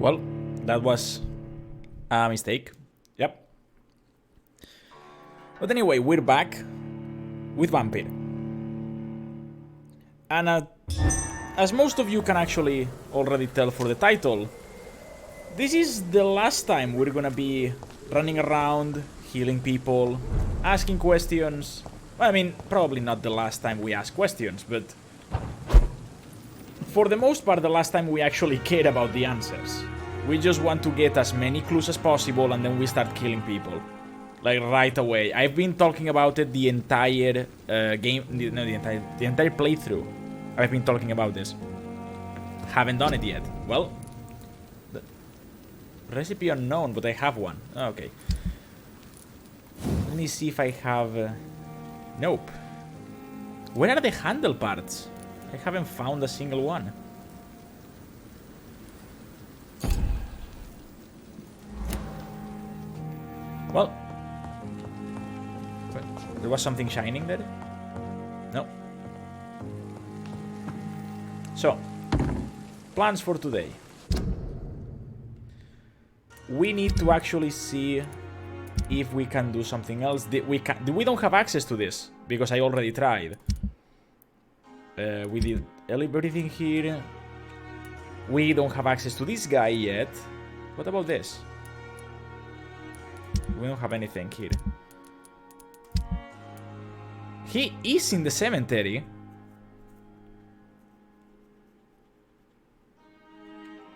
Well, that was a mistake. Yep. But anyway, we're back with Vampyr. And as most of you can actually already tell for the title, this is the last time we're gonna be running around, healing people, asking questions. Well, I mean, probably not the last time we ask questions, but for the most part, the last time we actually cared about the answers. We just want to get as many clues as possible and then we start killing people. Like right away. I've been talking about it the entire the entire playthrough. I've been talking about this. Haven't done it yet. Well, the recipe unknown, but I have one. Oh, okay. Let me see if I have... Nope. Where are the handle parts? I haven't found a single one. Well, there was something shining there? No. So, plans for today. We need to actually see if we can do something else. We don't have access to this because I already tried. We did everything here. We don't have access to this guy yet. What about this? We don't have anything here. He is in the cemetery.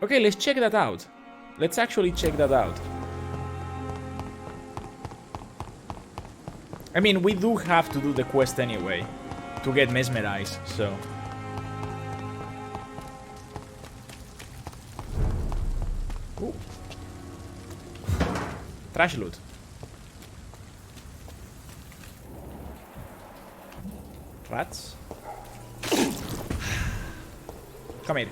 Okay, let's check that out. Let's actually check that out. I mean, we do have to do the quest anyway to get mesmerized, so... Ooh. Trash loot. Rats? Come here.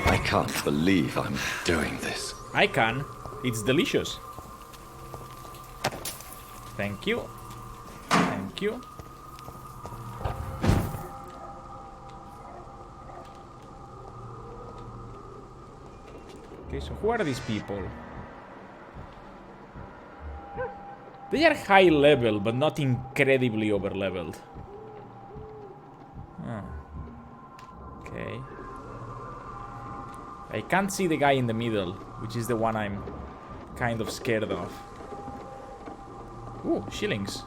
I can't believe I'm doing this. I can. It's delicious. Thank you. Thank you. Okay, so who are these people? They are high level, but not incredibly over leveled. Oh. Okay. I can't see the guy in the middle, which is the one I'm kind of scared of. Ooh, shillings.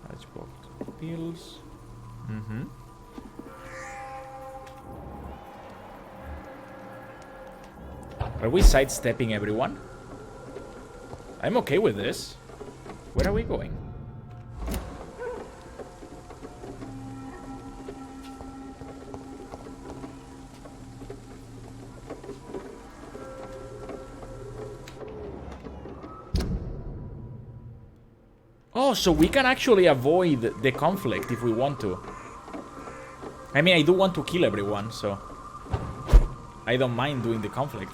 Matchbox pills. Mm-hmm. Are we sidestepping everyone? I'm okay with this. Where are we going? Oh, so we can actually avoid the conflict if we want to. I mean, I do want to kill everyone, so I don't mind doing the conflict.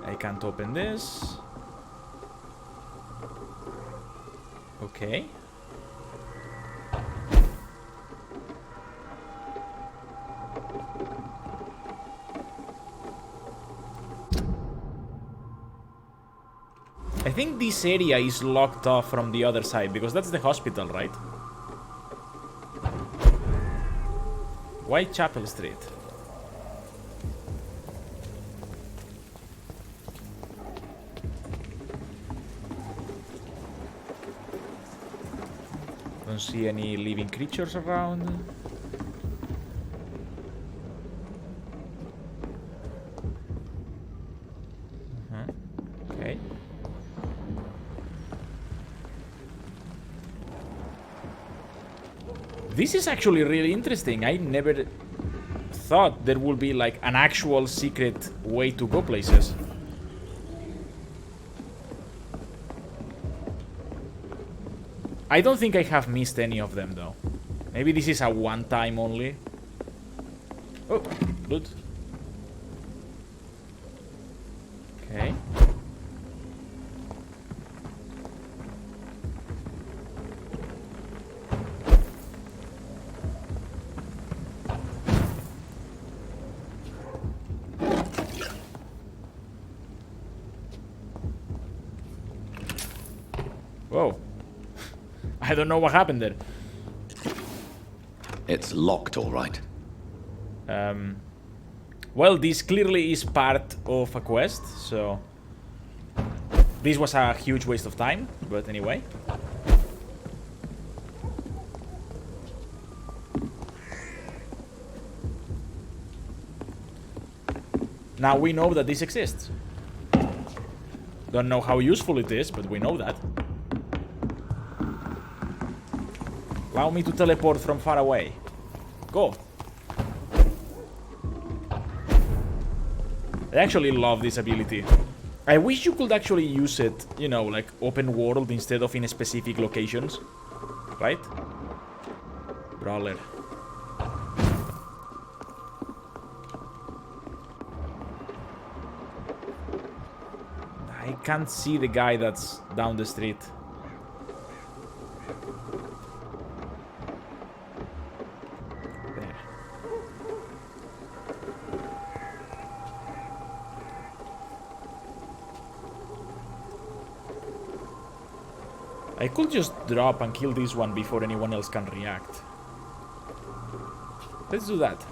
I can't open this. Okay. I think this area is locked off from the other side, because that's the hospital, right? Whitechapel Street. Don't see any living creatures around. Okay. This is actually really interesting. I never thought there would be like an actual secret way to go places. I don't think I have missed any of them though. Maybe this is a one-time only. Oh, good. Okay. Whoa. I don't know what happened there. It's locked, all right. Well, this clearly is part of a quest, so... This was a huge waste of time, but anyway. Now we know that this exists. Don't know how useful it is, but we know that. Allow me to teleport from far away. Go. I actually love this ability. I wish you could actually use it, you know, like open world instead of in specific locations. Right? Brawler. I can't see the guy that's down the street. There. I could just drop and kill this one before anyone else can react. Let's do that.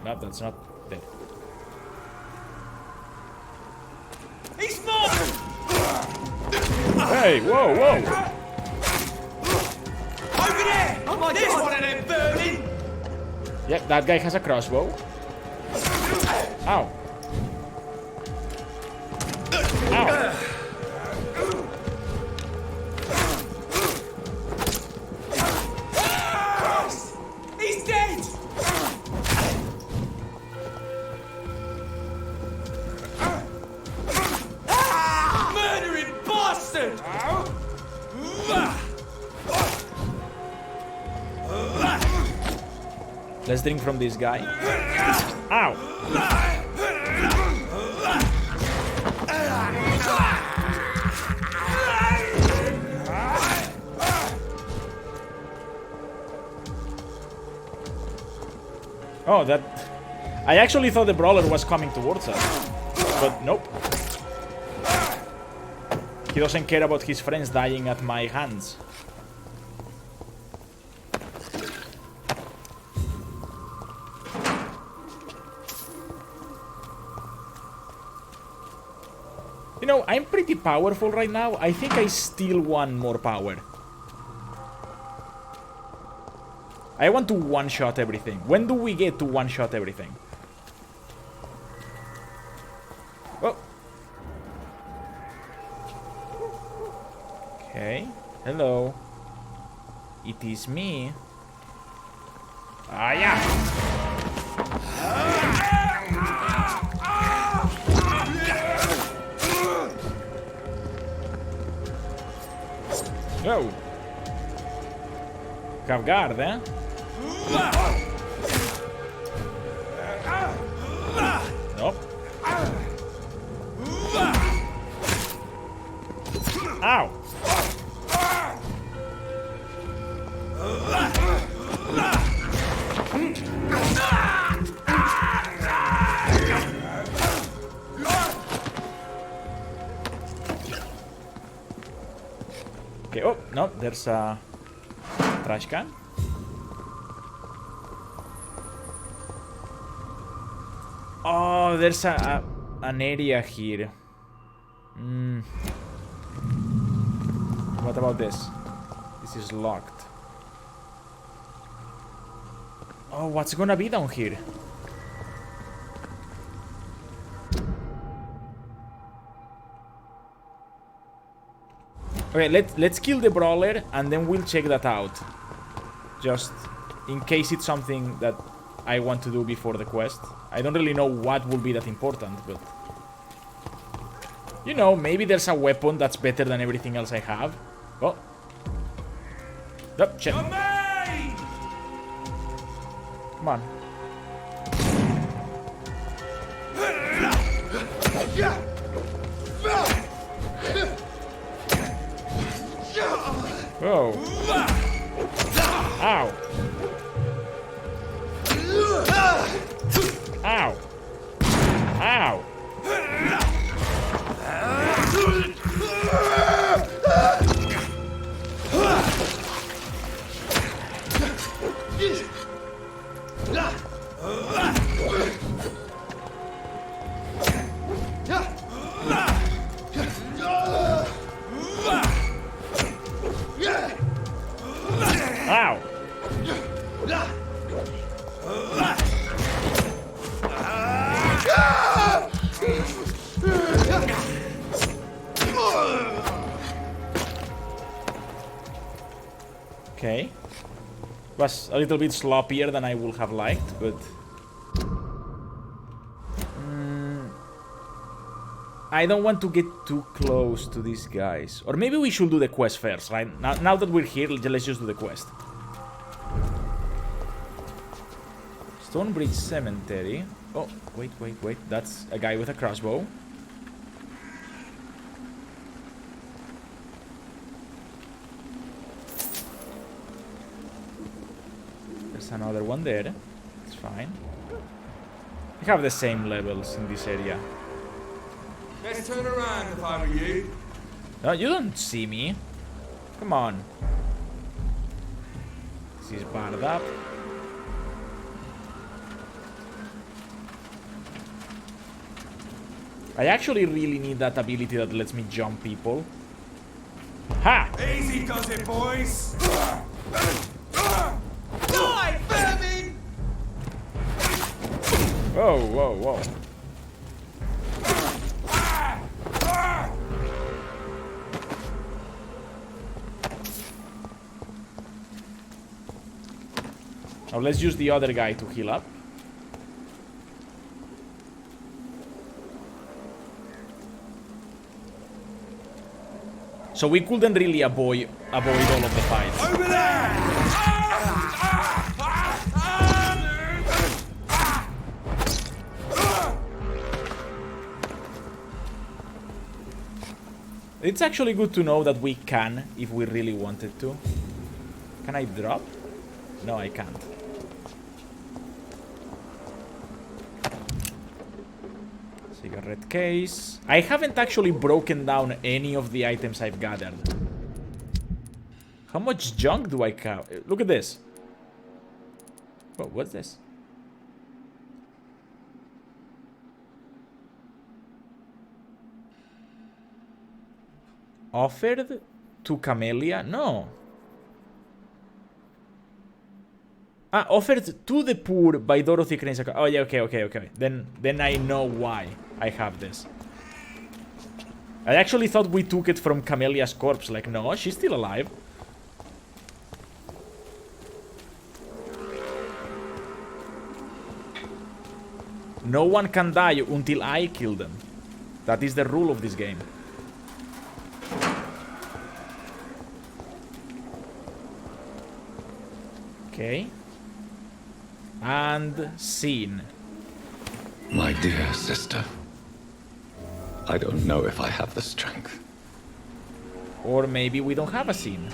No, that's not there. He's not! Hey, whoa, whoa! Over there! Oh my There's God. One of them burning! Yep, that guy has a crossbow. Ow. Ow. He's dead! Murdering bastard! Let's drink from this guy. Ow. Oh, that... I actually thought the brawler was coming towards us. But nope. He doesn't care about his friends dying at my hands. You know, I'm pretty powerful right now. I think I still want more power. I want to one-shot everything. When do we get to one-shot everything? Oh. Okay. Hello. It is me. Ah, yeah. Go. Have guard, eh? Nope. Ow. Okay, oh, no, there's a trash can. Oh, there's an area here. What about this? This is locked. Oh, what's gonna be down here? Okay, let's kill the brawler and then we'll check that out. Just in case it's something that I want to do before the quest. I don't really know what will be that important, but... You know, maybe there's a weapon that's better than everything else I have. Oh. Oh, shit. Come on. Whoa. Ow. Ow. Ow. Okay. Was a little bit sloppier than I would have liked, but... I don't want to get too close to these guys. Or maybe we should do the quest first, right? Now that we're here, let's just do the quest. Stonebridge Cemetery. Oh, wait. That's a guy with a crossbow. There's another one there. It's fine. We have the same levels in this area. Let's turn around if I were you. No, you don't see me. Come on. This is barred up. I actually really need that ability that lets me jump people. Ha! Easy does it, boys. Die, vermin! Whoa. Now let's use the other guy to heal up. So we couldn't really avoid all of the fights. Over there! It's actually good to know that we can, if we really wanted to. Can I drop? No, I can't. Cigarette case. I haven't actually broken down any of the items I've gathered. How much junk do I have? Look at this. Oh, what's this? Offered to Camellia? No. Ah, offered to the poor by Dorothy Crane's account. Oh, yeah, okay. Then I know why I have this. I actually thought we took it from Camellia's corpse. Like, no, she's still alive. No one can die until I kill them. That is the rule of this game. Okay. And scene. My dear sister, I don't know if I have the strength. Or maybe we don't have a scene.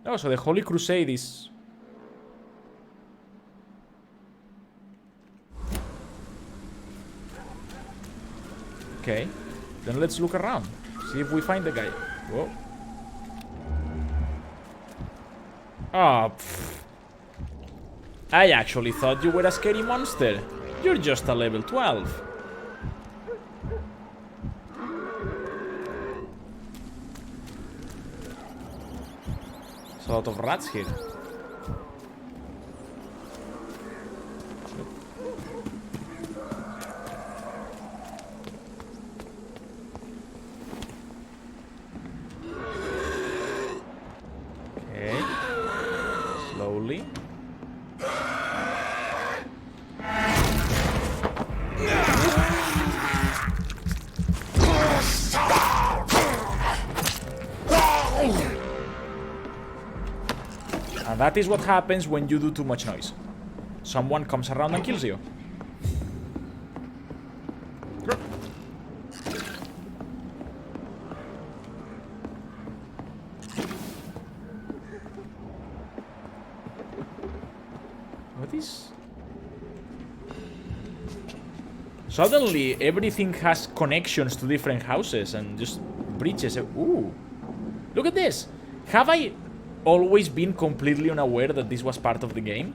Oh, so the Holy Crusade is... Okay. Then let's look around. See if we find the guy. Whoa. Oh, pfft. I actually thought you were a scary monster. You're just a level 12. There's a lot of rats here. Okay. Slowly. And that is what happens when you do too much noise. Someone comes around and kills you. What is... Suddenly, everything has connections to different houses and just bridges. Ooh. Look at this. Have I always been completely unaware that this was part of the game?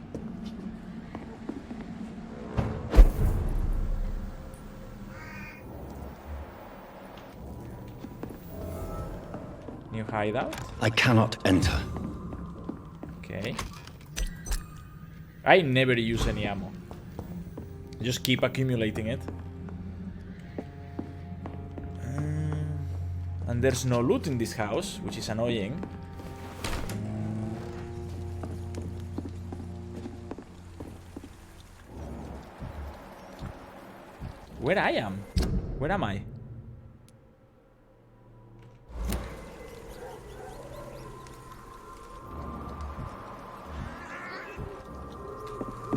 New hideout? I cannot enter. Okay. I never use any ammo. Just keep accumulating it. And there's no loot in this house, which is annoying. Where I am? Where am I?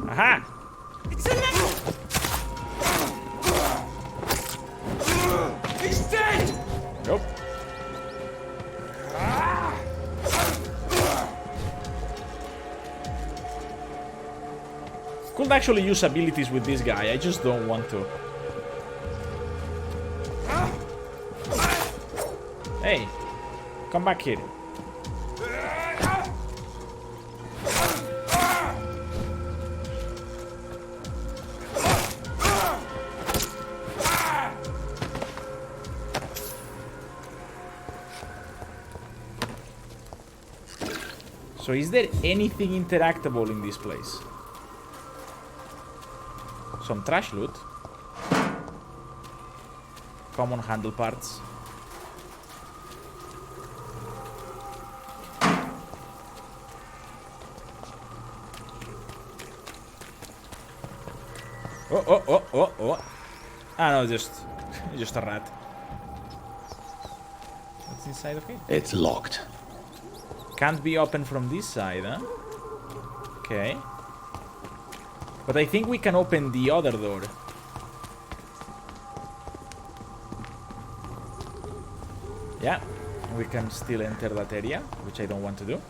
Aha! It's a level! He's dead! Nope. Could actually use abilities with this guy, I just don't want to. Hey, come back here. So is there anything interactable in this place? Some trash loot. Common handle parts. Oh. Ah, no, just a rat. What's inside of it? It's locked. Can't be opened from this side, huh? Okay. But I think we can open the other door. Yeah, we can still enter that area, which I don't want to do.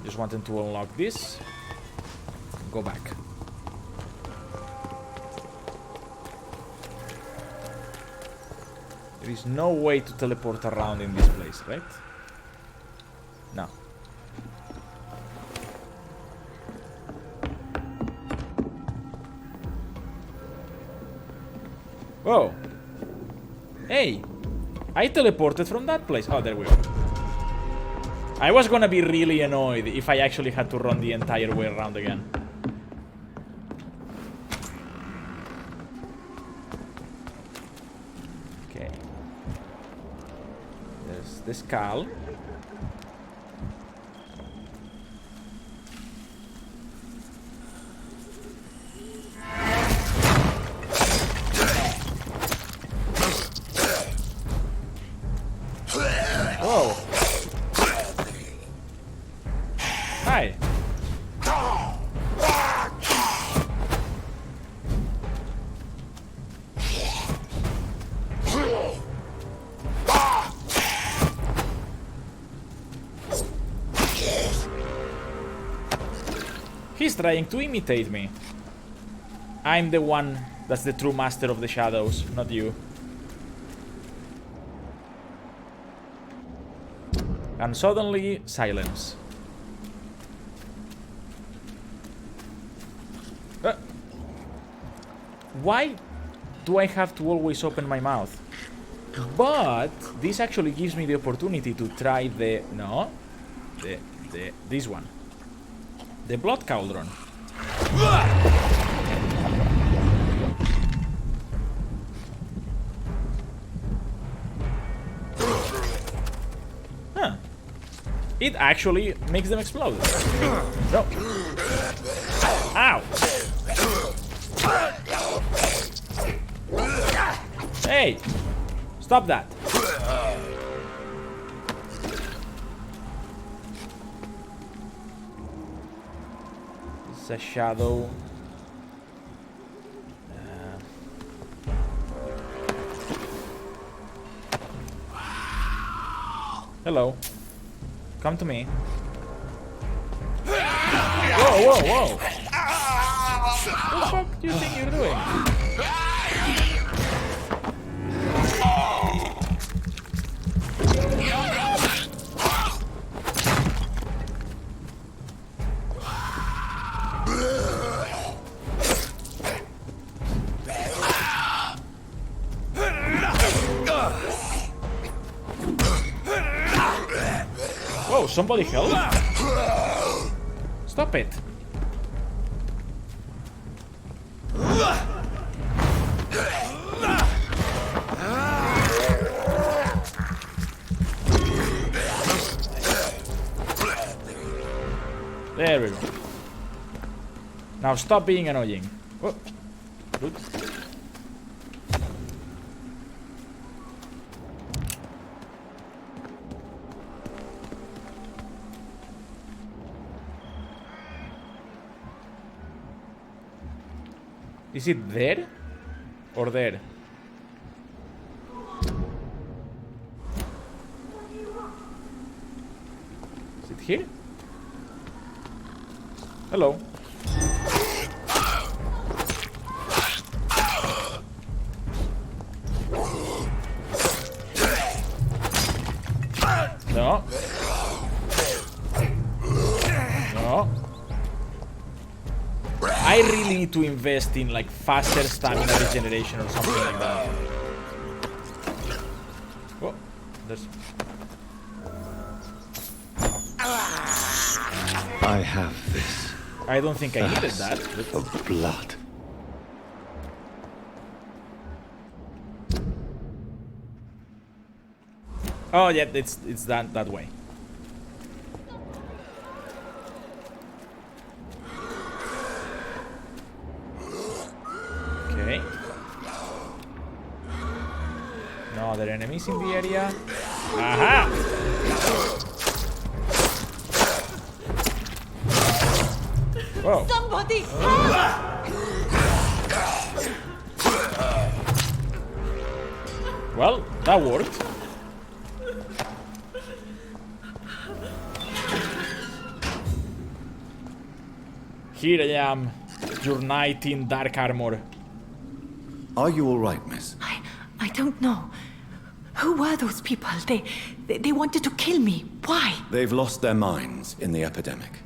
Just wanted to unlock this. Go back. There is no way to teleport around in this place, right? No. Whoa. Hey. I teleported from that place. Oh, there we go. I was gonna be really annoyed if I actually had to run the entire way around again. Okay. There's the skull. Whoa. Hi. He's trying to imitate me. I'm the one that's the true master of the shadows, not you. And suddenly, silence. Why do I have to always open my mouth? But this actually gives me the opportunity to try the... No. This one. The blood cauldron. Huh. It actually makes them explode. No. Ow. Hey. Stop that. It's a shadow. Hello. Come to me. Whoa. What the fuck do you think you're doing? Whoa, somebody help? Stop it. There we go. Now stop being annoying. Oh. Good. Is it there? Or there? Is it here? Hello. No. No. I really need to invest in like faster stamina regeneration or something like that. Oh, there's... I have this. I don't think I needed that. Of blood. Oh yeah, it's that way. Okay. No other enemies in the area. Aha! Whoa. Somebody! Well, that worked. Here I am, your knight in dark armor. Are you all right, miss? I don't know. Who were those people? They wanted to kill me. Why? They've lost their minds in the epidemic.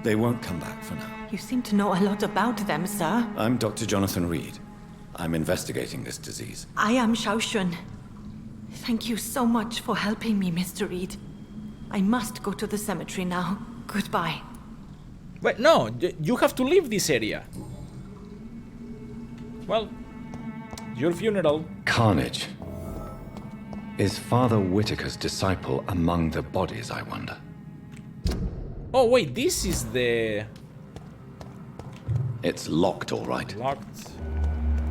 They won't come back for now. You seem to know a lot about them, sir. I'm Dr. Jonathan Reed. I'm investigating this disease. I am Xiaoxun. Thank you so much for helping me, Mr. Reed. I must go to the cemetery now. Goodbye. Wait, no, you have to leave this area. Well, your funeral. Carnage. Is Father Whitaker's disciple among the bodies, I wonder? Oh, wait, this is the... It's locked, all right. Locked.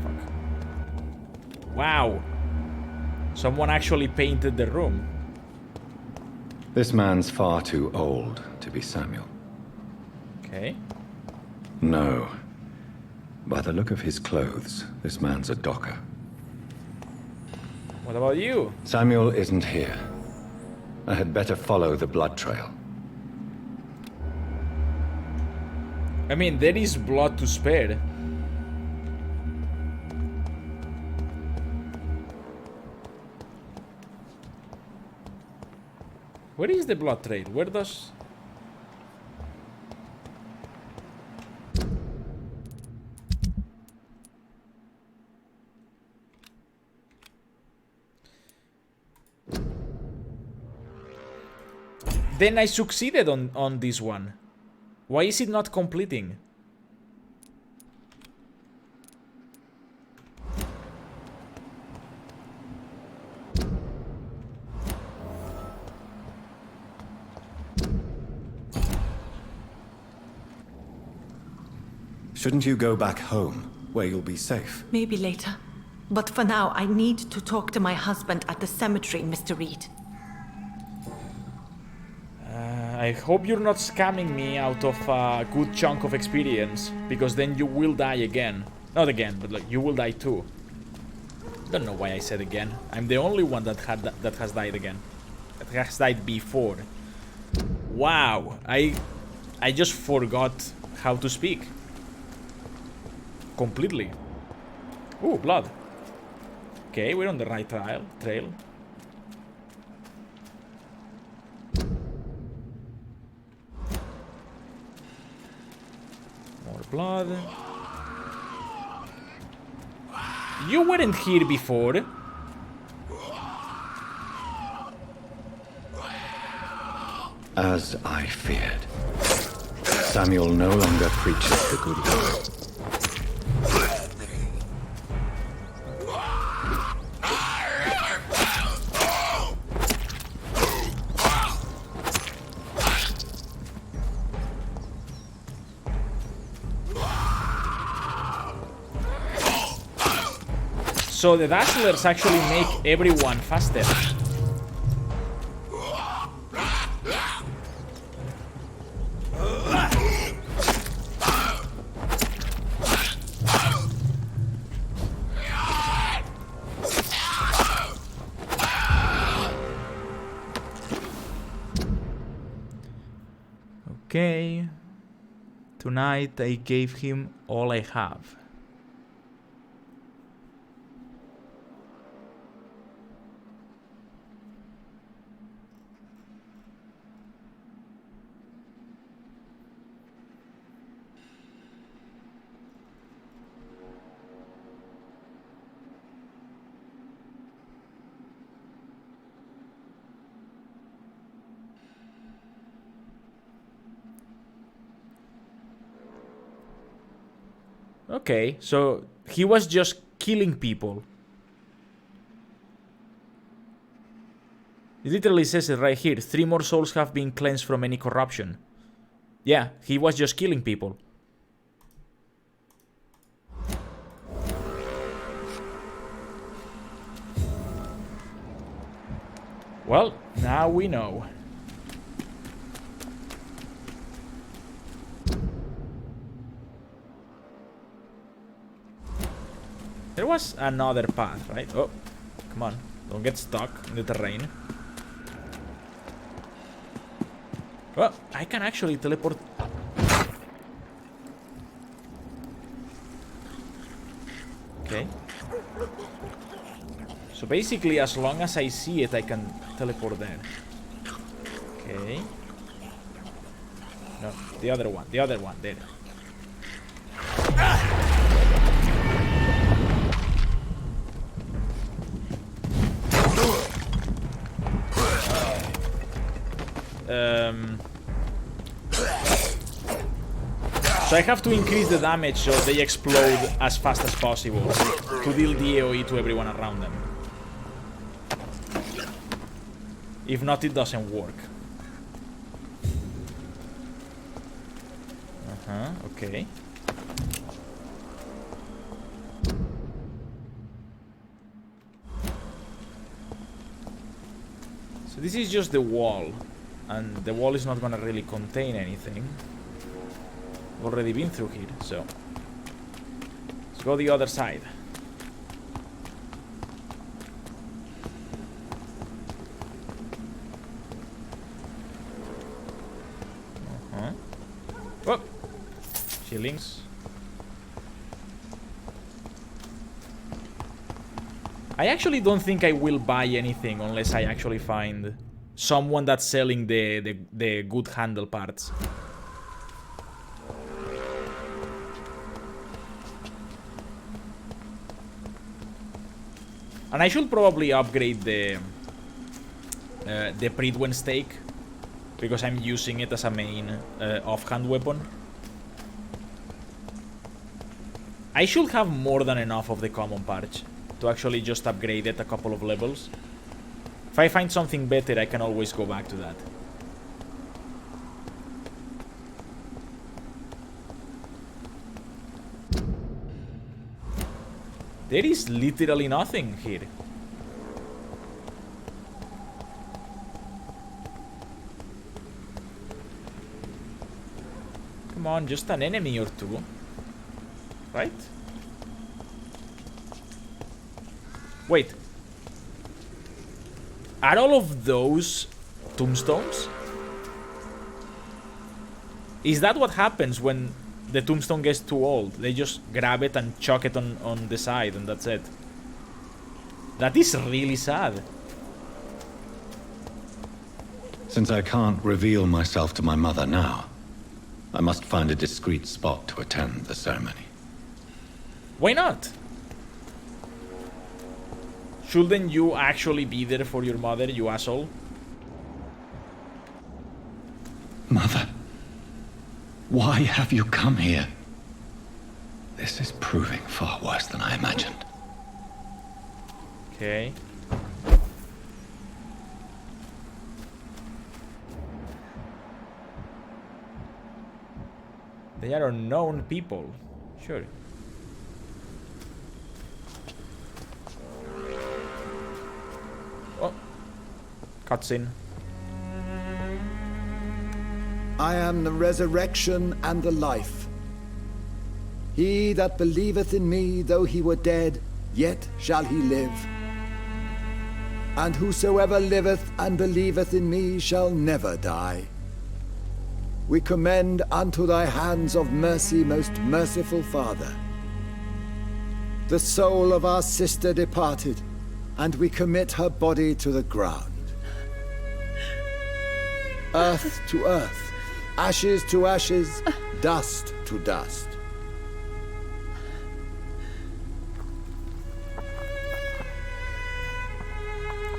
Fuck. Wow. Someone actually painted the room. This man's far too old to be Samuel. Okay. No. By the look of his clothes, this man's a docker. What about you? Samuel isn't here. I had better follow the blood trail. I mean, there is blood to spare. Where is the blood trail? Where does... Then I succeeded on this one. Why is it not completing? Shouldn't you go back home, where you'll be safe? Maybe later. But for now, I need to talk to my husband at the cemetery, Mr. Reed. I hope you're not scamming me out of a good chunk of experience, because then you will die again. Not again, but like you will die too. Don't know why I said again. I'm the only one that has died again. That has died before. Wow, I just forgot how to speak. Completely. Ooh, blood. Okay, we're on the right trail. More blood. You weren't here before. As I feared. Samuel no longer preaches the good word. So the dazzlers actually make everyone faster. Okay. Tonight I gave him all I have. Okay, so he was just killing people. It literally says it right here. 3 more souls have been cleansed from any corruption. Yeah, he was just killing people. Well, now we know. There was another path, right? Oh, come on. Don't get stuck in the terrain. Oh, I can actually teleport. Okay. So basically, as long as I see it, I can teleport there. Okay. No, the other one, there. So I have to increase the damage so they explode as fast as possible to deal the AoE to everyone around them. If not, it doesn't work. Okay. So this is just the wall. And the wall is not gonna really contain anything. I've already been through here, so let's go the other side. Oh, shillings. I actually don't think I will buy anything unless I actually find someone that's selling the good handle parts. And I should probably upgrade the Pridwen stake, because I'm using it as a main offhand weapon. I should have more than enough of the common parts to actually just upgrade it a couple of levels. If I find something better, I can always go back to that. There is literally nothing here. Come on, just an enemy or two. Right? Wait. Are all of those tombstones? Is that what happens when the tombstone gets too old? They just grab it and chuck it on the side and that's it. That is really sad. Since I can't reveal myself to my mother now, I must find a discreet spot to attend the ceremony. Why not? Shouldn't you actually be there for your mother, you asshole? Mother, why have you come here? This is proving far worse than I imagined. Okay. They are unknown people. Sure. cutscene. I am the resurrection and the life. He that believeth in me, though he were dead, yet shall he live. And whosoever liveth and believeth in me shall never die. We commend unto thy hands of mercy, most merciful Father, the soul of our sister departed, and we commit her body to the ground. Earth to earth, ashes to ashes, dust to dust.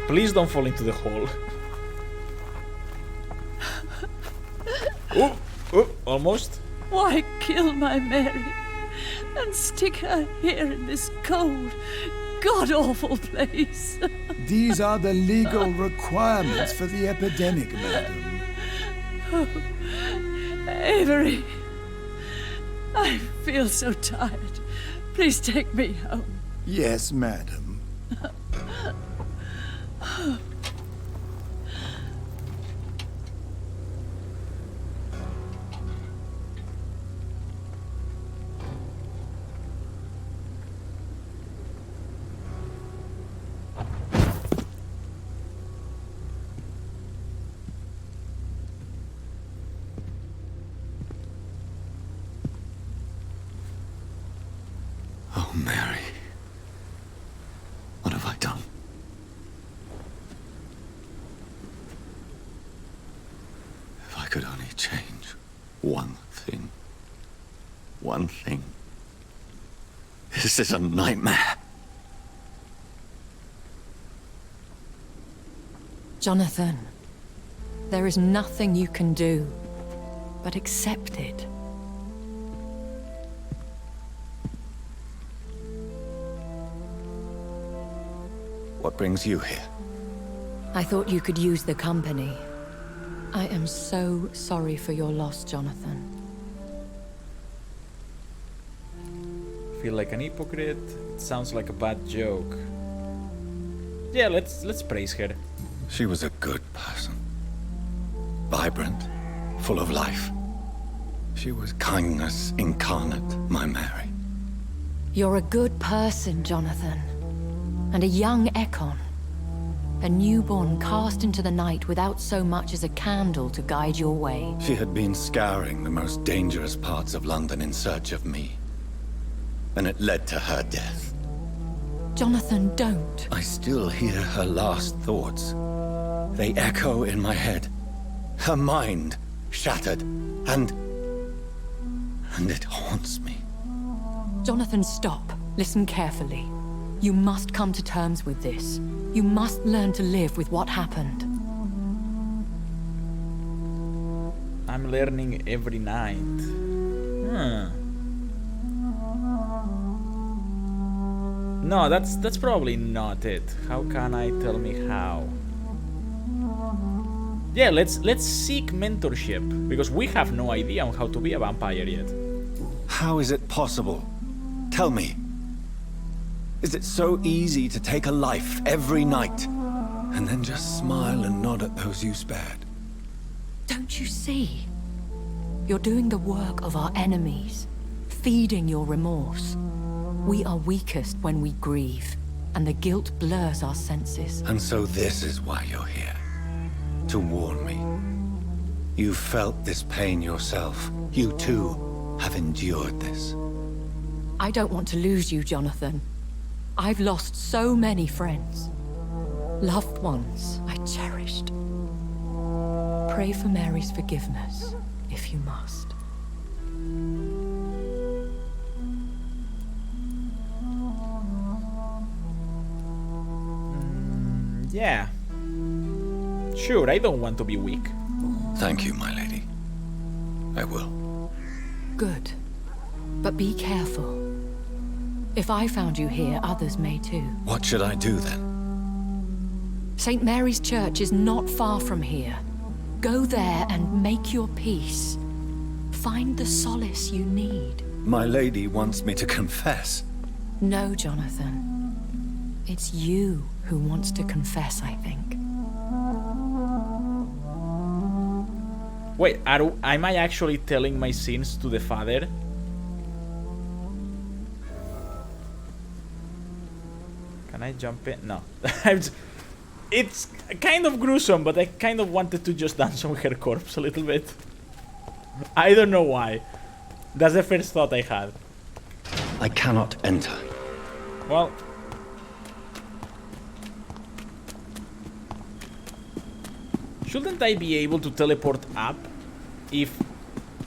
Please don't fall into the hole. Almost. Why kill my Mary and stick her here in this cold, god-awful place? These are the legal requirements for the epidemic, madam. Oh, Avery, I feel so tired. Please take me home. Yes, madam. Oh, Mary. What have I done? If I could only change one thing. One thing. This is a nightmare. Jonathan, there is nothing you can do but accept it. What brings you here? I thought you could use the company. I am so sorry for your loss, Jonathan. Feel like an hypocrite. It sounds like a bad joke. Yeah, let's praise her. She was a good person. Vibrant, full of life. She was kindness incarnate, my Mary. You're a good person, Jonathan. And a young Ekon. A newborn cast into the night without so much as a candle to guide your way. She had been scouring the most dangerous parts of London in search of me. And it led to her death. Jonathan, don't. I still hear her last thoughts. They echo in my head. Her mind shattered, and it haunts me. Jonathan, stop. Listen carefully. You must come to terms with this. You must learn to live with what happened. I'm learning every night. No, that's probably not it. How can I tell me how? Yeah, let's seek mentorship, because we have no idea on how to be a vampire yet. How is it possible? Tell me. Is it so easy to take a life every night, and then just smile and nod at those you spared? Don't you see? You're doing the work of our enemies, feeding your remorse. We are weakest when we grieve, and the guilt blurs our senses. And so this is why you're here. To warn me. You felt this pain yourself. You too have endured this. I don't want to lose you, Jonathan. I've lost so many friends. Loved ones I cherished. Pray for Mary's forgiveness, if you must. Yeah. Sure, I don't want to be weak. Thank you, my lady. I will. Good. But be careful. If I found you here, others may too. What should I do then? St. Mary's Church is not far from here. Go there and make your peace. Find the solace you need. My lady wants me to confess. No, Jonathan. It's you who wants to confess, I think. Wait, am I actually telling my sins to the father? Can I jump in? No. It's kind of gruesome, but I kind of wanted to just dance on her corpse a little bit. I don't know why. That's the first thought I had. I cannot enter. Well... shouldn't I be able to teleport up if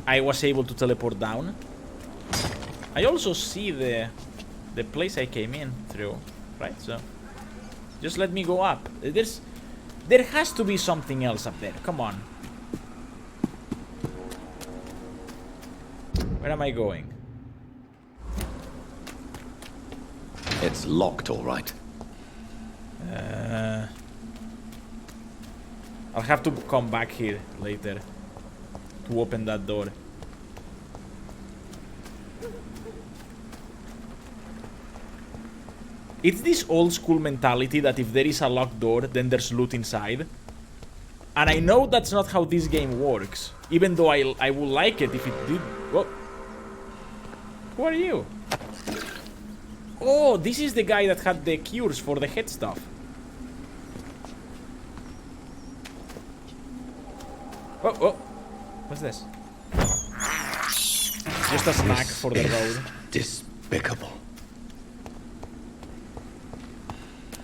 I was able to teleport down? I also see the place I came in through, right? So just let me go up. There has to be something else up there. Come on. Where am I going? It's locked, all right. I'll have to come back here later to open that door. It's this old school mentality that if there is a locked door, then there's loot inside. And I know that's not how this game works, even though I would like it if it did. Whoa. Who are you? Oh, this is the guy that had the cures for the head stuff. Oh, oh. What's this? Just a snack for the road. Despicable.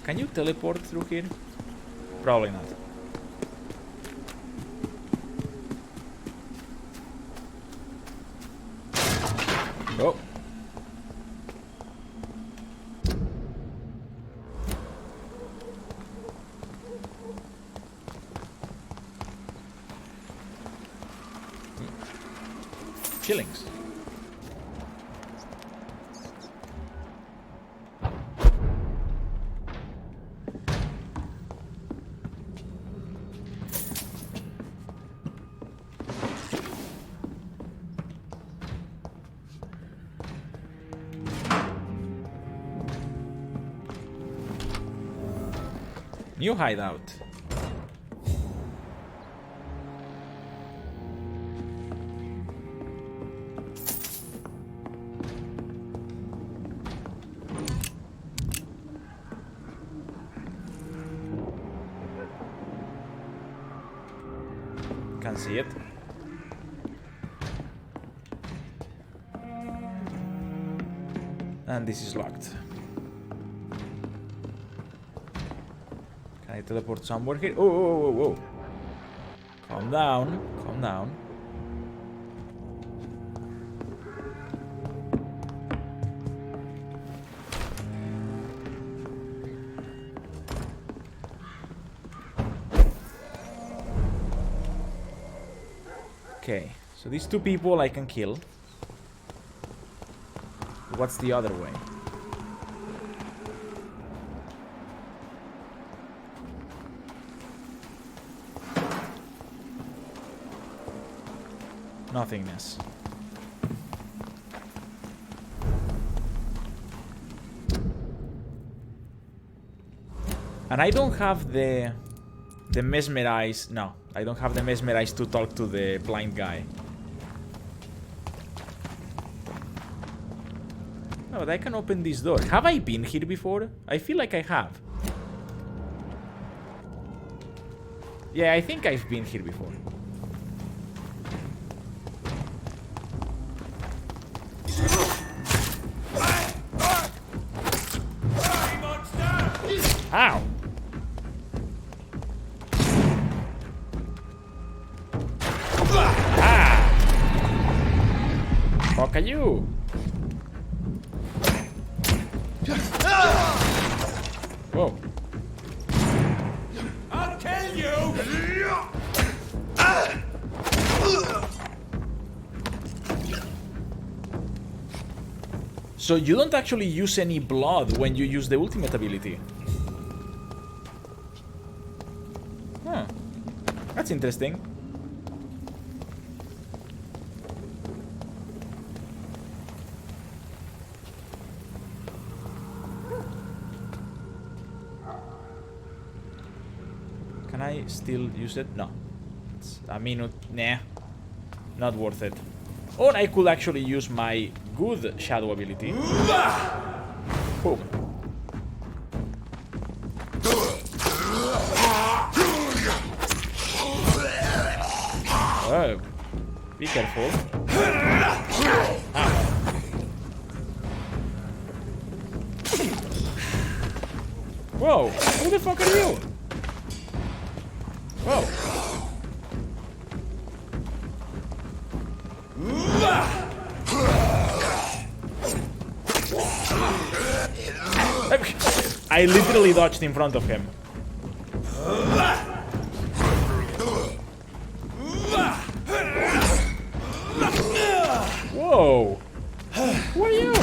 Can you teleport through here? Probably not. Oh. Shillings. New hideout. Can't see it. And this is locked. Can I teleport somewhere here? Oh, whoa, whoa, whoa. Calm down, calm down. Okay, so these two people I can kill. What's the other way? Nothingness. And I don't have the mesmerize. No, I don't have the mesmerize to talk to the blind guy. No, but I can open this door. Have I been here before? I feel like I have. Yeah, I think I've been here before. Ow! Ah! Fuck are you? Whoa. I'll kill you! So you don't actually use any blood when you use the ultimate ability. Huh. That's interesting. Can I still use it? No. It's a minute. Nah. Not worth it. Or I could actually use my good shadow ability. Boom. Oh, be careful. Ah. Whoa, who the fuck are you? Whoa. I literally dodged in front of him. Whoa! Who are you?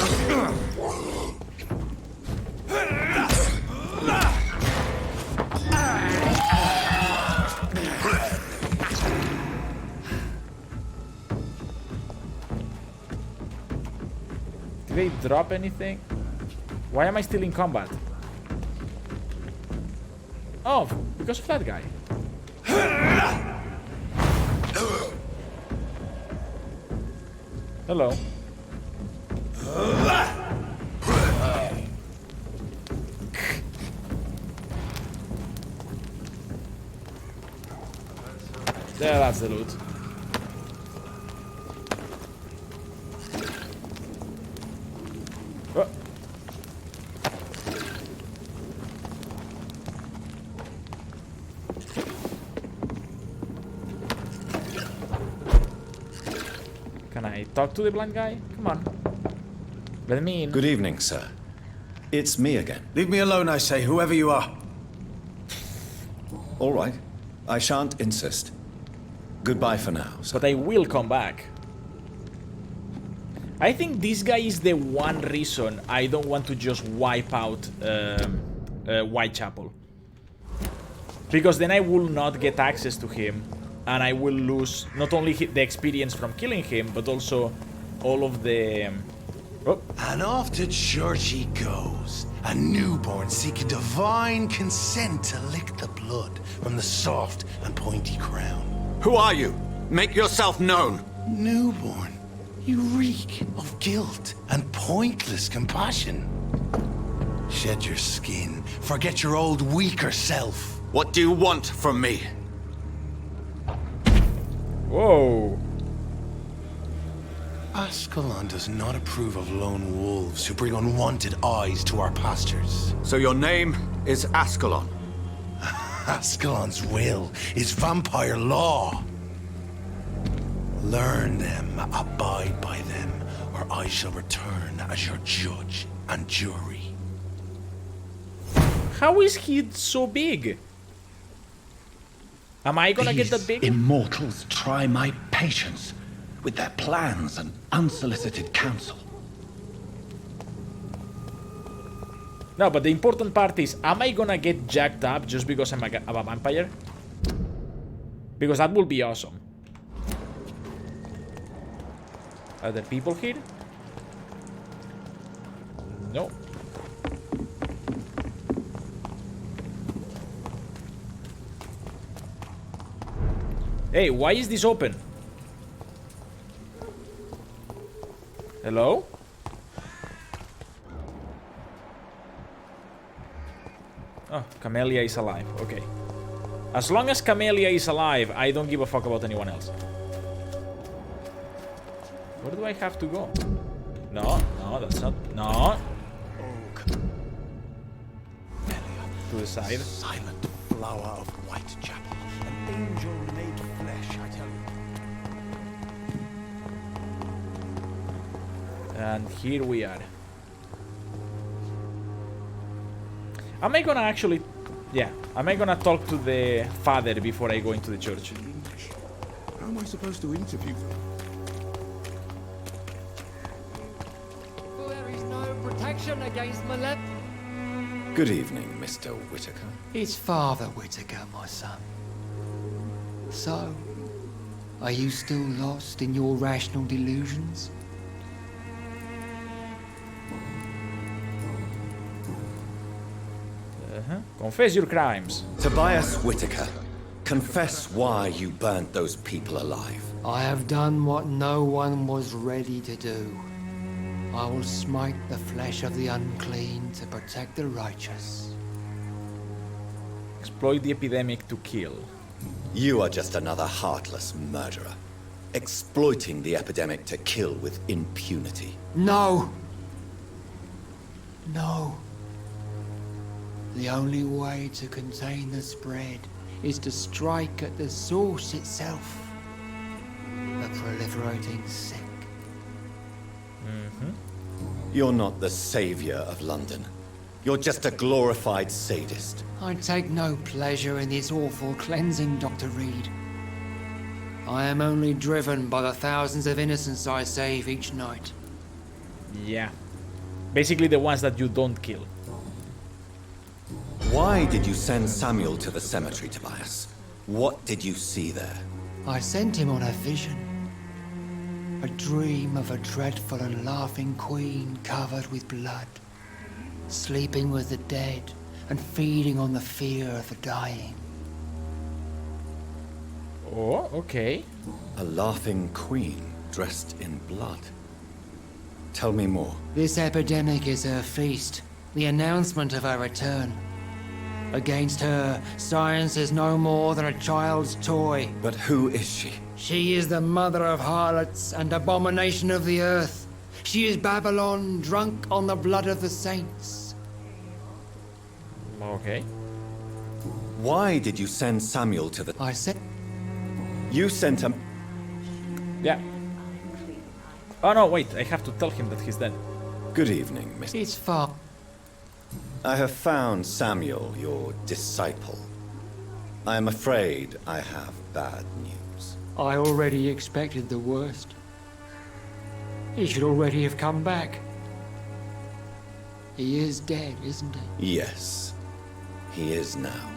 Did they drop anything? Why am I still in combat? Oh, because of that guy. Hello. There, that's the loot. Oh. Can I talk to the blind guy? Come on. Let me in. Good evening, sir. It's me again. Leave me alone, I say, whoever you are. All right. I shan't insist. Goodbye for now, sir. But I will come back. I think this guy is the one reason I don't want to just wipe out Whitechapel. Because then I will not get access to him, and I will lose not only the experience from killing him, but also all of the... And off to church he goes, a newborn seeking divine consent to lick the blood from the soft and pointy crown. Who are you? Make yourself known. Newborn, you reek of guilt and pointless compassion. Shed your skin, forget your old weaker self. What do you want from me? Whoa. Ascalon does not approve of lone wolves who bring unwanted eyes to our pastures. So your name is Ascalon. Ascalon's will is vampire law. Learn them, abide by them, or I shall return as your judge and jury. How is he so big? Am I gonna get that big? Immortals try my patience with their plans and unsolicited counsel. No, but the important part is, am I gonna get jacked up just because I'm a vampire? Because that would be awesome. Are there people here? No. Hey, why is this open? Hello? Oh, Camellia is alive. Okay. As long as Camellia is alive, I don't give a fuck about anyone else. Where do I have to go? No, no, that's not... No. To the side. Silent flower of Whitechapel, an angel made flesh, I tell you. And here we are. Am I gonna actually... Yeah, am I gonna talk to the father before I go into the church? How am I supposed to interview them? Well, there is no protection against malevolence. Good evening, Mr. Whitaker. It's Father Whitaker, my son. So, are you still lost in your rational delusions? Confess your crimes. Tobias Whitaker, confess why you burnt those people alive. I have done what no one was ready to do. I will smite the flesh of the unclean to protect the righteous. Exploit the epidemic to kill. You are just another heartless murderer, exploiting the epidemic to kill with impunity. No! No. The only way to contain the spread is to strike at the source itself. The proliferating sick. You're not the savior of London. You're just a glorified sadist. I take no pleasure in this awful cleansing, Dr. Reed. I am only driven by the thousands of innocents I save each night. Yeah. Basically the ones that you don't kill. Why did you send Samuel to the cemetery, Tobias? What did you see there? I sent him on a vision. A dream of a dreadful and laughing queen covered with blood, sleeping with the dead and feeding on the fear of the dying. Oh, okay. A laughing queen dressed in blood. Tell me more. This epidemic is her feast, the announcement of her return. Against her, science is no more than a child's toy. But who is she? She is the mother of harlots and abomination of the earth. She is Babylon, drunk on the blood of the saints. Okay. Why did you send Samuel to the... I said... You sent him... Yeah. Oh no, wait, I have to tell him that he's dead. Good evening, Mr. It's far. I have found Samuel, your disciple. I am afraid I have bad news. I already expected the worst. He should already have come back. He is dead, isn't he? Yes, he is now.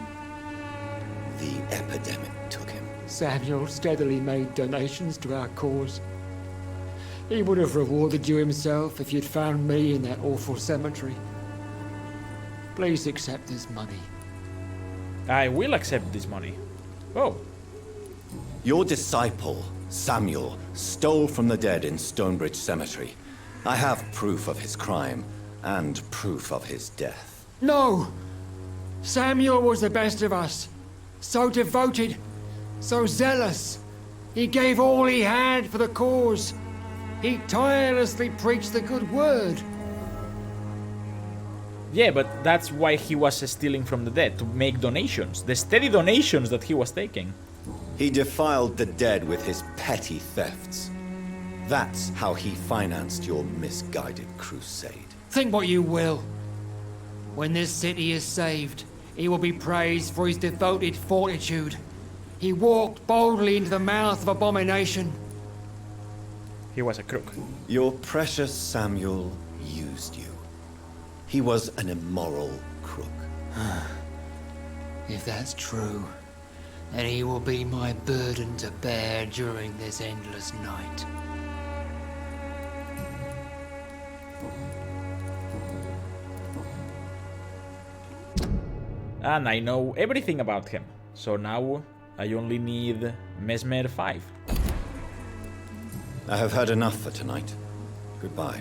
The epidemic took him. Samuel steadily made donations to our cause. He would have rewarded you himself if you'd found me in that awful cemetery. Please accept this money. I will accept this money. Oh. Your disciple, Samuel, stole from the dead in Stonebridge Cemetery. I have proof of his crime and proof of his death. No! Samuel was the best of us. So devoted, so zealous. He gave all he had for the cause. He tirelessly preached the good word. Yeah, but that's why he was stealing from the dead, to make donations. The steady donations that he was taking. He defiled the dead with his petty thefts. That's how he financed your misguided crusade. Think what you will. When this city is saved, he will be praised for his devoted fortitude. He walked boldly into the mouth of abomination. He was a crook. Your precious Samuel used you. He was an immoral crook. If that's true, then he will be my burden to bear during this endless night. And I know everything about him. So now I only need Mesmer 5. I have heard enough for tonight. Goodbye.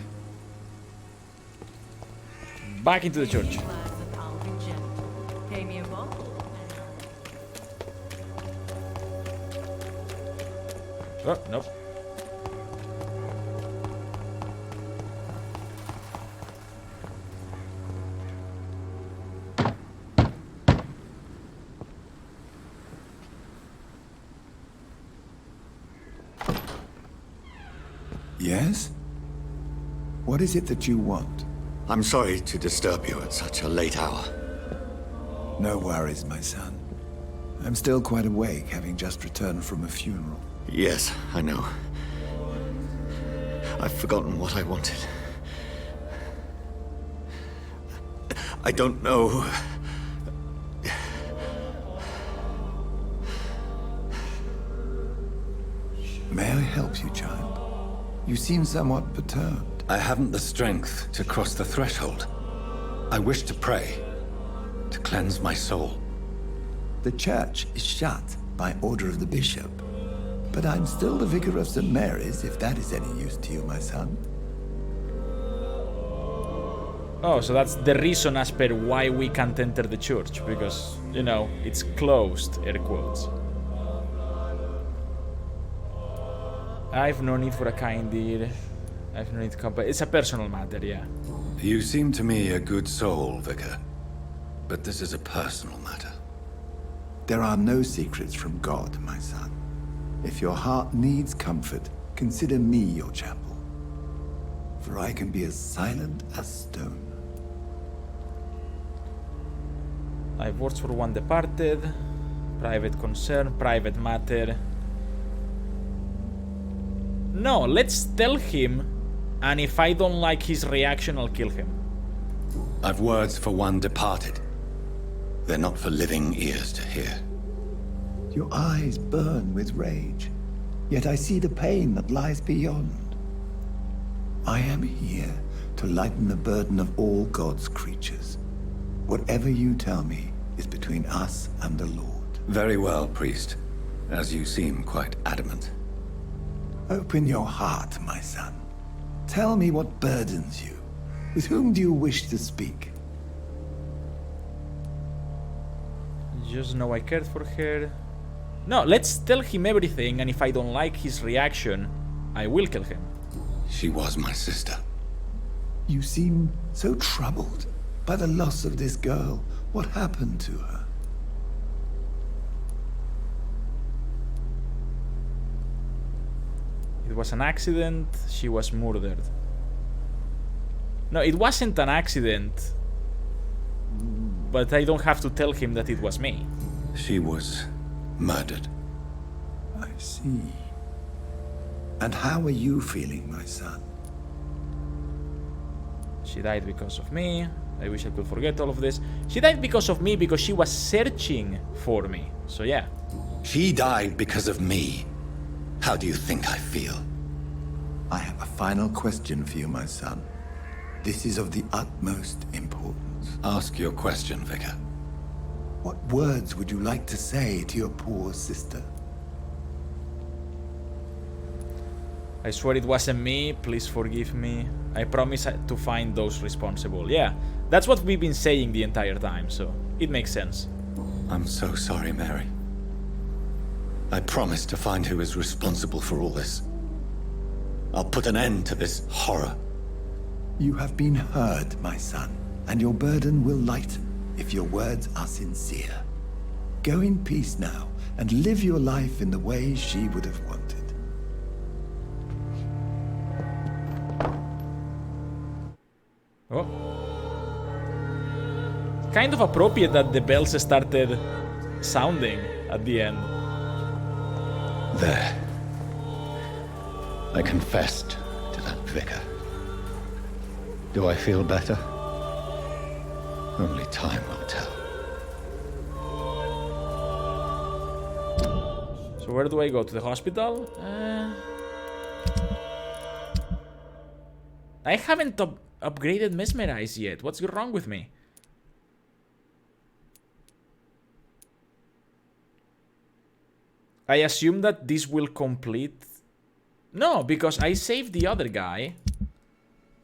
Back into the church. Oh, nope. Yes? What is it that you want? I'm sorry to disturb you at such a late hour. No worries, my son. I'm still quite awake, having just returned from a funeral. Yes, I know. I've forgotten what I wanted. I don't know. May I help you, child? You seem somewhat perturbed. I haven't the strength to cross the threshold. I wish to pray, to cleanse my soul. The church is shut by order of the bishop. but I'm still the vicar of St. Mary's, if that is any use to you, my son. Oh, so that's the reason as per why we can't enter the church, because, you know, it's closed, air quotes. I've no need for a kind deed. I've no need to compare. It's a personal matter, yeah. You seem to me a good soul, Vicar. But this is a personal matter. There are no secrets from God, my son. If your heart needs comfort, consider me your chapel. For I can be as silent as stone. I've words for one departed. Private concern, private matter. No, let's tell him, and if I don't like his reaction, I'll kill him. I've words for one departed. They're not for living ears to hear. Your eyes burn with rage, yet I see the pain that lies beyond. I am here to lighten the burden of all God's creatures. Whatever you tell me is between us and the Lord. Very well, priest. As you seem quite adamant. Open your heart, my son. Tell me what burdens you. With whom do you wish to speak? Just know I cared for her. No, let's tell him everything, and if I don't like his reaction, I will kill him. She was my sister. You seem so troubled by the loss of this girl. What happened to her? It was an accident. She was murdered. No, it wasn't an accident. But I don't have to tell him that it was me. She was murdered. I see. And how are you feeling, my son? She died because of me. I wish I could forget all of this. She died because of me because she was searching for me. So yeah. She died because of me. How do you think I feel? I have a final question for you, my son. This is of the utmost importance. Ask your question, Vicar. What words would you like to say to your poor sister? I swear it wasn't me. Please forgive me. I promise to find those responsible. Yeah, that's what we've been saying the entire time, so it makes sense. I'm so sorry, Mary. I promise to find who is responsible for all this. I'll put an end to this horror. You have been heard, my son, and your burden will lighten if your words are sincere. Go in peace now, and live your life in the way she would have wanted. Oh. Kind of appropriate that the bells started sounding at the end. There. I confessed to that vicar. Do I feel better? Only time will tell. So where do I go? To the hospital? I haven't upgraded Mesmerize yet. What's wrong with me? I assume that this will complete... No, because I saved the other guy.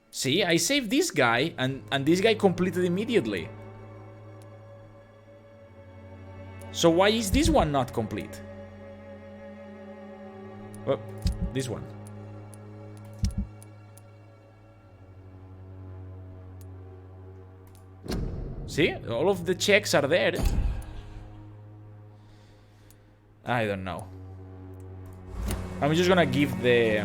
See, I saved this guy, and this guy completed immediately. So why is this one not complete? Oh, this one. See, all of the checks are there. I don't know. I'm just gonna give the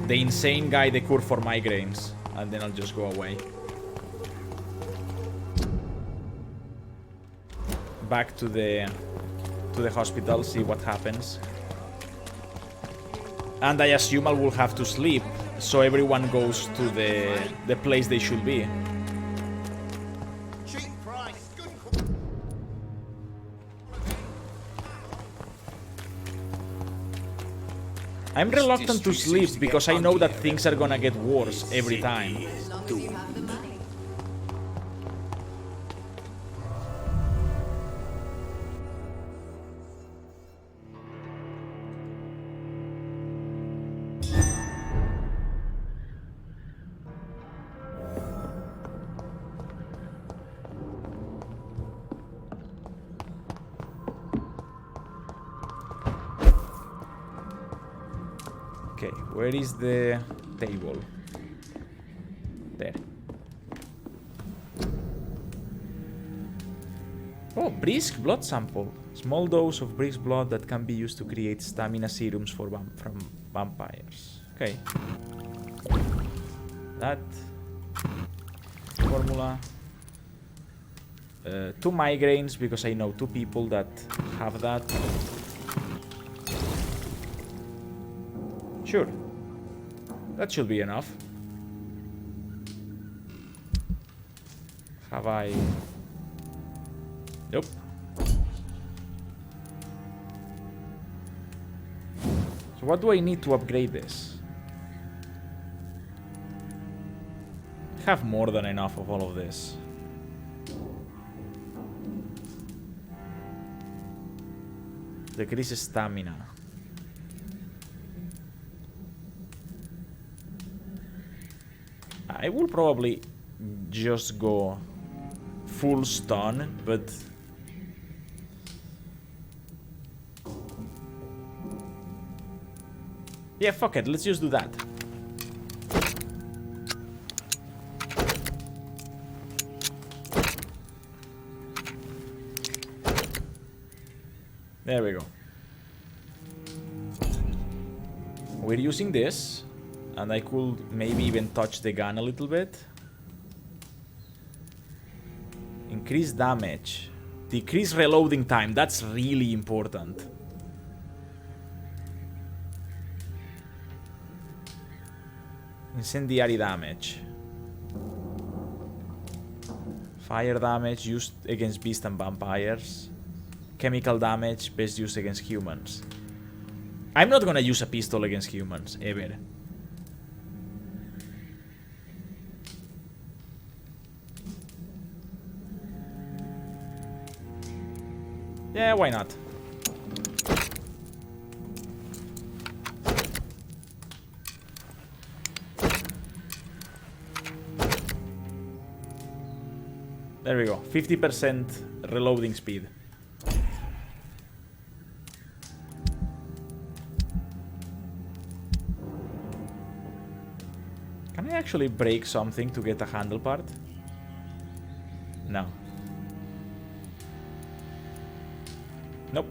insane guy the cure for migraines, and then I'll just go away. Back to the hospital, see what happens. And I assume I will have to sleep, so everyone goes to the place they should be. I'm reluctant to sleep because I know that things are gonna get worse every time. Where is the table? There. Oh, brisk blood sample. Small dose of brisk blood that can be used to create stamina serums for from vampires. Okay. That. Formula. 2 migraines because I know 2 people that have that. Sure. That should be enough. Have I... Nope. So what do I need to upgrade this? I have more than enough of all of this. Decreases stamina. I will probably just go full stun, but yeah, fuck it, let's just do that. There we go. We're using this, and I could maybe even touch the gun a little bit. Increase damage. Decrease reloading time. That's really important. Incendiary damage. Fire damage used against beasts and vampires. Chemical damage best used against humans. I'm not gonna use a pistol against humans, ever. Yeah, why not? There we go. 50% reloading speed. Can I actually break something to get a handle part? No. Nope.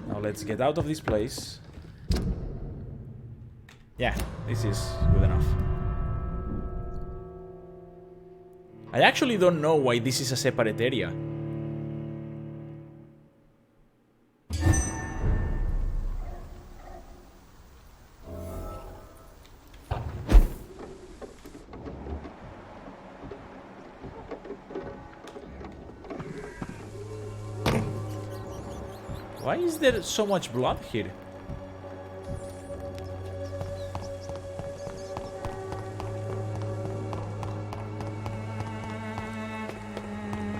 Now let's get out of this place. Yeah, this is good enough. I actually don't know why this is a separate area. Why is there so much blood here?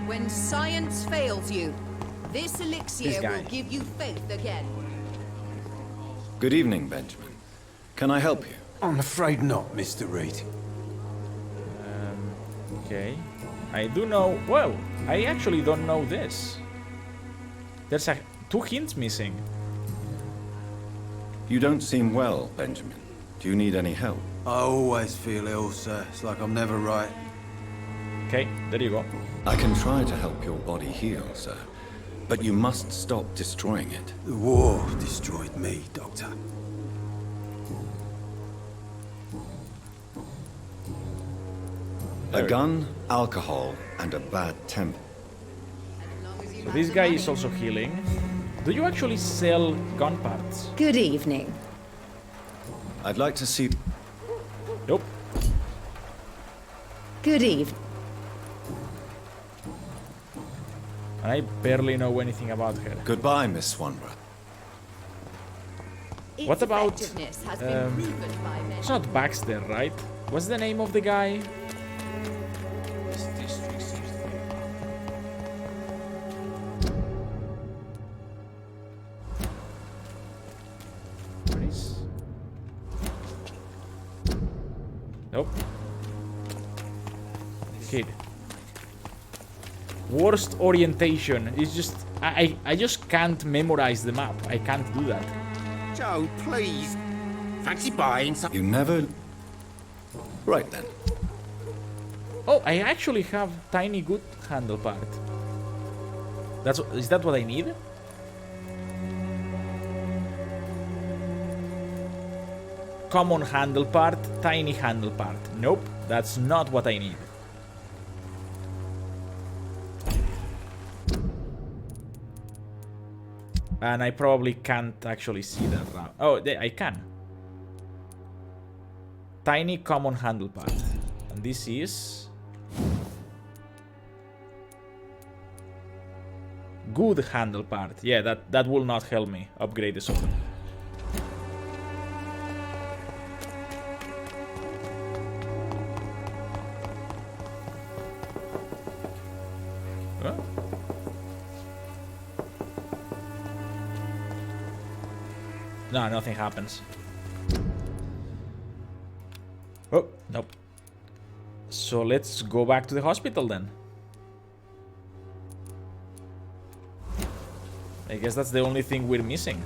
When science fails you, this elixir will give you faith again. Good evening, Benjamin. Can I help you? I'm afraid not, Mr. Reed. Okay. I do know... Well, I actually don't know this. There's 2 hints missing. You don't seem well, Benjamin. Do you need any help? I always feel ill, sir. It's like I'm never right. Okay, there you go. I can try to help your body heal, sir. But you must stop destroying it. The war destroyed me, Doctor. A gun, alcohol, and a bad temper. So this guy is also healing. Do you actually sell gun parts? Good evening. I'd like to see... Nope. Good evening. I barely know anything about her. Goodbye, Miss Swanborough. What about... it's not Baxter, right? What's the name of the guy? Where is... Nope. Kid. Worst orientation is just I just can't memorize the map. I can't do that. Joe, please. Fancy buying some... You never... Right then. Oh, I actually have tiny good handle part. Is that what I need? Common handle part, tiny handle part. Nope, that's not what I need. And I probably can't actually see that route. Oh, I can. Tiny common handle part. And this is... good handle part. Yeah, that will not help me upgrade the sword. Huh? No, nothing happens. Oh, nope. So let's go back to the hospital then. I guess that's the only thing we're missing.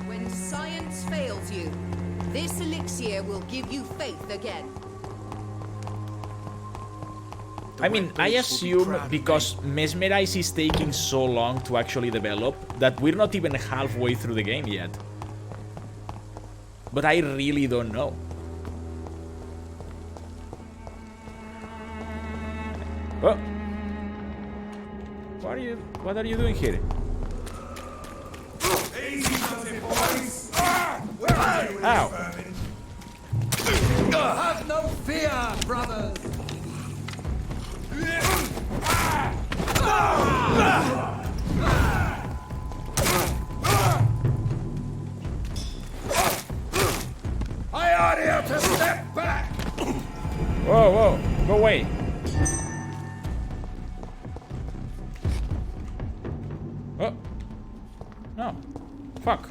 When science fails you, this elixir will give you faith again. I mean, I assume because Mesmerize is taking so long to actually develop that we're not even halfway through the game yet. But I really don't know. Oh. What are you doing here? Easy does it, boys. Where are you? Ow. Have no fear, brothers. I ought here to step back. Whoa, whoa, go away. Oh. No. Fuck.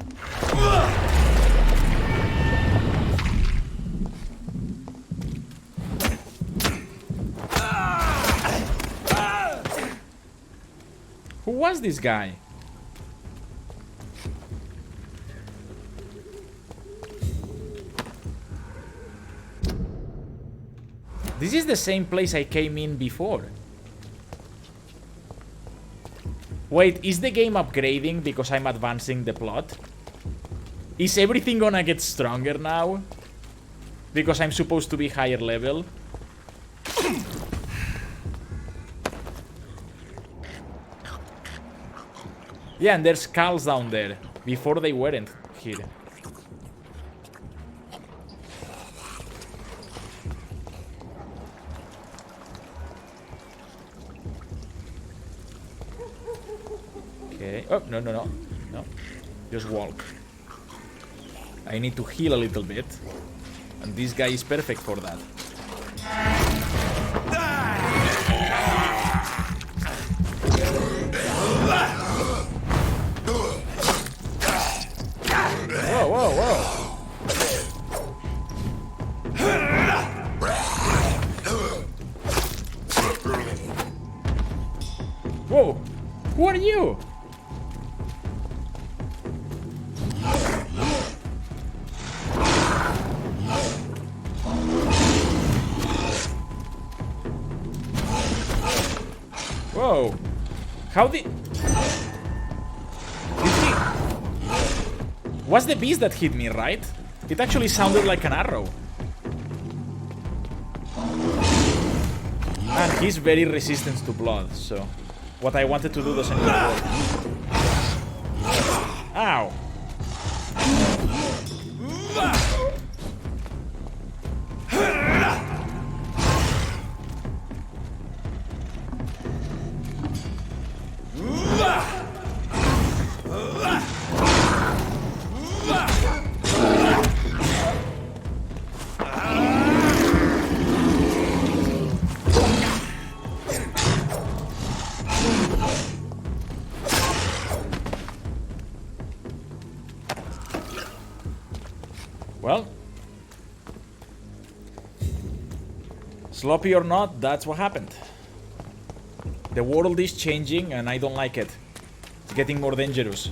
Who was this guy? This is the same place I came in before. Wait, is the game upgrading because I'm advancing the plot? Is everything gonna get stronger now? Because I'm supposed to be higher level? Yeah, and there's skulls down there. Before they weren't here. Okay. Oh, no, no, no. No. Just walk. I need to heal a little bit. And this guy is perfect for that. Whoa, whoa, whoa. Whoa. Who are you? Whoa. How did... Was the beast that hit me, right? It actually sounded like an arrow. And he's very resistant to blood, so... What I wanted to do doesn't even work. Ow! Well, sloppy or not, that's what happened. The world is changing and I don't like it. It's getting more dangerous.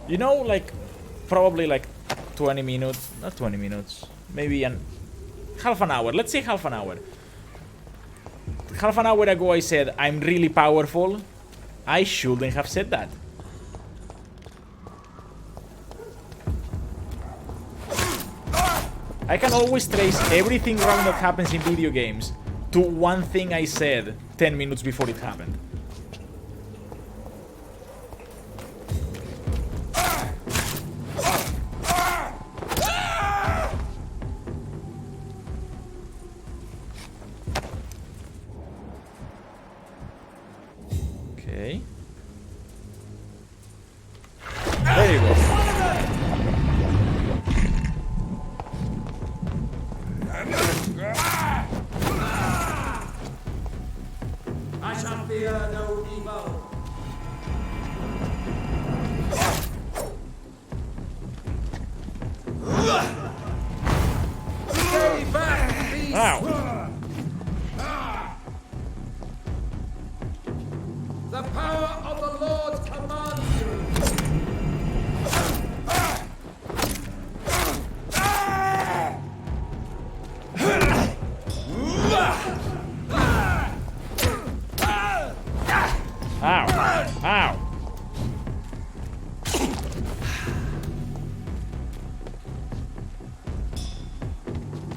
You know, like, probably like 20 minutes, not 20 minutes, maybe half an hour. Let's say half an hour. Half an hour ago I said, I'm really powerful. I shouldn't have said that. I can always trace everything wrong that happens in video games to one thing I said 10 minutes before it happened. Okay. There you go. I shall fear no evil. Stay back, beast! Ow. The power of the Lord commands you. Ow. Ow.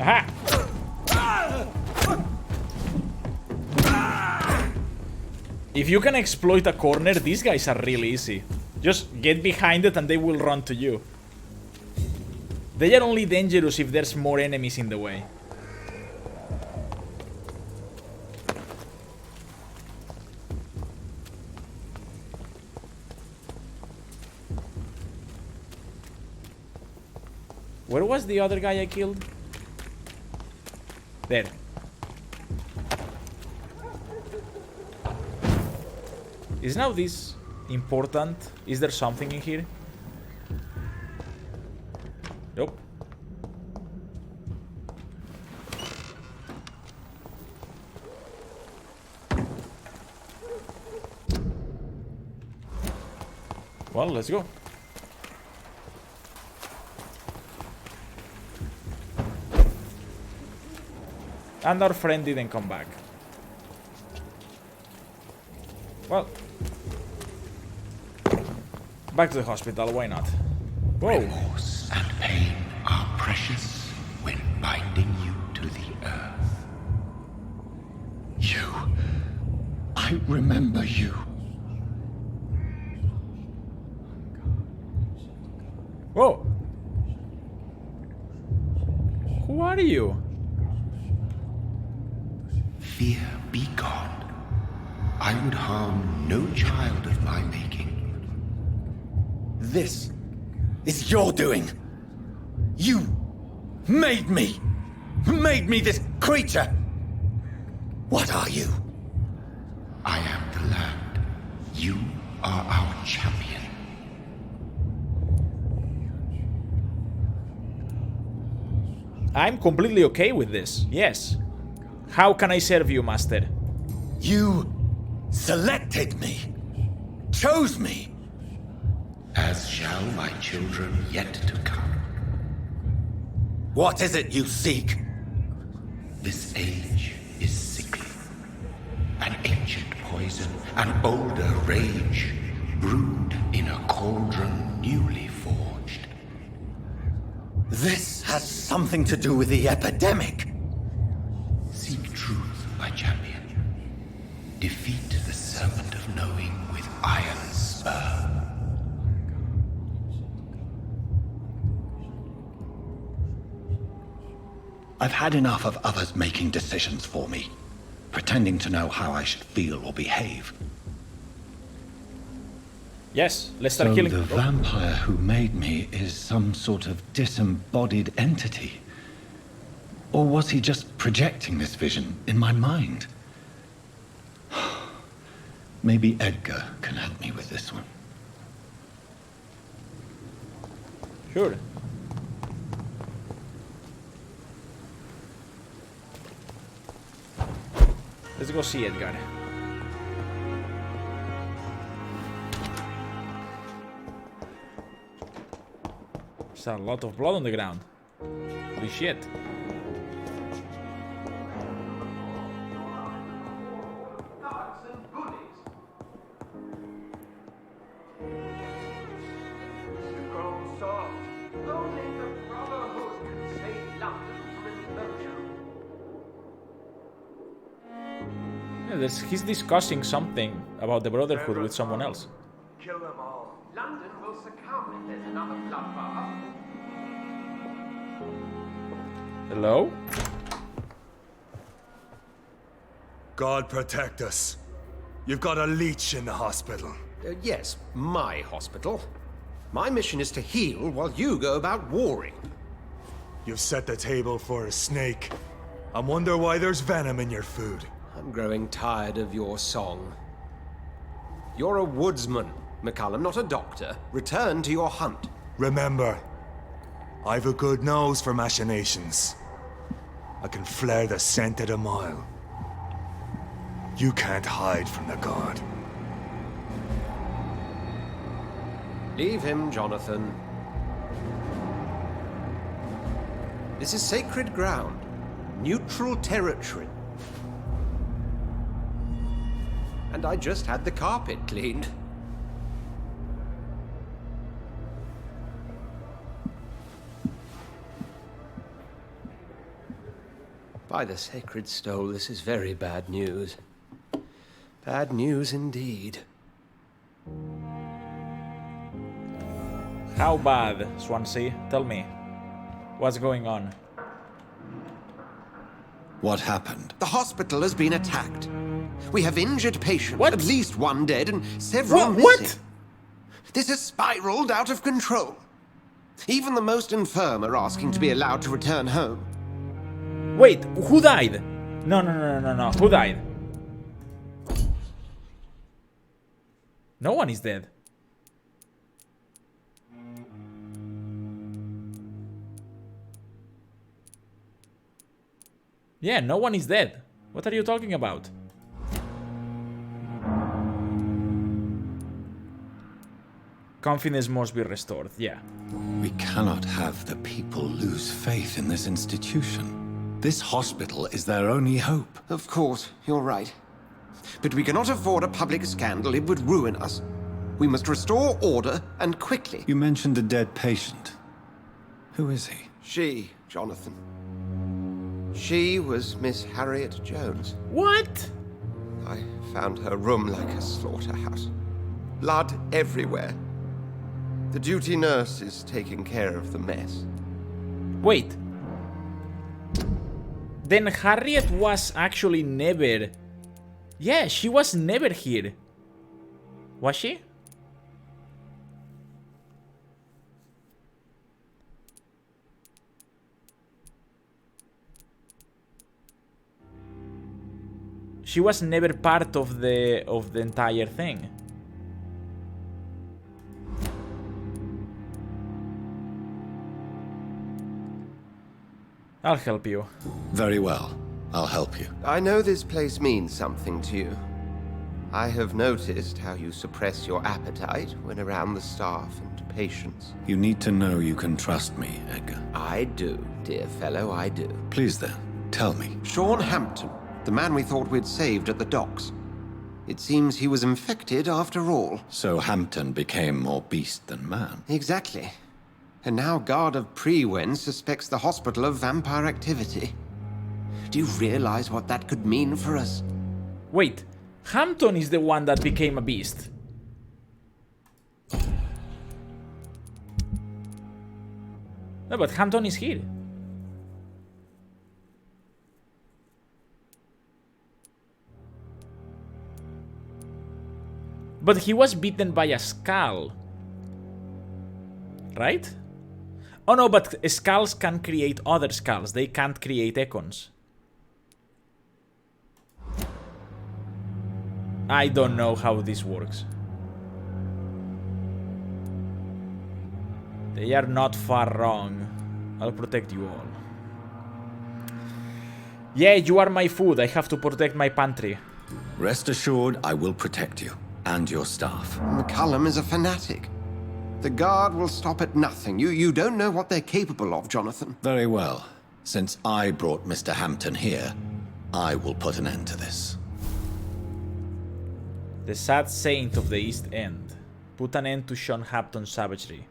Aha. If you can exploit a corner, these guys are really easy. Just get behind it and they will run to you. They are only dangerous if there's more enemies in the way. Where was the other guy I killed? There. Is now this important? Is there something in here? Nope. Well, let's go. And our friend didn't come back. Well, back to the hospital, why not? Whoa. Remorse and pain are precious when binding you to the earth. You. I remember you. Whoa. Who are you? Fear be gone. I would harm no child of my making. This is your doing. You made me. Made me this creature. What are you? I am the land. You are our champion. I'm completely okay with this, yes. How can I serve you, Master? You selected me. Chose me. As shall my children yet to come. What is it you seek? This age is sickly. An ancient poison, an older rage, brewed in a cauldron newly forged. This has something to do with the epidemic. Seek truth, my champion. Defeat the serpent of knowing with iron spur. I've had enough of others making decisions for me, pretending to know how I should feel or behave. Yes, let's start killing. So the vampire who made me is some sort of disembodied entity? Or was he just projecting this vision in my mind? Maybe Edgar can help me with this one. Sure. Let's go see Edgar. There's a lot of blood on the ground. Holy shit. Yeah, he's discussing something about the Brotherhood with someone else. Kill them all. London will succumb if there's another bloodbath. Hello? God protect us. You've got a leech in the hospital. Yes, my hospital. My mission is to heal while you go about warring. You've set the table for a snake. I wonder why there's venom in your food. I'm growing tired of your song. You're a woodsman, McCullum, not a doctor. Return to your hunt. Remember, I've a good nose for machinations. I can flare the scent at a mile. You can't hide from the god. Leave him, Jonathan. This is sacred ground. Neutral territory. And I just had the carpet cleaned. By the sacred stole, this is very bad news. Bad news indeed. How bad, Swansea? Tell me. What's going on? What happened? The hospital has been attacked. We have injured patients, What? at least one dead and several missing. What? This has spiraled out of control. Even the most infirm are asking to be allowed to return home. Wait, who died? No. Who died? No one is dead. Yeah, no one is dead. What are you talking about? Confidence must be restored, yeah. We cannot have the people lose faith in this institution. This hospital is their only hope. Of course, you're right. But we cannot afford a public scandal. It would ruin us. We must restore order, and quickly. You mentioned a dead patient. Who is he? She, Jonathan. She was Miss Harriet Jones. What? I found her room like a slaughterhouse. Blood everywhere. The duty nurse is taking care of the mess. Wait. Then Harriet was actually never... Yeah, she was never here. Was she? She was never part of the entire thing. I'll help you. Very well. I'll help you. I know this place means something to you. I have noticed how you suppress your appetite when around the staff and patients. You need to know you can trust me, Edgar. I do, dear fellow, I do. Please then, tell me. Sean Hampton, the man we thought we'd saved at the docks. It seems he was infected after all. So Hampton became more beast than man. Exactly. And now Guard of Prewen suspects the hospital of vampire activity. Do you realize what that could mean for us? Wait, Hampton is the one that became a beast. No, but Hampton is here. But he was bitten by a skull. Right? Oh no, but skulls can create other skulls. They can't create econs. I don't know how this works. They are not far wrong. I'll protect you all. Yeah, you are my food. I have to protect my pantry. Rest assured, I will protect you and your staff. McCullum is a fanatic. The guard will stop at nothing. You don't know what they're capable of, Jonathan. Very well. Since I brought Mr. Hampton here, I will put an end to this. The sad saint of the East End. Put an end to Sean Hampton's savagery.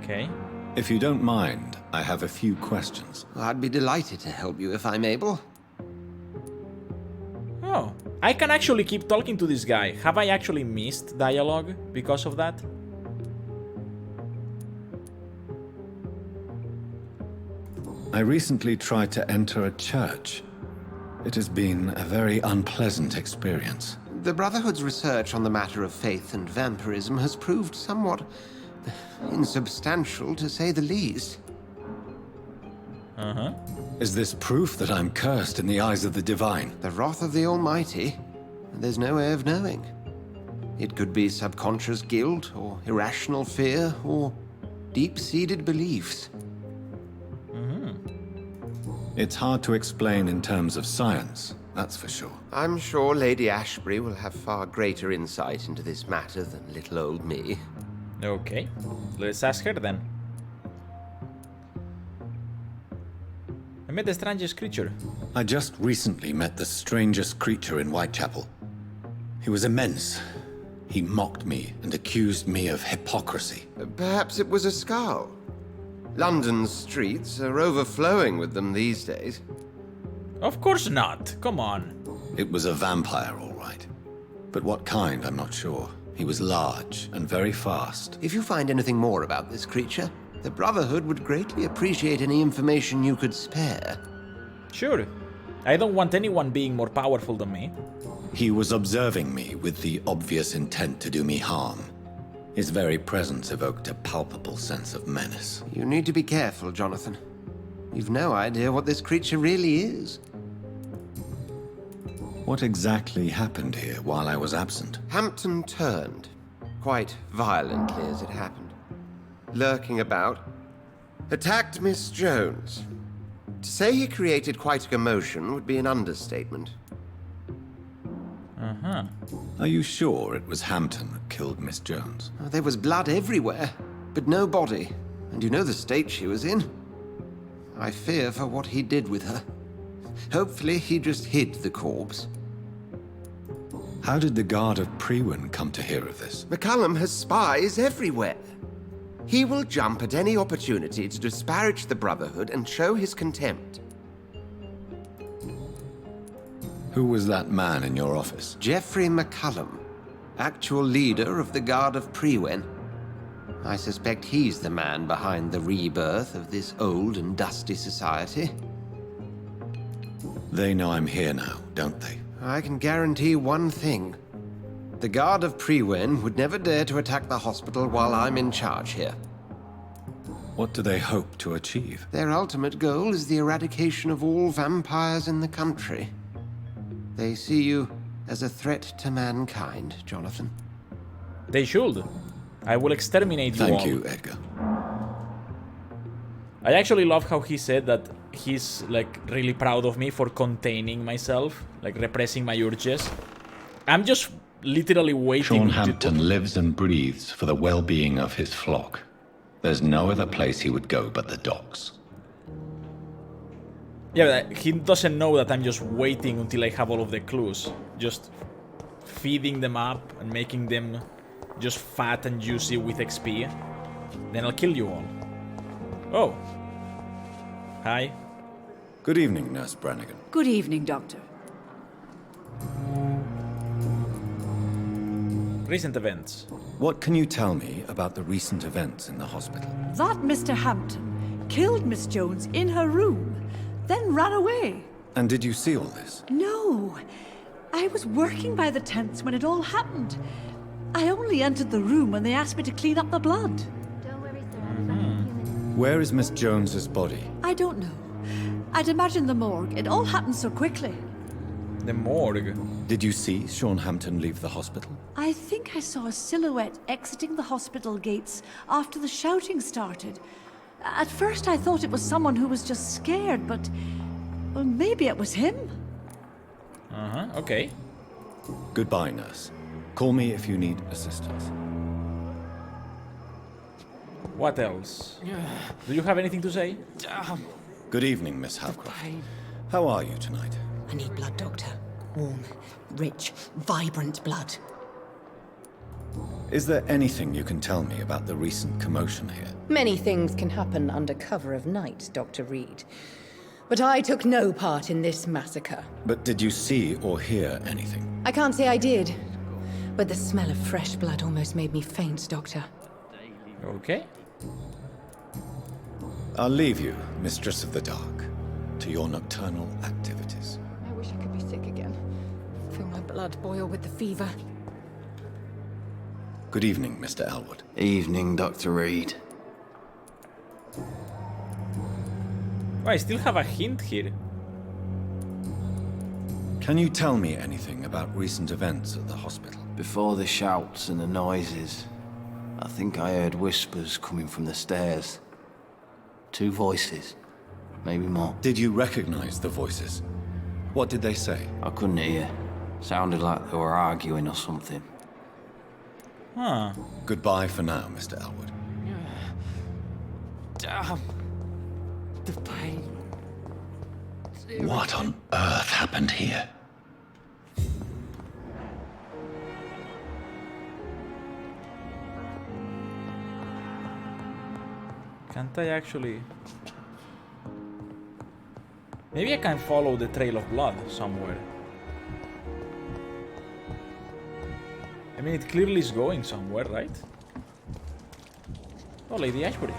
Okay. If you don't mind, I have a few questions. I'd be delighted to help you if I'm able. Oh, I can actually keep talking to this guy. Have I actually missed dialogue because of that? I recently tried to enter a church. It has been a very unpleasant experience. The Brotherhood's research on the matter of faith and vampirism has proved somewhat insubstantial, to say the least. Is this proof that I'm cursed in the eyes of the divine? The wrath of the Almighty? There's no way of knowing. It could be subconscious guilt, or irrational fear, or deep-seated beliefs. It's hard to explain in terms of science, that's for sure. I'm sure Lady Ashbury will have far greater insight into this matter than little old me. Okay, let's ask her then. I met the strangest creature. I just recently met the strangest creature in Whitechapel. He was immense. He mocked me and accused me of hypocrisy. Perhaps it was a skull. London's streets are overflowing with them these days. Of course not. Come on. It was a vampire, all right. But what kind, I'm not sure. He was large and very fast. If you find anything more about this creature, the Brotherhood would greatly appreciate any information you could spare. Sure. I don't want anyone being more powerful than me. He was observing me with the obvious intent to do me harm. His very presence evoked a palpable sense of menace. You need to be careful, Jonathan. You've no idea what this creature really is. What exactly happened here while I was absent? Hampton turned, quite violently as it happened. Lurking about, attacked Miss Jones. To say he created quite a commotion would be an understatement. Are you sure it was Hampton that killed Miss Jones? There was blood everywhere, but no body. And you know the state she was in. I fear for what he did with her. Hopefully he just hid the corpse. How did the Guard of Priwen come to hear of this? McCullum has spies everywhere. He will jump at any opportunity to disparage the Brotherhood and show his contempt. Who was that man in your office? Geoffrey McCullum, actual leader of the Guard of Priwen. I suspect he's the man behind the rebirth of this old and dusty society. They know I'm here now, don't they? I can guarantee one thing. The Guard of Priwen would never dare to attack the hospital while I'm in charge here. What do they hope to achieve? Their ultimate goal is the eradication of all vampires in the country. They see you as a threat to mankind, Jonathan. They should. I will exterminate you all. Thank you, Edgar. I actually love how he said that he's like really proud of me for containing myself, like repressing my urges. I'm just literally waiting. Sean Hampton lives and breathes for the well-being of his flock. There's no other place he would go but the docks. Yeah, but he doesn't know that I'm just waiting until I have all of the clues. Just feeding them up and making them just fat and juicy with XP. Then I'll kill you all. Oh. Hi. Good evening, Nurse Brannigan. Good evening, Doctor. Recent events. What can you tell me about the recent events in the hospital? That Mr. Hampton killed Miss Jones in her room, then ran away. And did you see all this? No. I was working by the tents when it all happened. I only entered the room when they asked me to clean up the blood. Where is Miss Jones's body? I don't know. I'd imagine the morgue. It all happened so quickly. The morgue? Did you see Sean Hampton leave the hospital? I think I saw a silhouette exiting the hospital gates after the shouting started. At first I thought it was someone who was just scared, but... well, maybe it was him. Uh-huh, okay. Goodbye, nurse. Call me if you need assistance. What else? Do you have anything to say? Good evening, Miss Howcroft. How are you tonight? I need blood, Doctor. Warm, rich, vibrant blood. Is there anything you can tell me about the recent commotion here? Many things can happen under cover of night, Dr. Reed. But I took no part in this massacre. But did you see or hear anything? I can't say I did. But the smell of fresh blood almost made me faint, Doctor. Okay. I'll leave you, Mistress of the Dark, to your nocturnal activities. I wish I could be sick again. Feel my blood boil with the fever. Good evening, Mr. Elwood. Evening, Dr. Reed. Oh, I still have a hint here. Can you tell me anything about recent events at the hospital? Before the shouts and the noises, I think I heard whispers coming from the stairs. 2 voices, maybe more. Did you recognize the voices? What did they say? I couldn't hear. Sounded like they were arguing or something. Huh. Goodbye for now, Mr. Elwood. Damn. The pain. What on earth happened here? Can't I actually... Maybe I can follow the trail of blood somewhere. I mean, it clearly is going somewhere, right? Oh, Lady Ashbury.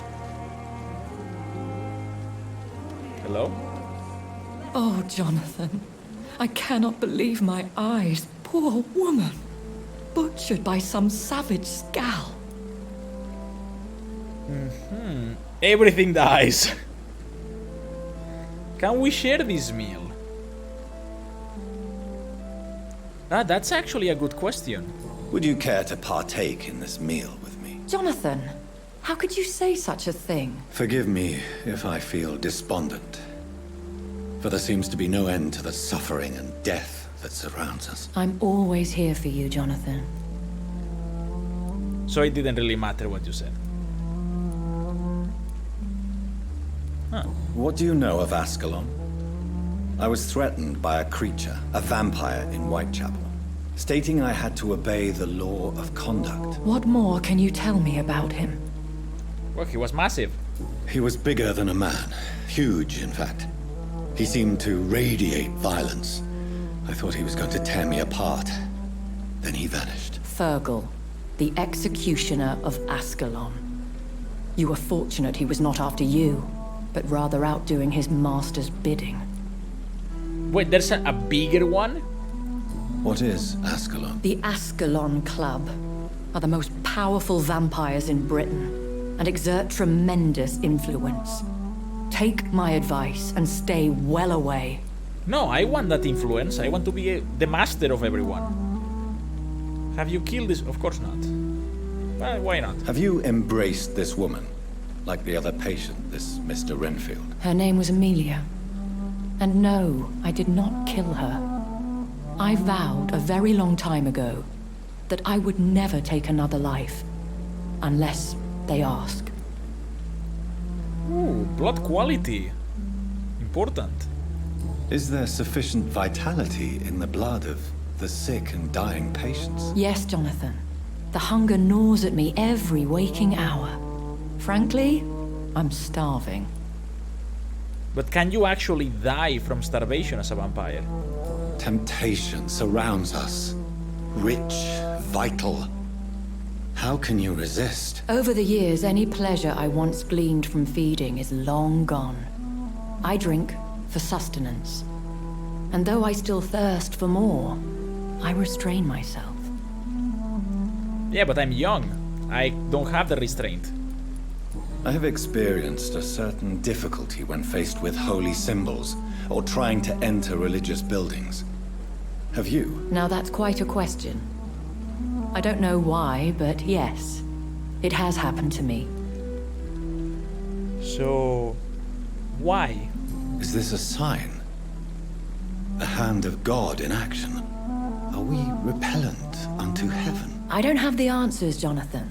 Hello? Oh, Jonathan. I cannot believe my eyes. Poor woman. Butchered by some savage scowl. Everything dies. Can we share this meal? That's actually a good question. Would you care to partake in this meal with me? Jonathan, how could you say such a thing? Forgive me if I feel despondent, for there seems to be no end to the suffering and death that surrounds us. I'm always here for you, Jonathan. So it didn't really matter what you said. Huh. What do you know of Ascalon? I was threatened by a creature, a vampire in Whitechapel, stating I had to obey the law of conduct. What more can you tell me about him? Well, he was massive. He was bigger than a man. Huge, in fact. He seemed to radiate violence. I thought he was going to tear me apart. Then he vanished. Fergal, the executioner of Ascalon. You were fortunate he was not after you, but rather out doing his master's bidding. Wait, there's a bigger one? What is Ascalon? The Ascalon Club are the most powerful vampires in Britain and exert tremendous influence. Take my advice and stay well away. No, I want that influence. I want to be the master of everyone. Have you killed this? Of course not. Well, why not? Have you embraced this woman? Like the other patient, this Mr. Renfield? Her name was Amelia. And no, I did not kill her. I vowed a very long time ago that I would never take another life, unless they ask. Ooh, blood quality. Important. Is there sufficient vitality in the blood of the sick and dying patients? Yes, Jonathan. The hunger gnaws at me every waking hour. Frankly, I'm starving. But can you actually die from starvation as a vampire? Temptation surrounds us. Rich, vital. How can you resist? Over the years, any pleasure I once gleaned from feeding is long gone. I drink for sustenance. And though I still thirst for more, I restrain myself. Yeah, but I'm young. I don't have the restraint. I have experienced a certain difficulty when faced with holy symbols or trying to enter religious buildings. Have you? Now that's quite a question. I don't know why, but yes, it has happened to me. So, why? Is this a sign? The hand of God in action? Are we repellent unto heaven? I don't have the answers, Jonathan.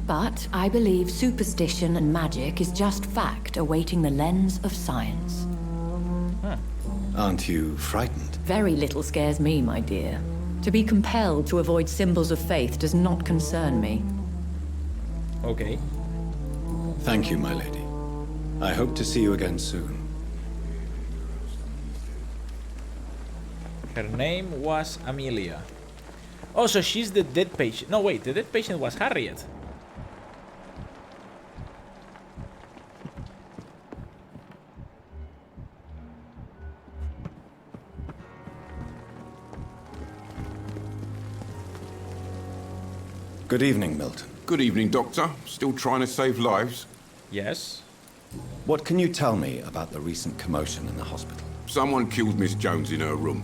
But I believe superstition and magic is just fact awaiting the lens of science. Aren't you frightened? Very little scares me, my dear. To be compelled to avoid symbols of faith does not concern me. Okay. Thank you, my lady. I hope to see you again soon. Her name was Amelia. Oh, so she's the dead patient. No, wait, the dead patient was Harriet. Good evening, Milton. Good evening, Doctor. Still trying to save lives? Yes. What can you tell me about the recent commotion in the hospital? Someone killed Miss Jones in her room,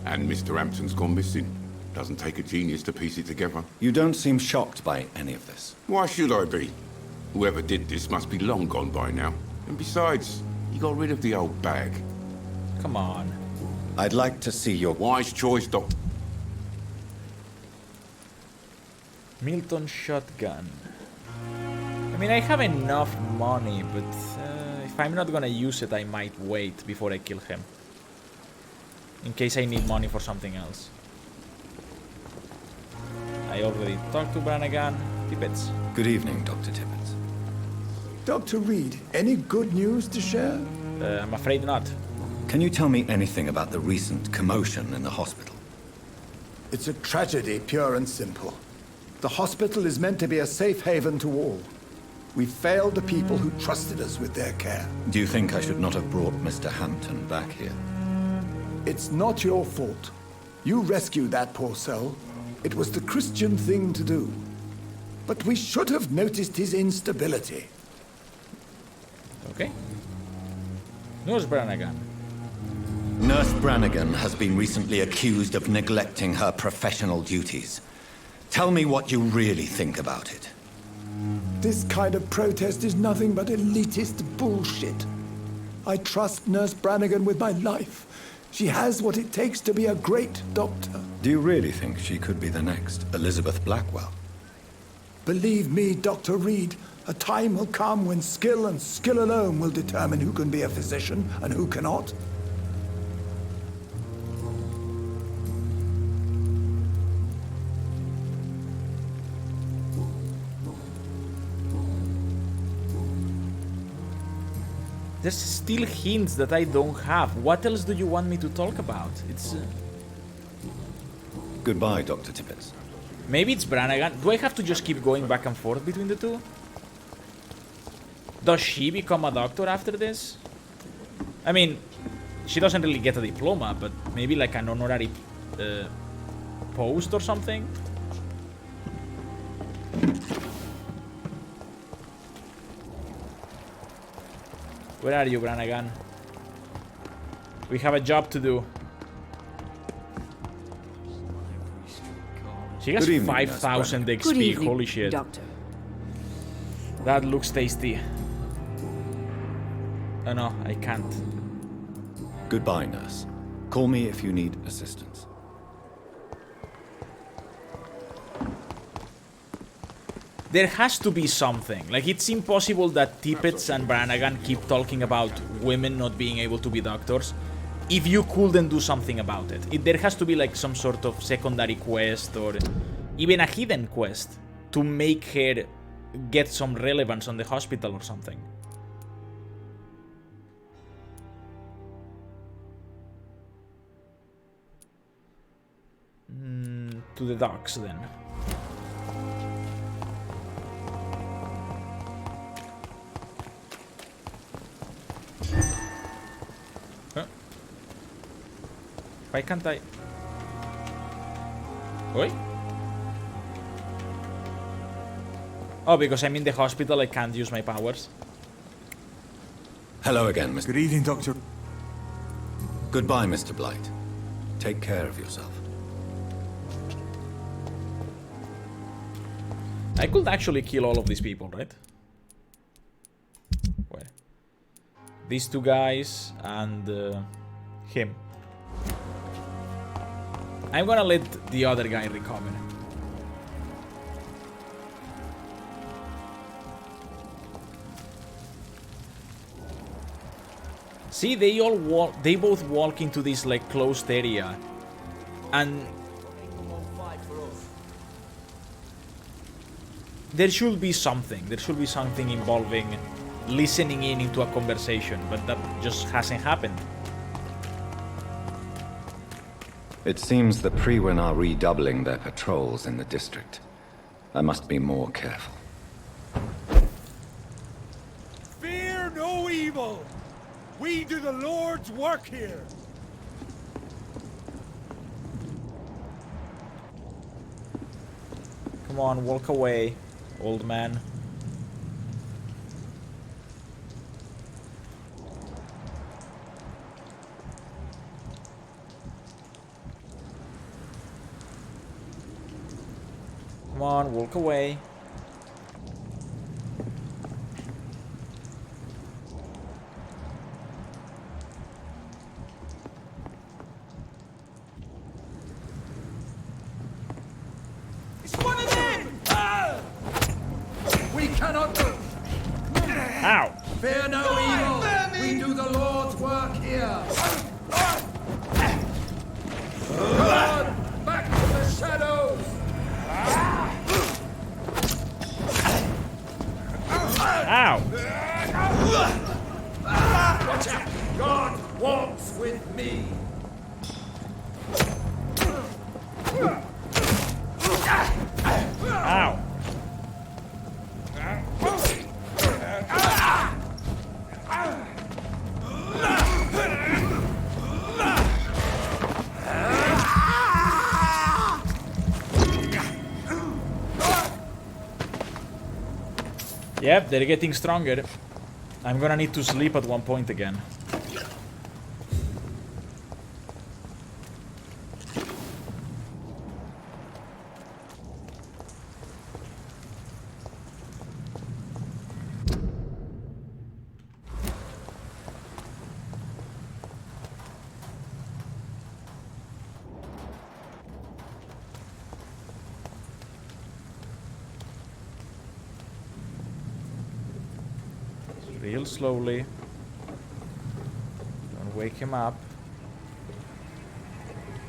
and Mr. Hampton's gone missing. Doesn't take a genius to piece it together. You don't seem shocked by any of this. Why should I be? Whoever did this must be long gone by now. And besides, he got rid of the old bag. Come on. I'd like to see your... Wise choice, Doctor. Milton shotgun. I mean, I have enough money, but if I'm not gonna use it, I might wait before I kill him. In case I need money for something else. I already talked to Brannigan. Tippets. Good evening, Dr. Tippets. Dr. Reed, any good news to share? I'm afraid not. Can you tell me anything about the recent commotion in the hospital? It's a tragedy, pure and simple. The hospital is meant to be a safe haven to all. We failed the people who trusted us with their care. Do you think I should not have brought Mr. Hampton back here? It's not your fault. You rescued that poor soul. It was the Christian thing to do. But we should have noticed his instability. Okay. Nurse Brannigan. Nurse Brannigan has been recently accused of neglecting her professional duties. Tell me what you really think about it. This kind of protest is nothing but elitist bullshit. I trust Nurse Brannigan with my life. She has what it takes to be a great doctor. Do you really think she could be the next Elizabeth Blackwell? Believe me, Dr. Reed, a time will come when skill and skill alone will determine who can be a physician and who cannot. There's still hints that I don't have. What else do you want me to talk about? It's... Goodbye, Dr. Tippets. Maybe it's Brannigan. Do I have to just keep going back and forth between the two? Does she become a doctor after this? I mean, she doesn't really get a diploma, but maybe like an honorary post or something? Where are you, Brannigan? We have a job to do. She has 5,000 XP, holy shit. Doctor. That looks tasty. Oh no, I can't. Goodbye, nurse. Call me if you need assistance. There has to be something. Like, it's impossible that Tippets and Brannigan keep talking about women not being able to be doctors if you couldn't do something about it. There has to be like some sort of secondary quest or even a hidden quest to make her get some relevance on the hospital or something. To the docks then. Huh? Why can't I? Oi? Oh, because I'm in the hospital, I can't use my powers. Hello again, Mr. Good evening, Doctor. Goodbye, Mr. Blight. Take care of yourself. I could actually kill all of these people, right? Well. These two guys and him. I'm gonna let the other guy recover. See, they both walk into this like closed area, and there should be something. There should be something involving listening in into a conversation, but that just hasn't happened. It seems the Priwen are redoubling their patrols in the district. I must be more careful. Fear no evil! We do the Lord's work here! Come on, walk away, old man. Come on, walk away. It's one of them! Ah! We cannot move! Ow! Fear no evil! We do the Lord's work here! Run! Back to the shadows! Ow! Watch out! God walks with me! Ow! Yep, they're getting stronger. I'm gonna need to sleep at one point again. Real slowly. Don't wake him up.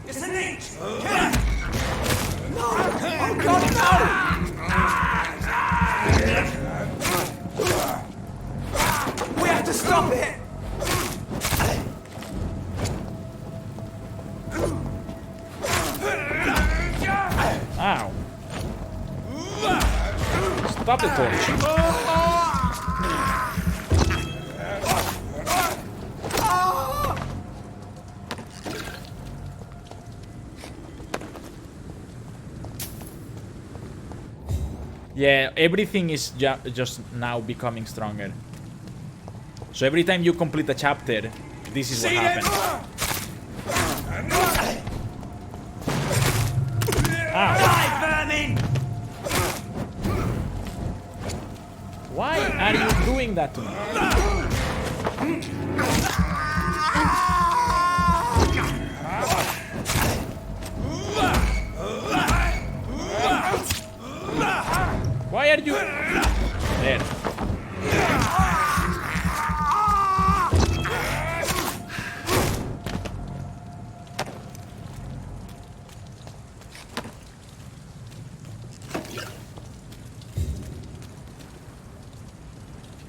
It's an inch! No! Oh God, no! We have to stop it! Ow! Stop the torch! Yeah, everything is just now becoming stronger. So every time you complete a chapter, this is what happens. Why are you doing that to me? Why are you there?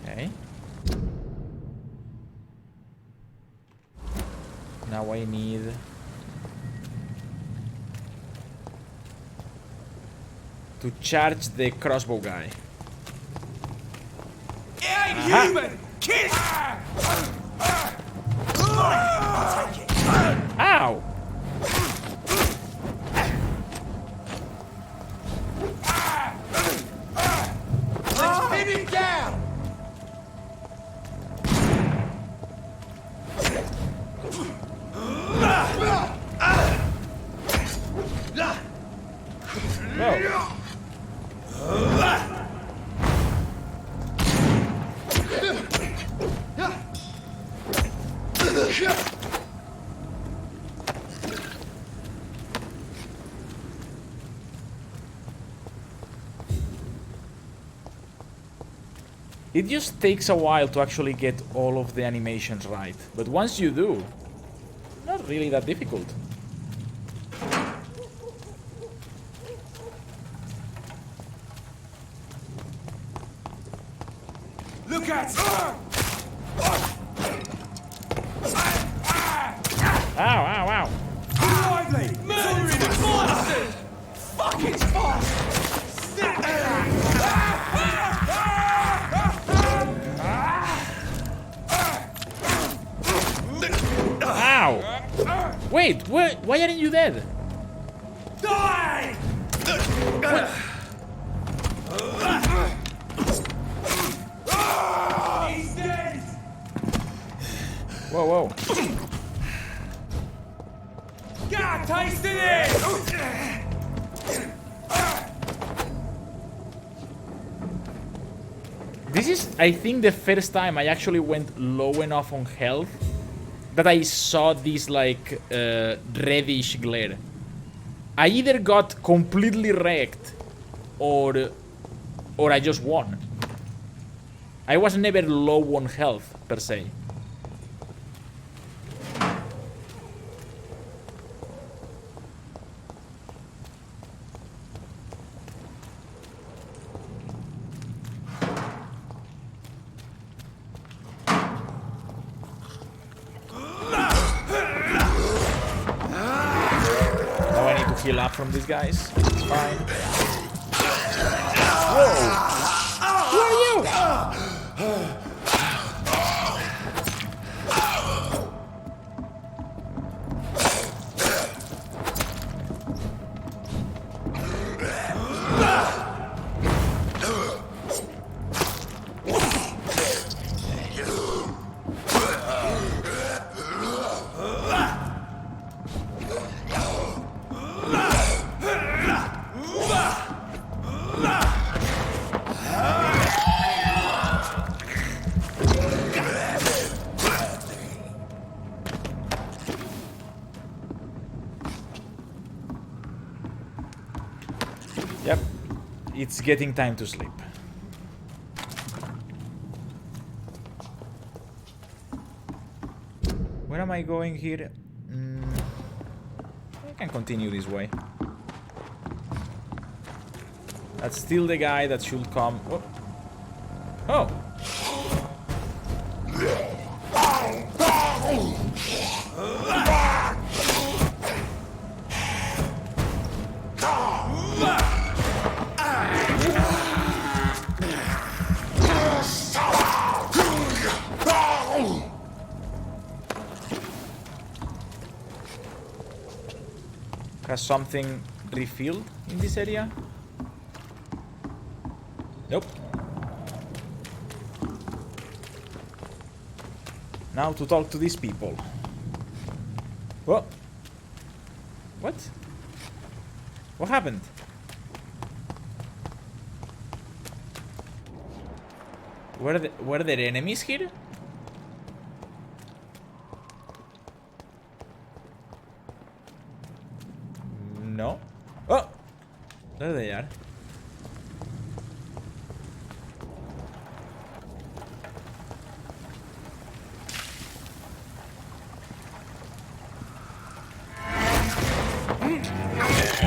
Okay. Now I need to charge the crossbow guy. It ain't human! Kill! Ow! Let's pin him down! Whoa. It just takes a while to actually get all of the animations right, but once you do, not really that difficult. Look at it! Ow, ow, ow. Lively! Murdering monsters! Fuck it's fast! Ow! Wait, why aren't you dead? Die! What? He's dead! Whoa, whoa. Got a taste of this! This is, I think, the first time I actually went low enough on health that I saw this, like, reddish glare. I either got completely wrecked or I just won. I was never low on health, per se. Heal up from these guys. It's fine. Whoa! Who are you? Yep, it's getting time to sleep. Where am I going here? I can continue this way. That's still the guy that should come. Oh! Oh! Has something refilled in this area? Nope. Now to talk to these people. Whoa. What? What happened? Were there enemies here? No. Oh! There they are.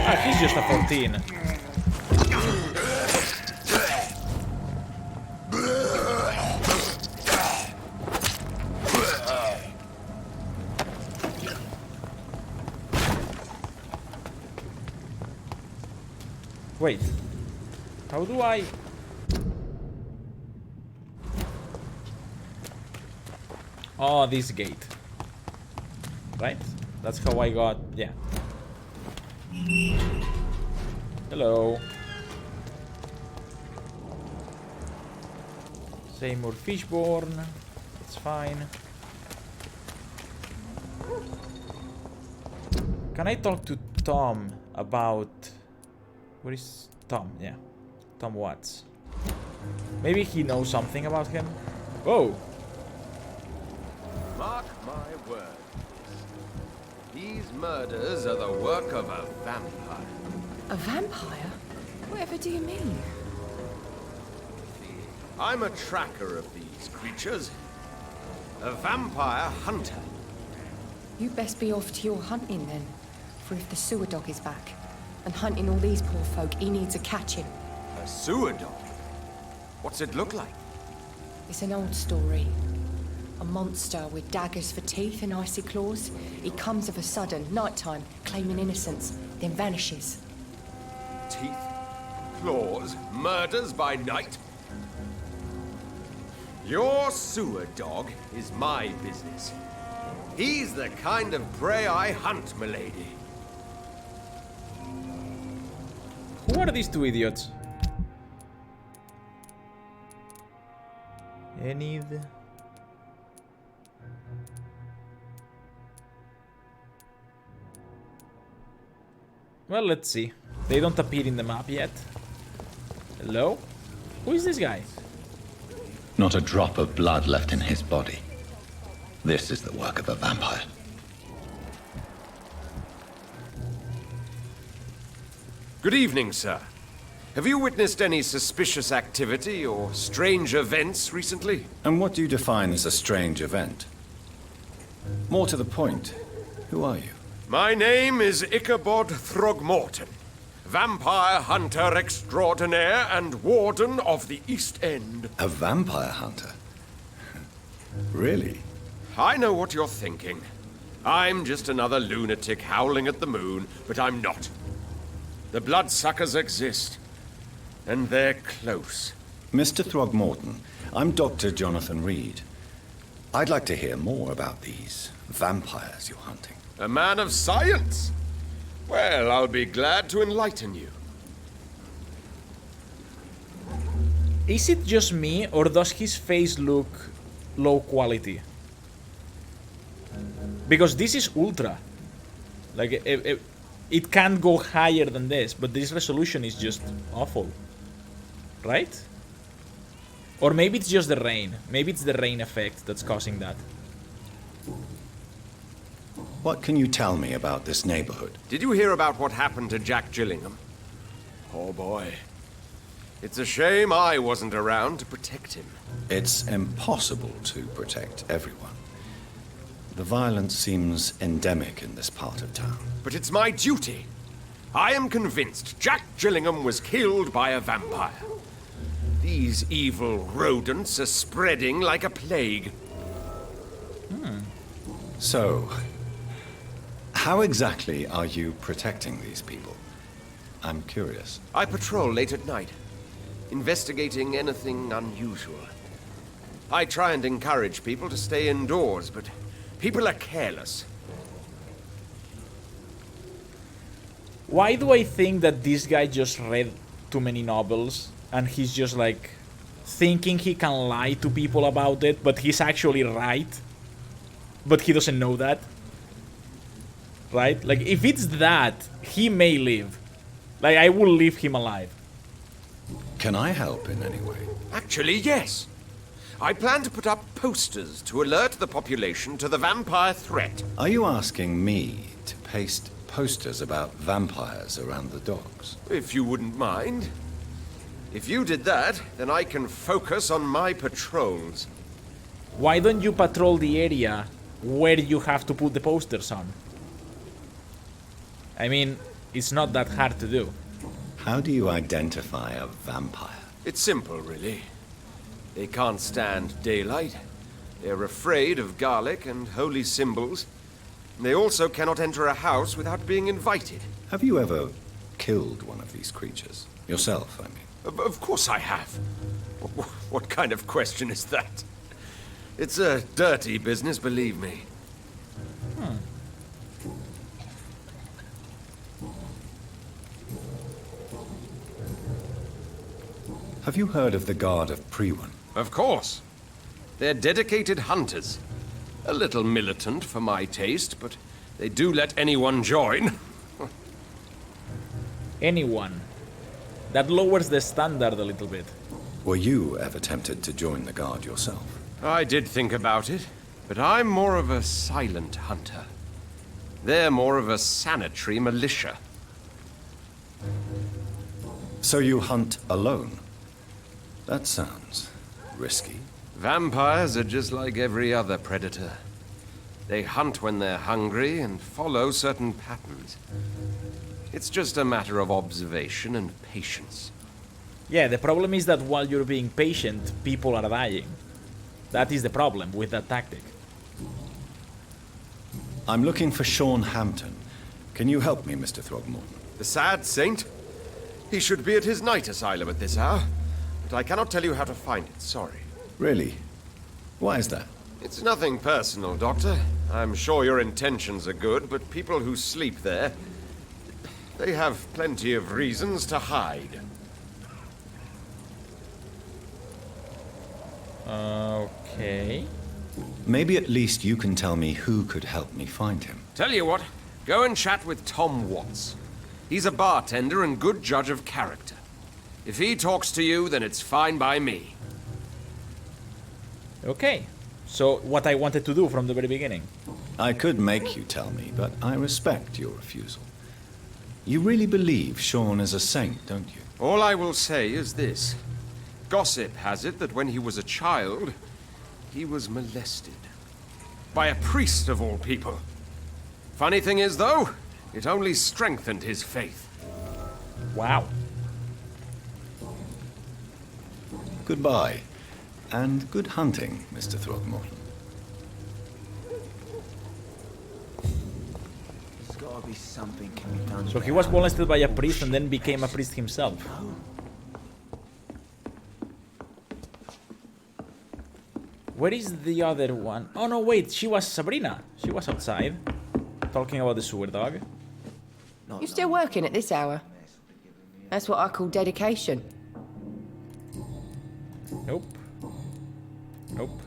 Ah, he's just a 14. Wait, how do I... Oh, this gate. Right? That's how I got... yeah. Hello. Seymour Fishborn. It's fine. Can I talk to Tom about... Where is Tom? Yeah. Tom Watts. Maybe he knows something about him. Whoa! Mark my My word. These murders are the work of a vampire. A vampire? Whatever do you mean? I'm a tracker of these creatures. A vampire hunter. You best be off to your hunting then. For if the sewer dog is back, and hunting all these poor folk, he needs a catching. A sewer dog? What's it look like? It's an old story. A monster with daggers for teeth and icy claws. He comes of a sudden, nighttime, claiming innocence, then vanishes. Teeth, claws, murders by night? Your sewer dog is my business. He's the kind of prey I hunt, milady. Who are these two idiots? Enid. Well, let's see. They don't appear in the map yet. Hello? Who is this guy? Not a drop of blood left in his body. This is the work of a vampire. Good evening, sir. Have you witnessed any suspicious activity or strange events recently? And what do you define as a strange event? More to the point, who are you? My name is Ichabod Throgmorton, vampire hunter extraordinaire and warden of the East End. A vampire hunter? Really? I know what you're thinking. I'm just another lunatic howling at the moon, but I'm not. The bloodsuckers exist, and they're close. Mr. Throgmorton, I'm Dr. Jonathan Reed. I'd like to hear more about these vampires you're hunting. A man of science? Well, I'll be glad to enlighten you. Is it just me, or does his face look low quality? Because this is ultra. Like, it can't go higher than this, but this resolution is just awful. Right? Or maybe it's just the rain. Maybe it's the rain effect that's causing that. What can you tell me about this neighborhood? Did you hear about what happened to Jack Gillingham? Oh boy. It's a shame I wasn't around to protect him. It's impossible to protect everyone. The violence seems endemic in this part of town. But it's my duty. I am convinced Jack Gillingham was killed by a vampire. These evil rodents are spreading like a plague. So, how exactly are you protecting these people? I'm curious. I patrol late at night, investigating anything unusual. I try and encourage people to stay indoors, but people are careless. Why do I think that this guy just read too many novels and he's just like thinking he can lie to people about it, but he's actually right, but he doesn't know that? Right? Like, if it's that, he may live. Like, I will leave him alive. Can I help in any way? Actually, yes. I plan to put up posters to alert the population to the vampire threat. Are you asking me to paste posters about vampires around the docks? If you wouldn't mind. If you did that, then I can focus on my patrols. Why don't you patrol the area where you have to put the posters on? I mean, it's not that hard to do. How do you identify a vampire? It's simple, really. They can't stand daylight. They're afraid of garlic and holy symbols. They also cannot enter a house without being invited. Have you ever killed one of these creatures? Yourself, I mean. Of course I have. What kind of question is that? It's a dirty business, believe me. Have you heard of the Guard of Priwen? Of course. They're dedicated hunters. A little militant for my taste, but they do let anyone join. Anyone. That lowers the standard a little bit. Were you ever tempted to join the Guard yourself? I did think about it. But I'm more of a silent hunter. They're more of a sanitary militia. So you hunt alone? That sounds risky. Vampires are just like every other predator. They hunt when they're hungry and follow certain patterns. It's just a matter of observation and patience. Yeah, the problem is that while you're being patient, people are dying. That is the problem with that tactic. I'm looking for Sean Hampton. Can you help me, Mr. Throgmorton? The sad saint? He should be at his night asylum at this hour. But I cannot tell you how to find it, sorry. Really? Why is that? It's nothing personal, Doctor. I'm sure your intentions are good, but people who sleep there, they have plenty of reasons to hide. Okay. Maybe at least you can tell me who could help me find him. Tell you what, go and chat with Tom Watts. He's a bartender and good judge of character. If he talks to you, then it's fine by me. Okay. So, what I wanted to do from the very beginning. I could make you tell me, but I respect your refusal. You really believe Sean is a saint, don't you? All I will say is this. Gossip has it that when he was a child, he was molested. By a priest of all people. Funny thing is, though, it only strengthened his faith. Wow. Goodbye. And good hunting, Mr. Throgmorton. There's gotta be something can be done. So he was molested by a priest and then became a priest himself. Where is the other one? Oh no, wait, she was Sabrina. She was outside, talking about the sewer dog. You still working at this hour? That's what I call dedication. Nope. Nope.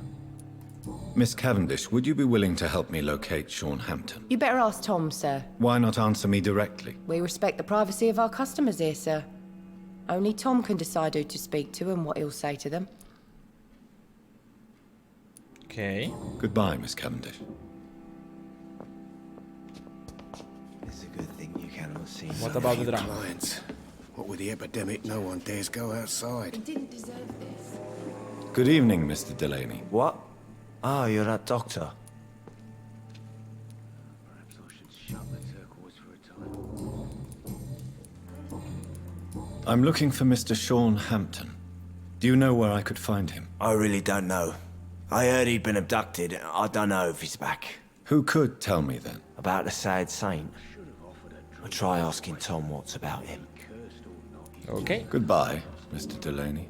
Miss Cavendish, would you be willing to help me locate Sean Hampton? You better ask Tom, sir. Why not answer me directly? We respect the privacy of our customers here, sir. Only Tom can decide who to speak to and what he'll say to them. Okay. Goodbye, Miss Cavendish. It's a good thing you cannot see. What about the drunk? Clients. What with the epidemic, no one dares go outside. He didn't deserve this. Good evening, Mr. Delaney. What? Ah, you're that doctor. Perhaps I should shut the turquoise for a time. I'm looking for Mr. Sean Hampton. Do you know where I could find him? I really don't know. I heard he'd been abducted. I don't know if he's back. Who could tell me then? About the sad saint. I'll try asking Tom Watts about him. Okay. Goodbye, Mr. Delaney.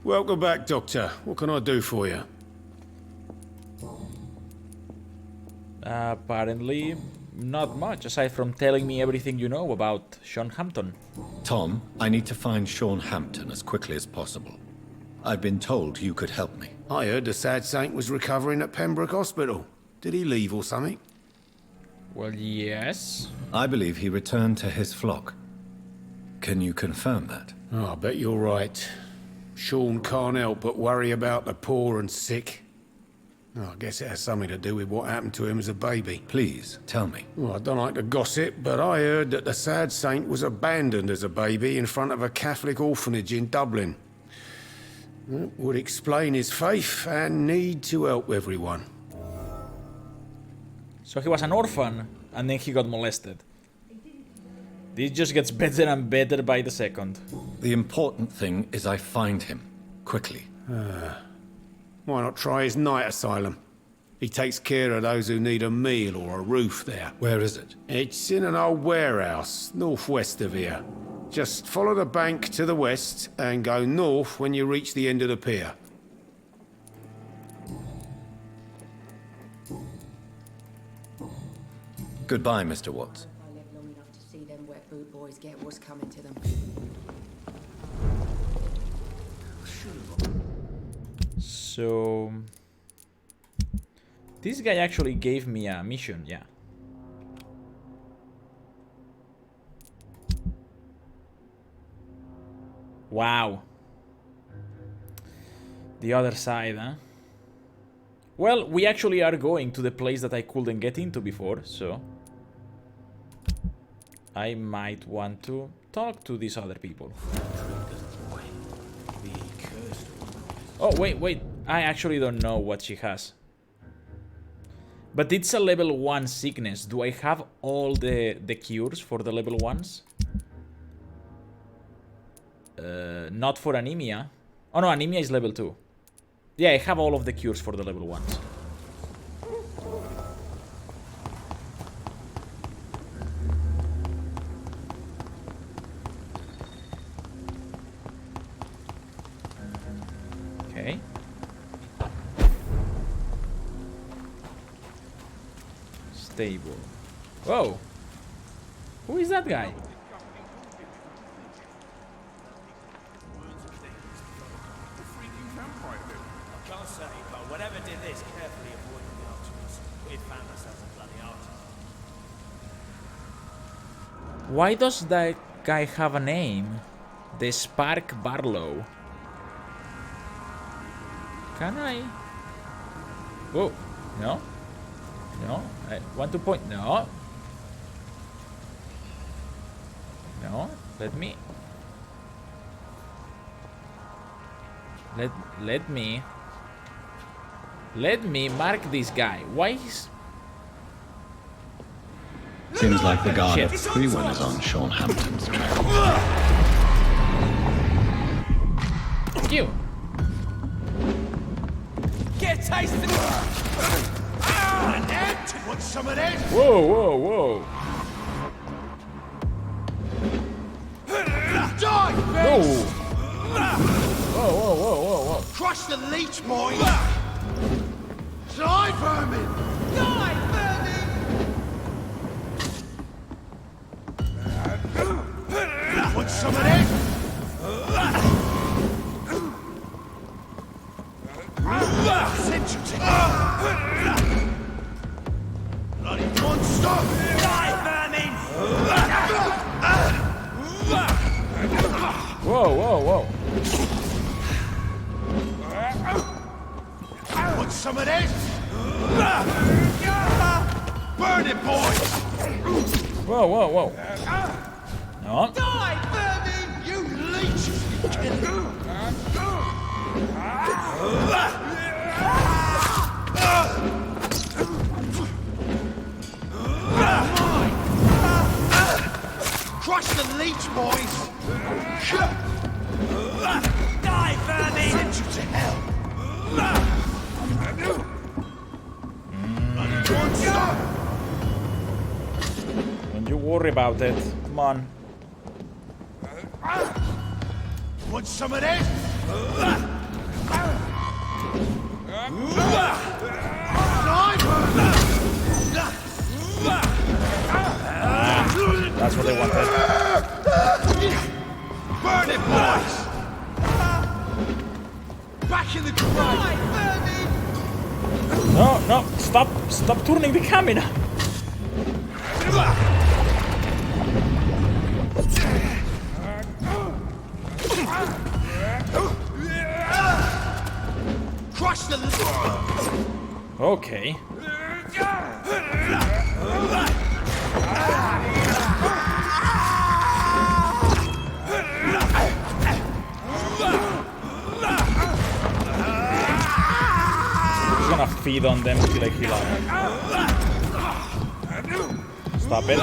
Welcome back, Doctor. What can I do for you? Apparently, not much, aside from telling me everything you know about Sean Hampton. Tom, I need to find Sean Hampton as quickly as possible. I've been told you could help me. I heard the sad saint was recovering at Pembroke Hospital. Did he leave or something? Well, yes. I believe he returned to his flock. Can you confirm that? Oh, I bet you're right. Sean can't help but worry about the poor and sick. Oh, I guess it has something to do with what happened to him as a baby. Please, tell me. Well, I don't like to gossip, but I heard that the sad saint was abandoned as a baby in front of a Catholic orphanage in Dublin. That would explain his faith and need to help everyone. So he was an orphan, and then he got molested. This just gets better and better by the second. The important thing is I find him. Quickly. Why not try his night asylum? He takes care of those who need a meal or a roof there. Where is it? It's in an old warehouse, northwest of here. Just follow the bank to the west and go north when you reach the end of the pier. Goodbye, Mr. Watts. I lived long enough to see them wet boot boys get what's coming to them. So... this guy actually gave me a mission, yeah. Wow. The other side, huh? Well, we actually are going to the place that I couldn't get into before, so... I might want to talk to these other people. Oh, wait. I actually don't know what she has. But it's a level 1 sickness. Do I have all the cures for the level 1s? Not for anemia. Oh no, anemia is level 2. Yeah, I have all of the cures for the level 1s. Okay. Stable. Whoa! Who is that guy? Whatever did this, carefully avoiding the archers. We've found ourselves a bloody archer. Why does that guy have a name? The Spark Barlow. Can I? Oh, no. No, I want to point. No. No, let me. Let me mark this guy. Why is... Seems like the guard of Freeman is on Sean Hampton's trail. You. Get a taste of it! An end! Want some of this? Whoa. Die, Whoa. beast! Whoa. Crush the leech, boys! Die, vermin! Die, vermin! Want some of this? Send you to bloody monster! Die, vermin! Whoa. Want some of this? Burn it, boys! Whoa. No. Die, vermin! You leeches! Crush the leech, boys! Die, vermin! Send you to hell! Don't you worry about it. Come on. Want some of this? That's what they wanted. Burn it, boys! Back in the grave! No. Stop turning the camera. Crush the... Okay. Just gonna feed on them till I heal up. Stop it.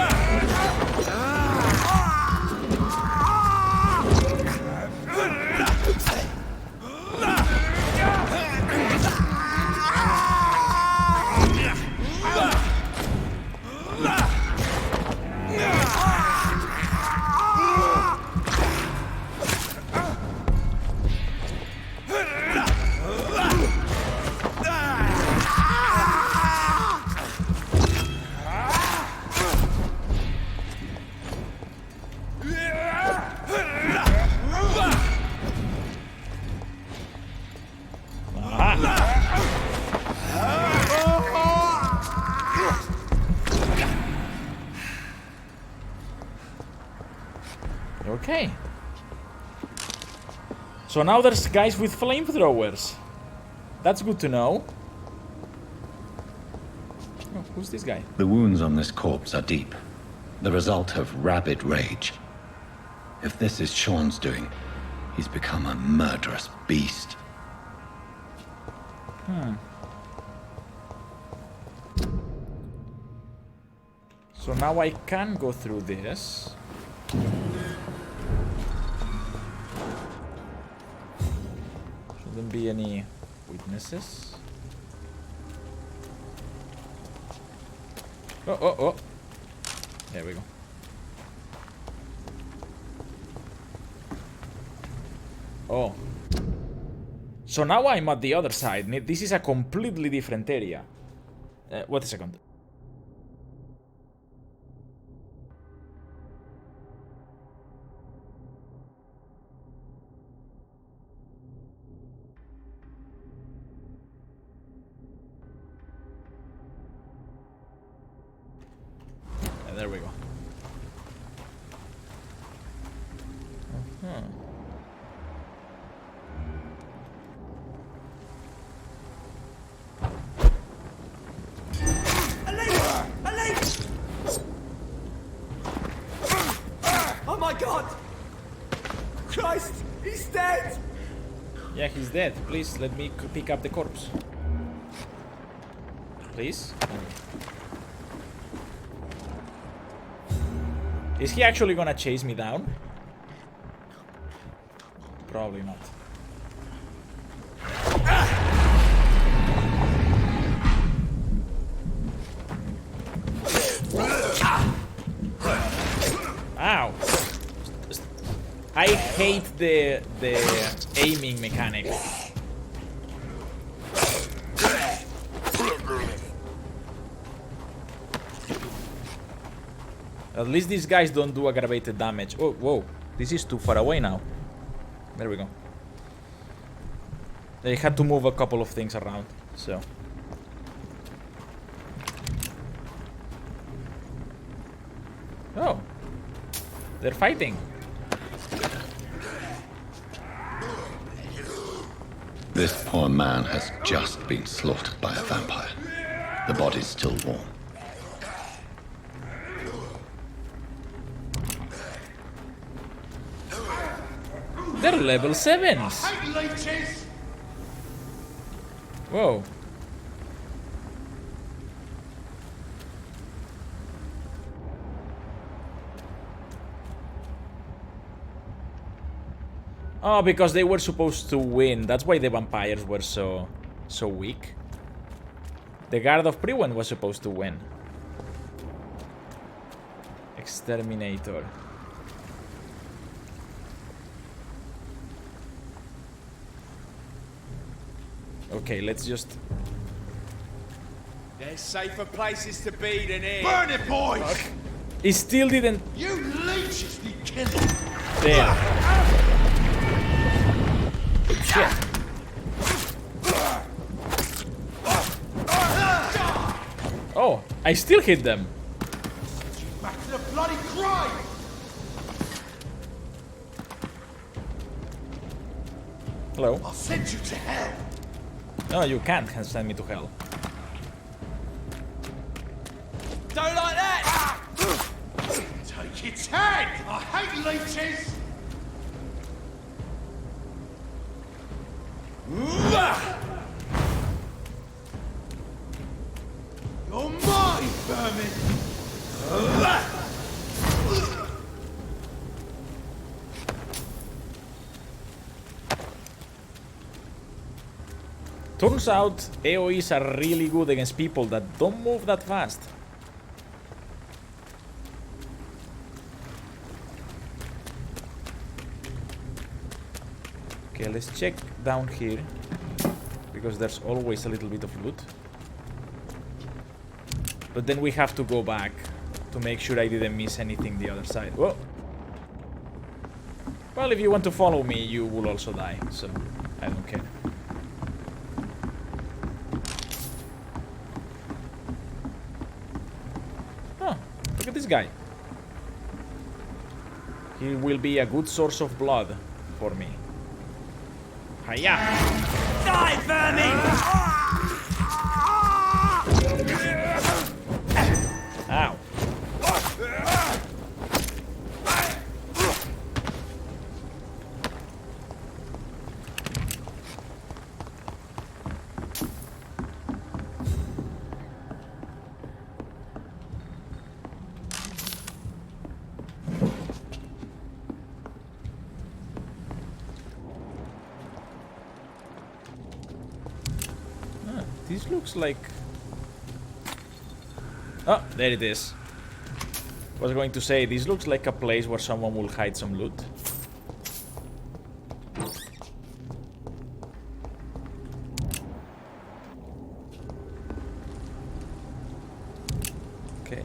Okay. So now there's guys with flamethrowers. That's good to know. Oh, who's this guy? The wounds on this corpse are deep, the result of rabid rage. If this is Sean's doing, he's become a murderous beast. So now I can go through this. Shouldn't be any witnesses. Oh, oh, oh. There we go. Oh. So now I'm at the other side. This is a completely different area. Wait a second. There we go. Oh my god! Christ, he's dead! Yeah, he's dead. Please let me pick up the corpse. Please. Is he actually gonna chase me down? Probably not. Ow! I hate the aiming mechanic. At least these guys don't do aggravated damage. Oh, whoa. This is too far away now. There we go. They had to move a couple of things around, so. Oh. They're fighting. This poor man has just been slaughtered by a vampire. The body's still warm. They're level 7s. Whoa. Oh, because they were supposed to win. That's why the vampires were so weak. The Guard of Priwen was supposed to win. Exterminator. Okay, let's just... There's safer places to be than here. Burn it, boys! Okay. He still didn't... You leeches need killing! There. Shit. Oh, I still hit them. Back to the bloody crime! Hello. I'll send you to hell! No, you can't send me to hell. Don't like that! Take its head! I hate leeches! You're mine, vermin! Turns out AoEs are really good against people that don't move that fast. Okay, let's check down here, because there's always a little bit of loot. But then we have to go back to make sure I didn't miss anything the other side. Whoa! Well, if you want to follow me, you will also die, so I don't care. Oh, look at this guy. He will be a good source of blood for me. Hiya! Die, vermin! This looks like... Oh, there it is. I was going to say, this looks like a place where someone will hide some loot. Okay.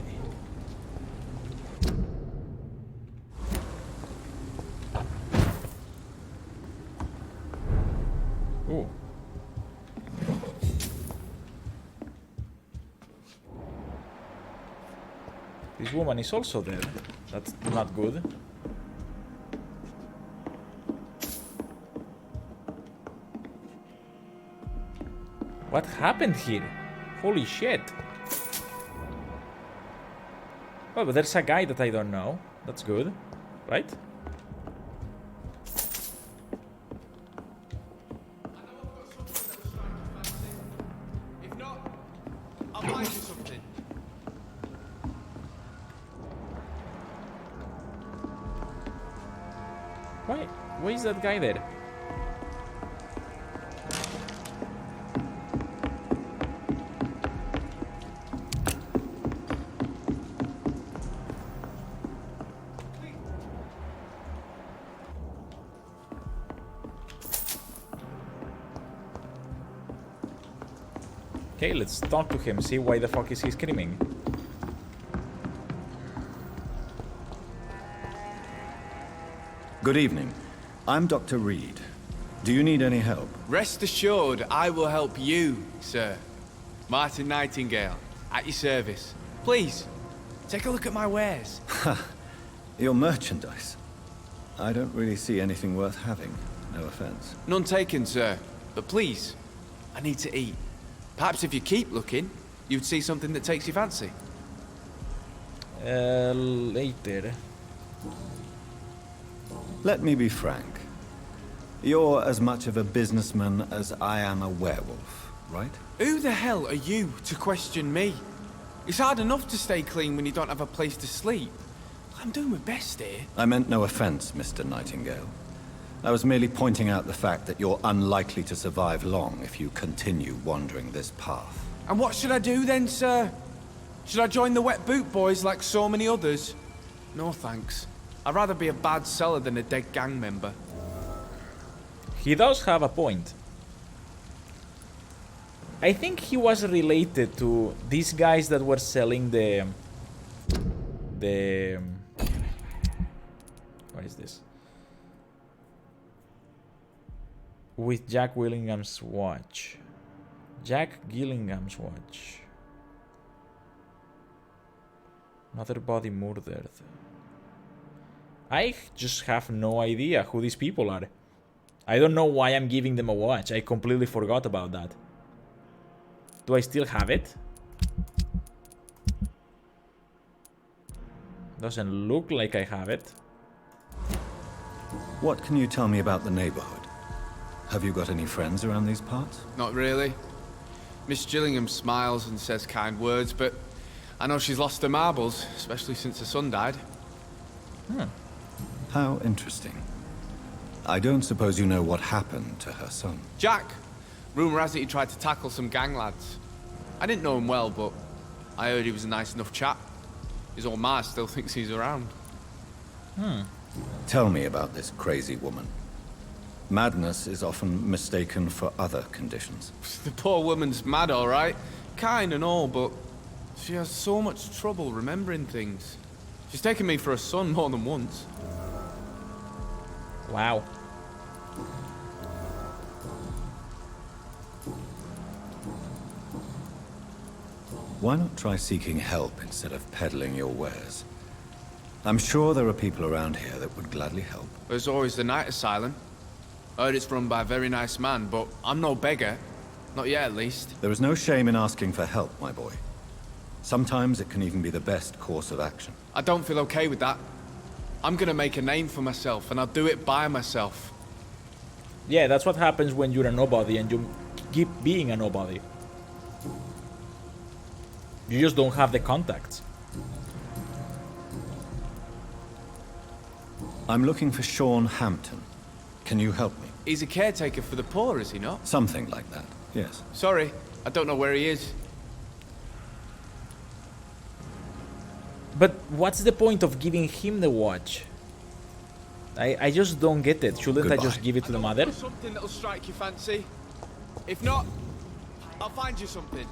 Ooh. This woman is also dead. That's not good. What happened here? Holy shit. Oh, but there's a guy that I don't know. That's good, right? If not, I'll find you something. Why is that guy there? Okay, let's talk to him, see why the fuck is he screaming. Good evening. I'm Dr. Reed. Do you need any help? Rest assured, I will help you, sir. Martin Nightingale, at your service. Please, take a look at my wares. Ha! Your merchandise. I don't really see anything worth having. No offense. None taken, sir. But please, I need to eat. Perhaps if you keep looking, you'd see something that takes your fancy. Later. Let me be frank. You're as much of a businessman as I am a werewolf, right? Who the hell are you to question me? It's hard enough to stay clean when you don't have a place to sleep. I'm doing my best here. I meant no offense, Mr. Nightingale. I was merely pointing out the fact that you're unlikely to survive long if you continue wandering this path. And what should I do then, sir? Should I join the Wet Boot Boys like so many others? No thanks. I'd rather be a bad seller than a dead gang member. He does have a point. I think he was related to these guys that were selling the what is this? With Jack Willingham's watch. Jack Gillingham's watch. Another body murdered. I just have no idea who these people are. I don't know why I'm giving them a watch. I completely forgot about that. Do I still have it? Doesn't look like I have it. What can you tell me about the neighborhood? Have you got any friends around these parts? Not really. Miss Gillingham smiles and says kind words, but I know she's lost her marbles, especially since her son died. How interesting. I don't suppose you know what happened to her son. Jack! Rumour has it he tried to tackle some gang lads. I didn't know him well, but I heard he was a nice enough chap. His old ma still thinks he's around. Tell me about this crazy woman. Madness is often mistaken for other conditions. The poor woman's mad, all right. Kind and all, but she has so much trouble remembering things. She's taken me for a son more than once. Wow. Why not try seeking help instead of peddling your wares? I'm sure there are people around here that would gladly help. There's always the night asylum. Heard it's run by a very nice man, but I'm no beggar. Not yet, at least. There is no shame in asking for help, my boy. Sometimes it can even be the best course of action. I don't feel okay with that. I'm gonna make a name for myself, and I'll do it by myself. Yeah, that's what happens when you're a nobody and you keep being a nobody. You just don't have the contacts. I'm looking for Sean Hampton. Can you help me? He's a caretaker for the poor, is he not? Something like that. Yes. Sorry, I don't know where he is. But what's the point of giving him the watch? I just don't get it. Shouldn't I just give it to the mother? Something that'll strike your fancy. If not, I'll find you something.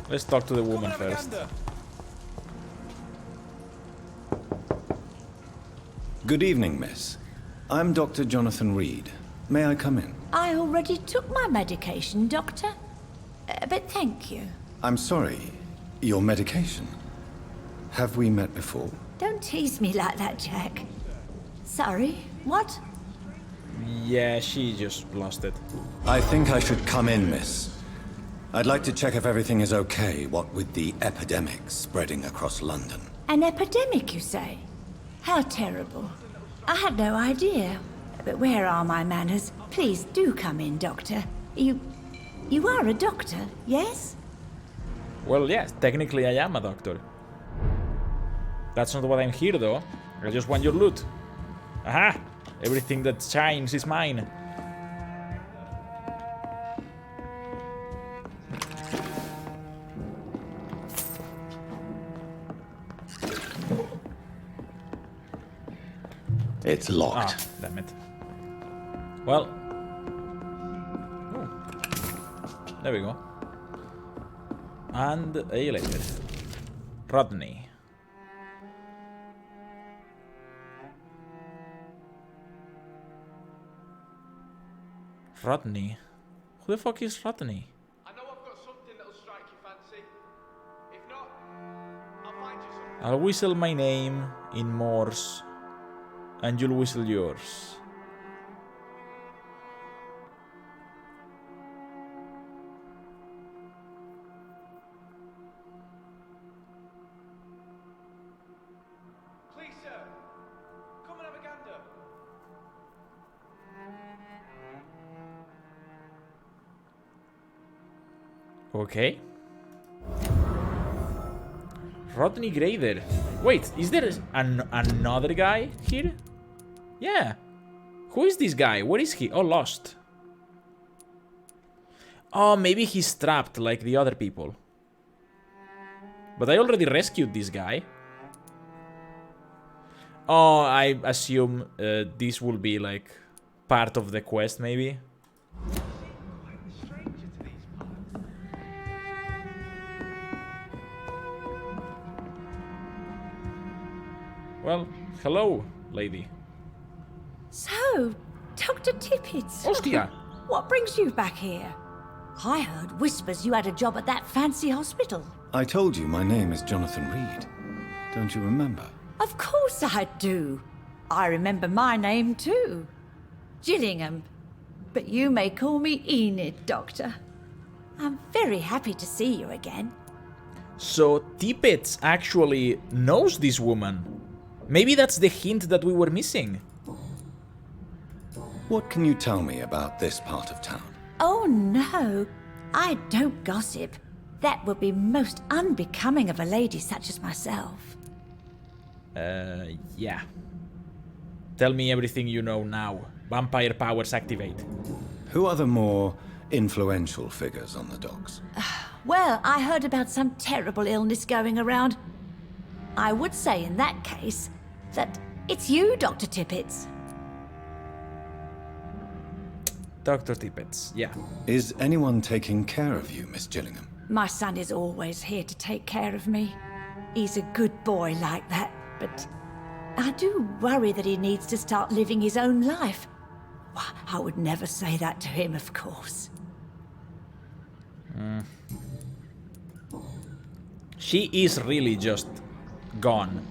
Let's talk to the woman first. Good evening, miss. I'm Dr. Jonathan Reed. May I come in? I already took my medication, Doctor. But thank you. I'm sorry. Your medication? Have we met before? Don't tease me like that, Jack. Sorry, what? Yeah, she just lost it. I think I should come in, miss. I'd like to check if everything is okay, what with the epidemic spreading across London. An epidemic, you say? How terrible. I had no idea. But where are my manners? Please do come in, Doctor. You are a doctor, yes? Well, yes, technically I am a doctor. That's not what I'm here, though. I just want your loot. Aha! Everything that shines is mine. It's locked. Ah, damn it. Well. Oh. There we go. And a letter. Rodney. Rodney? Who the fuck is Rodney? I know I've got something that'll strike your fancy. If not, I'll find you something. I'll whistle my name in Morse, and you'll whistle yours. Please, sir, come and have a gander. Okay. Rodney Grader. Wait, is there another guy here? Yeah. Who is this guy? Where is he? Oh, lost. Oh, maybe he's trapped like the other people. But I already rescued this guy. Oh, I assume this will be like part of the quest, maybe. Well, hello, lady. So, Dr. Tippets. Hostia. What brings you back here? I heard whispers you had a job at that fancy hospital. I told you my name is Jonathan Reed. Don't you remember? Of course I do. I remember my name too. Gillingham. But you may call me Enid, Doctor. I'm very happy to see you again. So Tippets actually knows this woman. Maybe that's the hint that we were missing. What can you tell me about this part of town? Oh no, I don't gossip. That would be most unbecoming of a lady such as myself. Yeah. Tell me everything you know now. Vampire powers activate. Who are the more influential figures on the docks? Well, I heard about some terrible illness going around. I would say in that case that it's you, Dr. Tippets. Dr. Tippets, yeah. Is anyone taking care of you, Miss Gillingham? My son is always here to take care of me. He's a good boy like that, but I do worry that he needs to start living his own life. Well, I would never say that to him, of course. She is really just gone.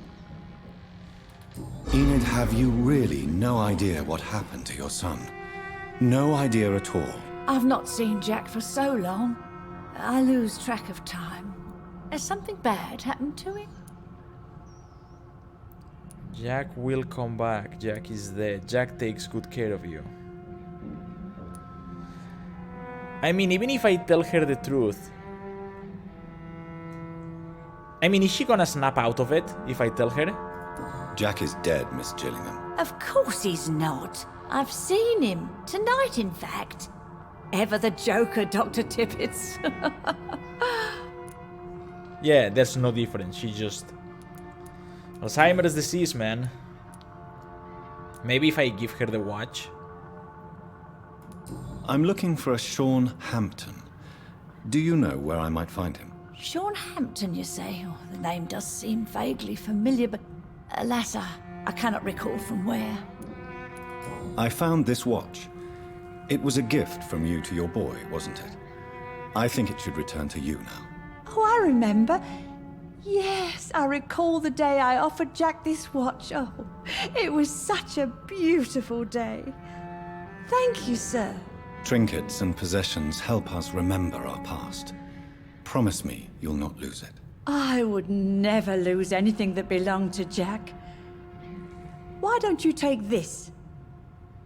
Enid, have you really no idea what happened to your son? No idea at all? I've not seen Jack for so long. I lose track of time. Has something bad happened to him? Jack will come back. Jack is dead. Jack takes good care of you. I mean, even if I tell her the truth... I mean, is she gonna snap out of it if I tell her? Jack is dead, Miss Gillingham. Of course he's not. I've seen him. Tonight, in fact. Ever the joker, Dr. Tippets. Yeah, there's no difference. She just... Alzheimer's disease, man. Maybe if I give her the watch. I'm looking for a Sean Hampton. Do you know where I might find him? Sean Hampton, you say? Oh, the name does seem vaguely familiar, but alas, I cannot recall from where. I found this watch. It was a gift from you to your boy, wasn't it? I think it should return to you now. Oh, I remember. Yes, I recall the day I offered Jack this watch. Oh, it was such a beautiful day. Thank you, sir. Trinkets and possessions help us remember our past. Promise me you'll not lose it. I would never lose anything that belonged to Jack. Why don't you take this?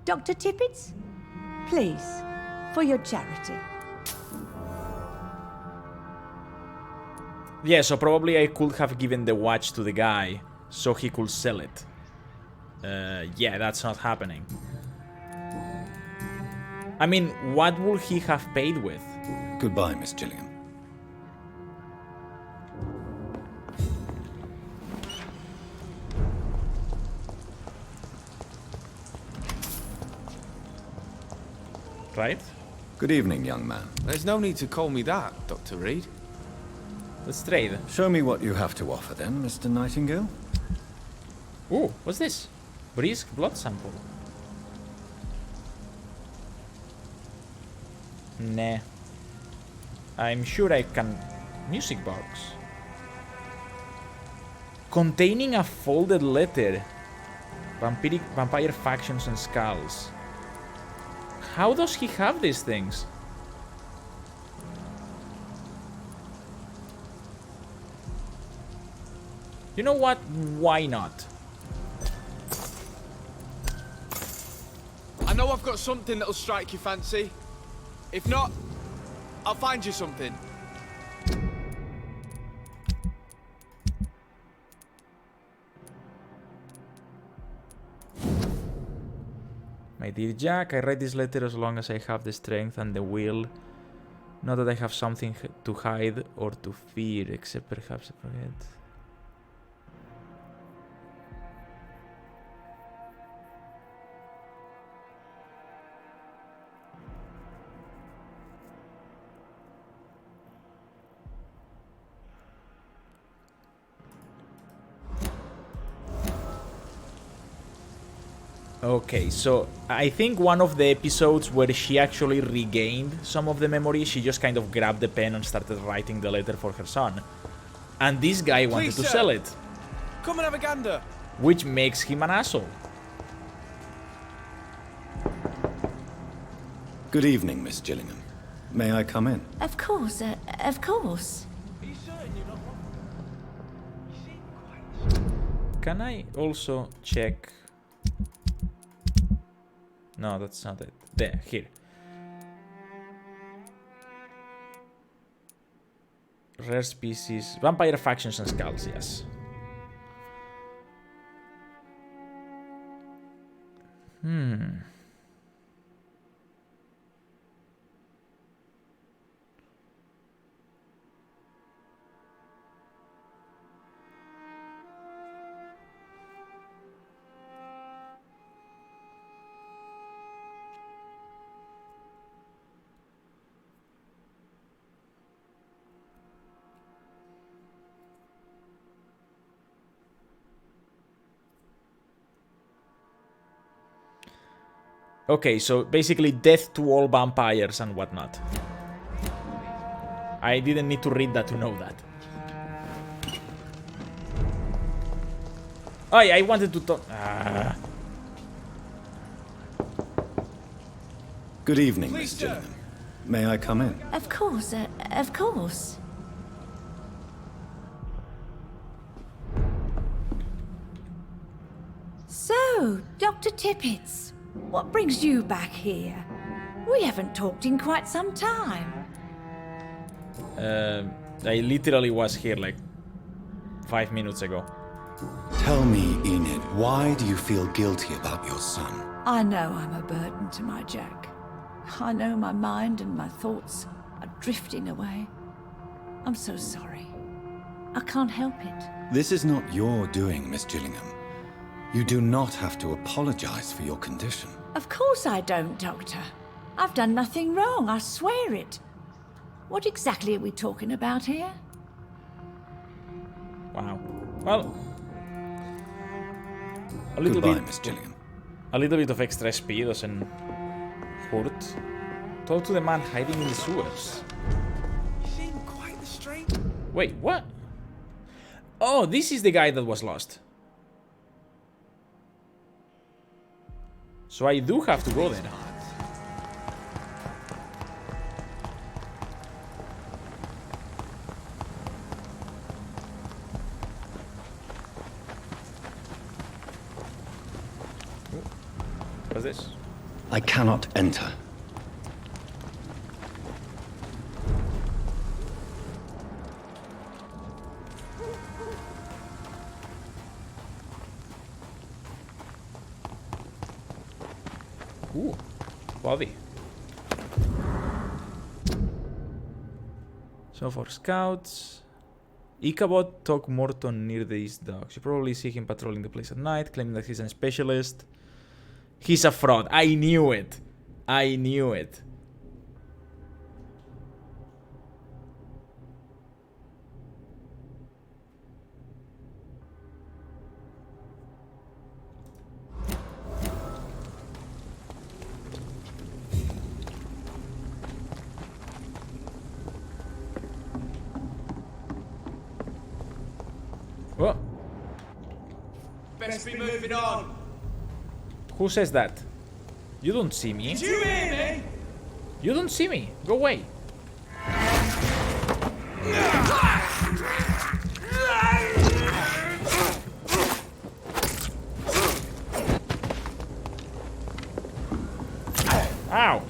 Dr. Tippets? Please, for your charity. Yeah, so probably I could have given the watch to the guy so he could sell it. Yeah, that's not happening. I mean, what would he have paid with? Goodbye, Miss Gillingham. Right? Good evening, young man. There's no need to call me that, Dr. Reed. Let's trade. Show me what you have to offer then, Mr. Nightingale. Ooh, what's this? Brisk blood sample. Nah. I'm sure I can... Music box. Containing a folded letter. Vampire factions and skulls. How does he have these things? You know what? Why not? I know I've got something that'll strike your fancy. If not, I'll find you something. My dear Jack, I write this letter as long as I have the strength and the will. Not that I have something to hide or to fear, except perhaps I forget. Okay, so I think one of the episodes where she actually regained some of the memory, she just kind of grabbed the pen and started writing the letter for her son. And this guy wanted to sell it. Come and have a gander. Which makes him an asshole. Good evening, Miss Gillingham. May I come in? Of course, of course. Can I also check... No, that's not it. There, here. Rare species. Vampire factions and skulls, yes. Okay, so basically death to all vampires and whatnot. I didn't need to read that to know that. Oh, yeah, I wanted to talk... Good evening, Miss Gillingham. May I come in? Of course, of course. You, Dr. Tippets. What brings you back here? We haven't talked in quite some time. I literally was here like 5 minutes ago. Tell me, Enid, why do you feel guilty about your son? I know I'm a burden to my Jack. I know my mind and my thoughts are drifting away. I'm so sorry. I can't help it. This is not your doing, Miss Gillingham. You do not have to apologize for your condition. Of course I don't, Doctor. I've done nothing wrong, I swear it. What exactly are we talking about here? Wow. Well, a little Goodbye, bit, Miss Gillingham. A little bit of extra speed doesn't hurt. Talk to the man hiding in the sewers. Quite the street. Wait, what? Oh, this is the guy that was lost. So I do have to go there. What's this? I cannot enter. Ooh, body. So for scouts, Ichabod took Morton near the East Docks. You probably see him patrolling the place at night, claiming that he's a specialist. He's a fraud. I knew it. I knew it. What? Best be moving on. Who says that? You don't see me. Did you hear me? You don't see me. Go away. Ow.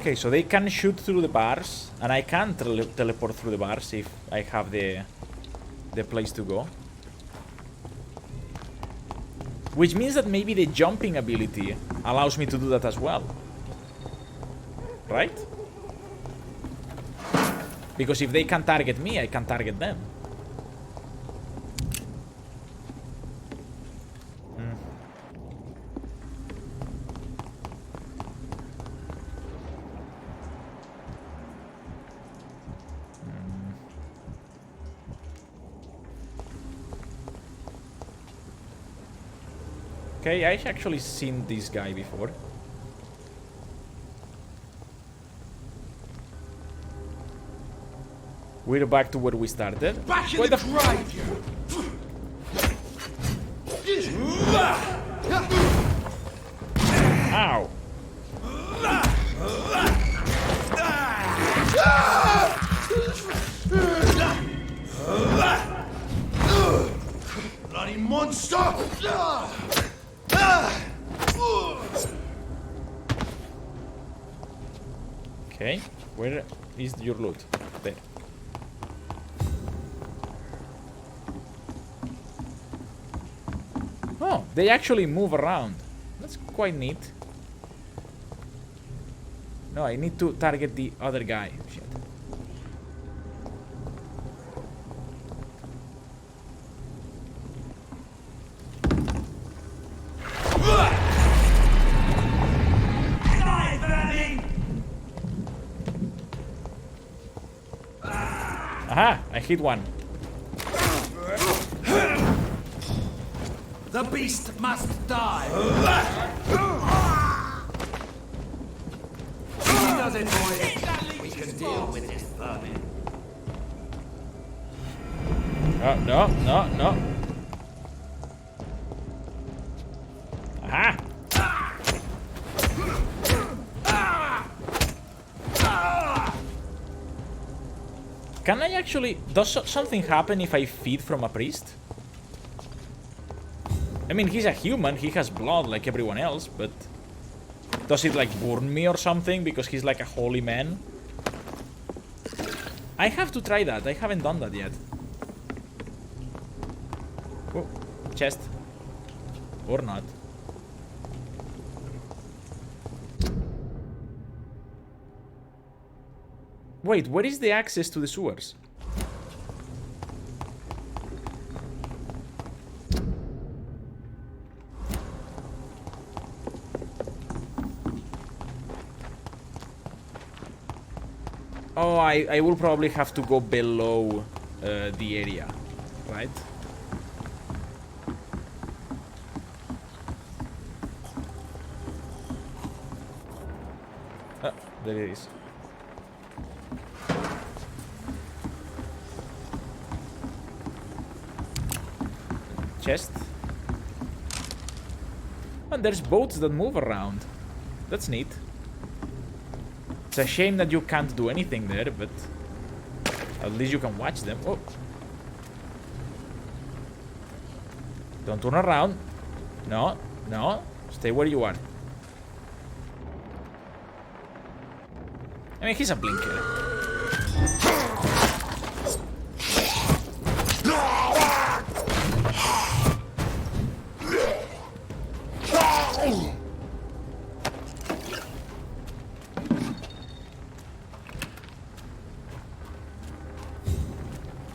Okay, so they can shoot through the bars, and I can teleport through the bars if I have the place to go. Which means that maybe the jumping ability allows me to do that as well. Right? Because if they can target me, I can target them. Okay, I've actually seen this guy before. We're back to where we started. Back in the graveyard. Ow. Bloody monster! Okay, where is your loot? There. Oh, they actually move around. That's quite neat. No, I need to target the other guy. Shit. Aha! I hit one. The beast must die. He does it, boys. We can deal with this vermin. No, no, no, no. Can I actually... Does something happen if I feed from a priest? I mean, he's a human, he has blood like everyone else, but... Does it, like, burn me or something because he's like a holy man? I have to try that, I haven't done that yet. Oh, chest. Or not. Wait, where is the access to the sewers? Oh, I will probably have to go below the area, right? Ah, there it is. Chest. And there's boats that move around. That's neat. It's a shame that you can't do anything there, but at least you can watch them. Oh. Don't turn around. No, no. Stay where you are. I mean, he's a blinker.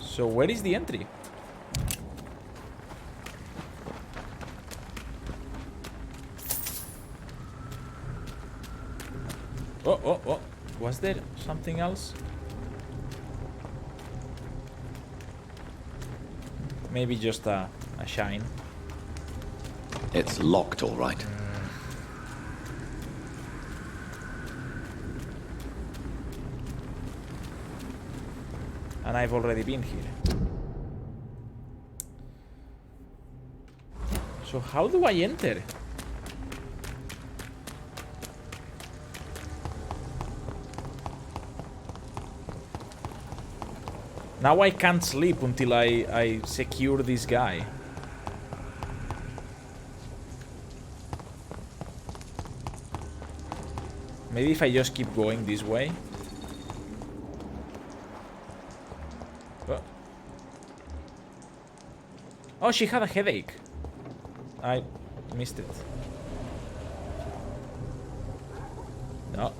So where is the entry? Oh, oh, oh. Was there something else? Maybe just a shine. It's locked, all right. And I've already been here. So how do I enter? Now I can't sleep until I secure this guy. Maybe if I just keep going this way. Oh, she had a headache. I missed it. No,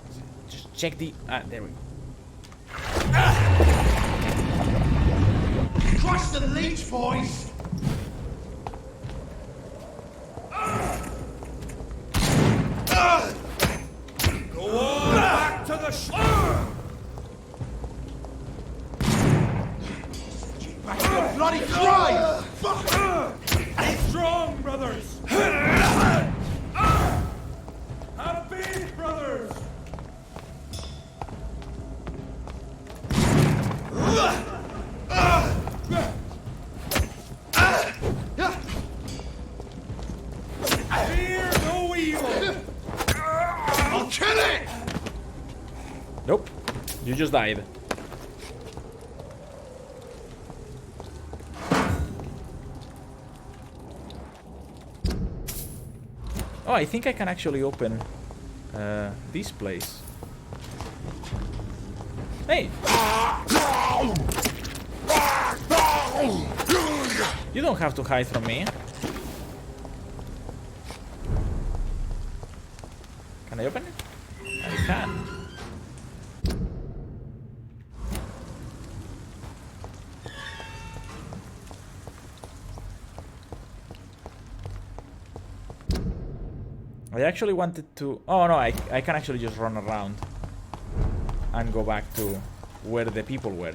just check the... Ah, there we go. Crush the leech, boys! Go on, back to the back to your bloody crime! Be strong, brothers! Have faith, brothers! Fear no evil! I'll kill it! Nope. You just died. Oh, I think I can actually open this place. Hey! You don't have to hide from me. Can I open it? I can. I actually wanted to... Oh no, I can actually just run around and go back to where the people were.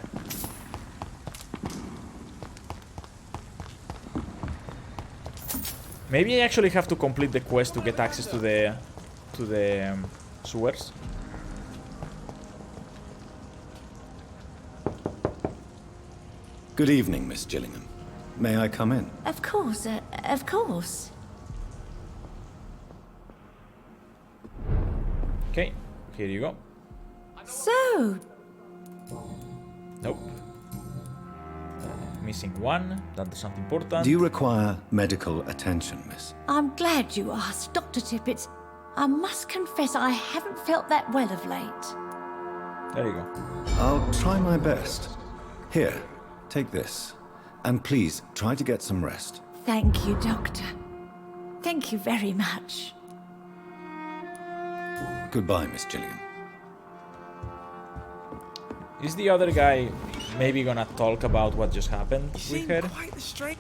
Maybe I actually have to complete the quest to get access to the sewers. Good evening, Miss Gillingham. May I come in? Of course, of course. Okay, here you go. So, Nope. Missing one. That's not important. Do you require medical attention, miss? I'm glad you asked, Dr. Tippett. I must confess I haven't felt that well of late. There you go. I'll try my best. Here, take this. And please, try to get some rest. Thank you, Doctor. Thank you very much. Goodbye, Miss Gillian. Is the other guy maybe gonna talk about what just happened with her? Quite the straight.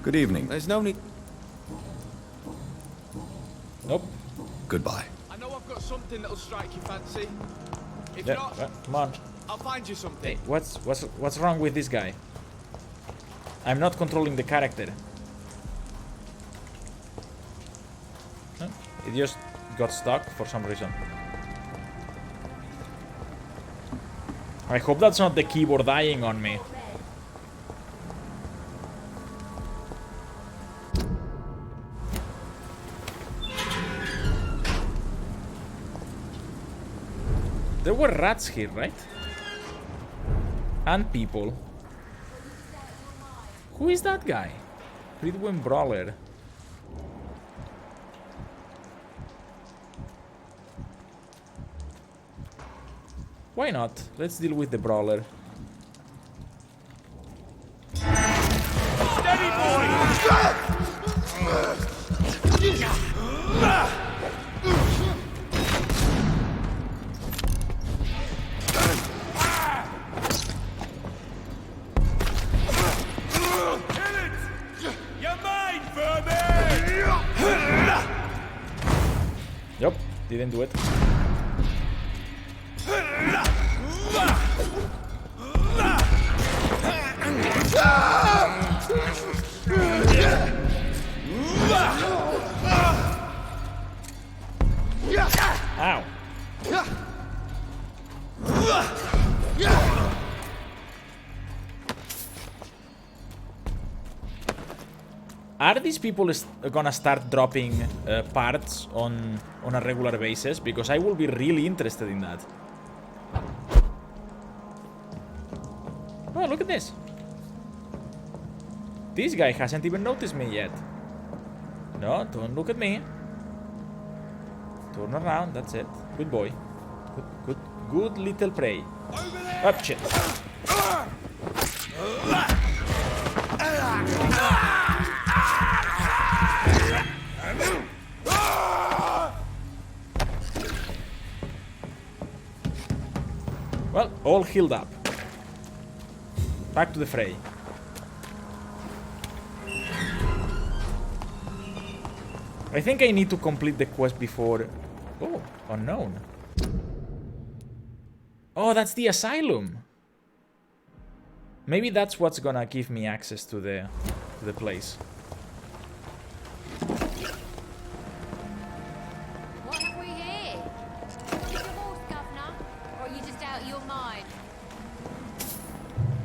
Good evening. There's no need. Nope. Goodbye. I know I've got something that'll strike your fancy. If Yeah, not, come on. I'll find you something. Hey, what's wrong with this guy? I'm not controlling the character. Huh? It just got stuck for some reason. I hope that's not the keyboard dying on me. There were rats here, right? And people. Who is that guy? Ridwin Brawler. Why not? Let's deal with the Brawler. Steady, boy! Yep, didn't do it. Ow. Are these people gonna start dropping parts on a regular basis? Because I will be really interested in that. Oh, look at this. This guy hasn't even noticed me yet. No, don't look at me. Turn around, that's it. Good boy. Good little prey. Up, shit. Well, all healed up. Back to the fray. I think I need to complete the quest before... Oh, unknown. Oh, that's the asylum. Maybe that's what's gonna give me access to the place. What have we here? Is your horse, Governor? Or are you just out of your mind?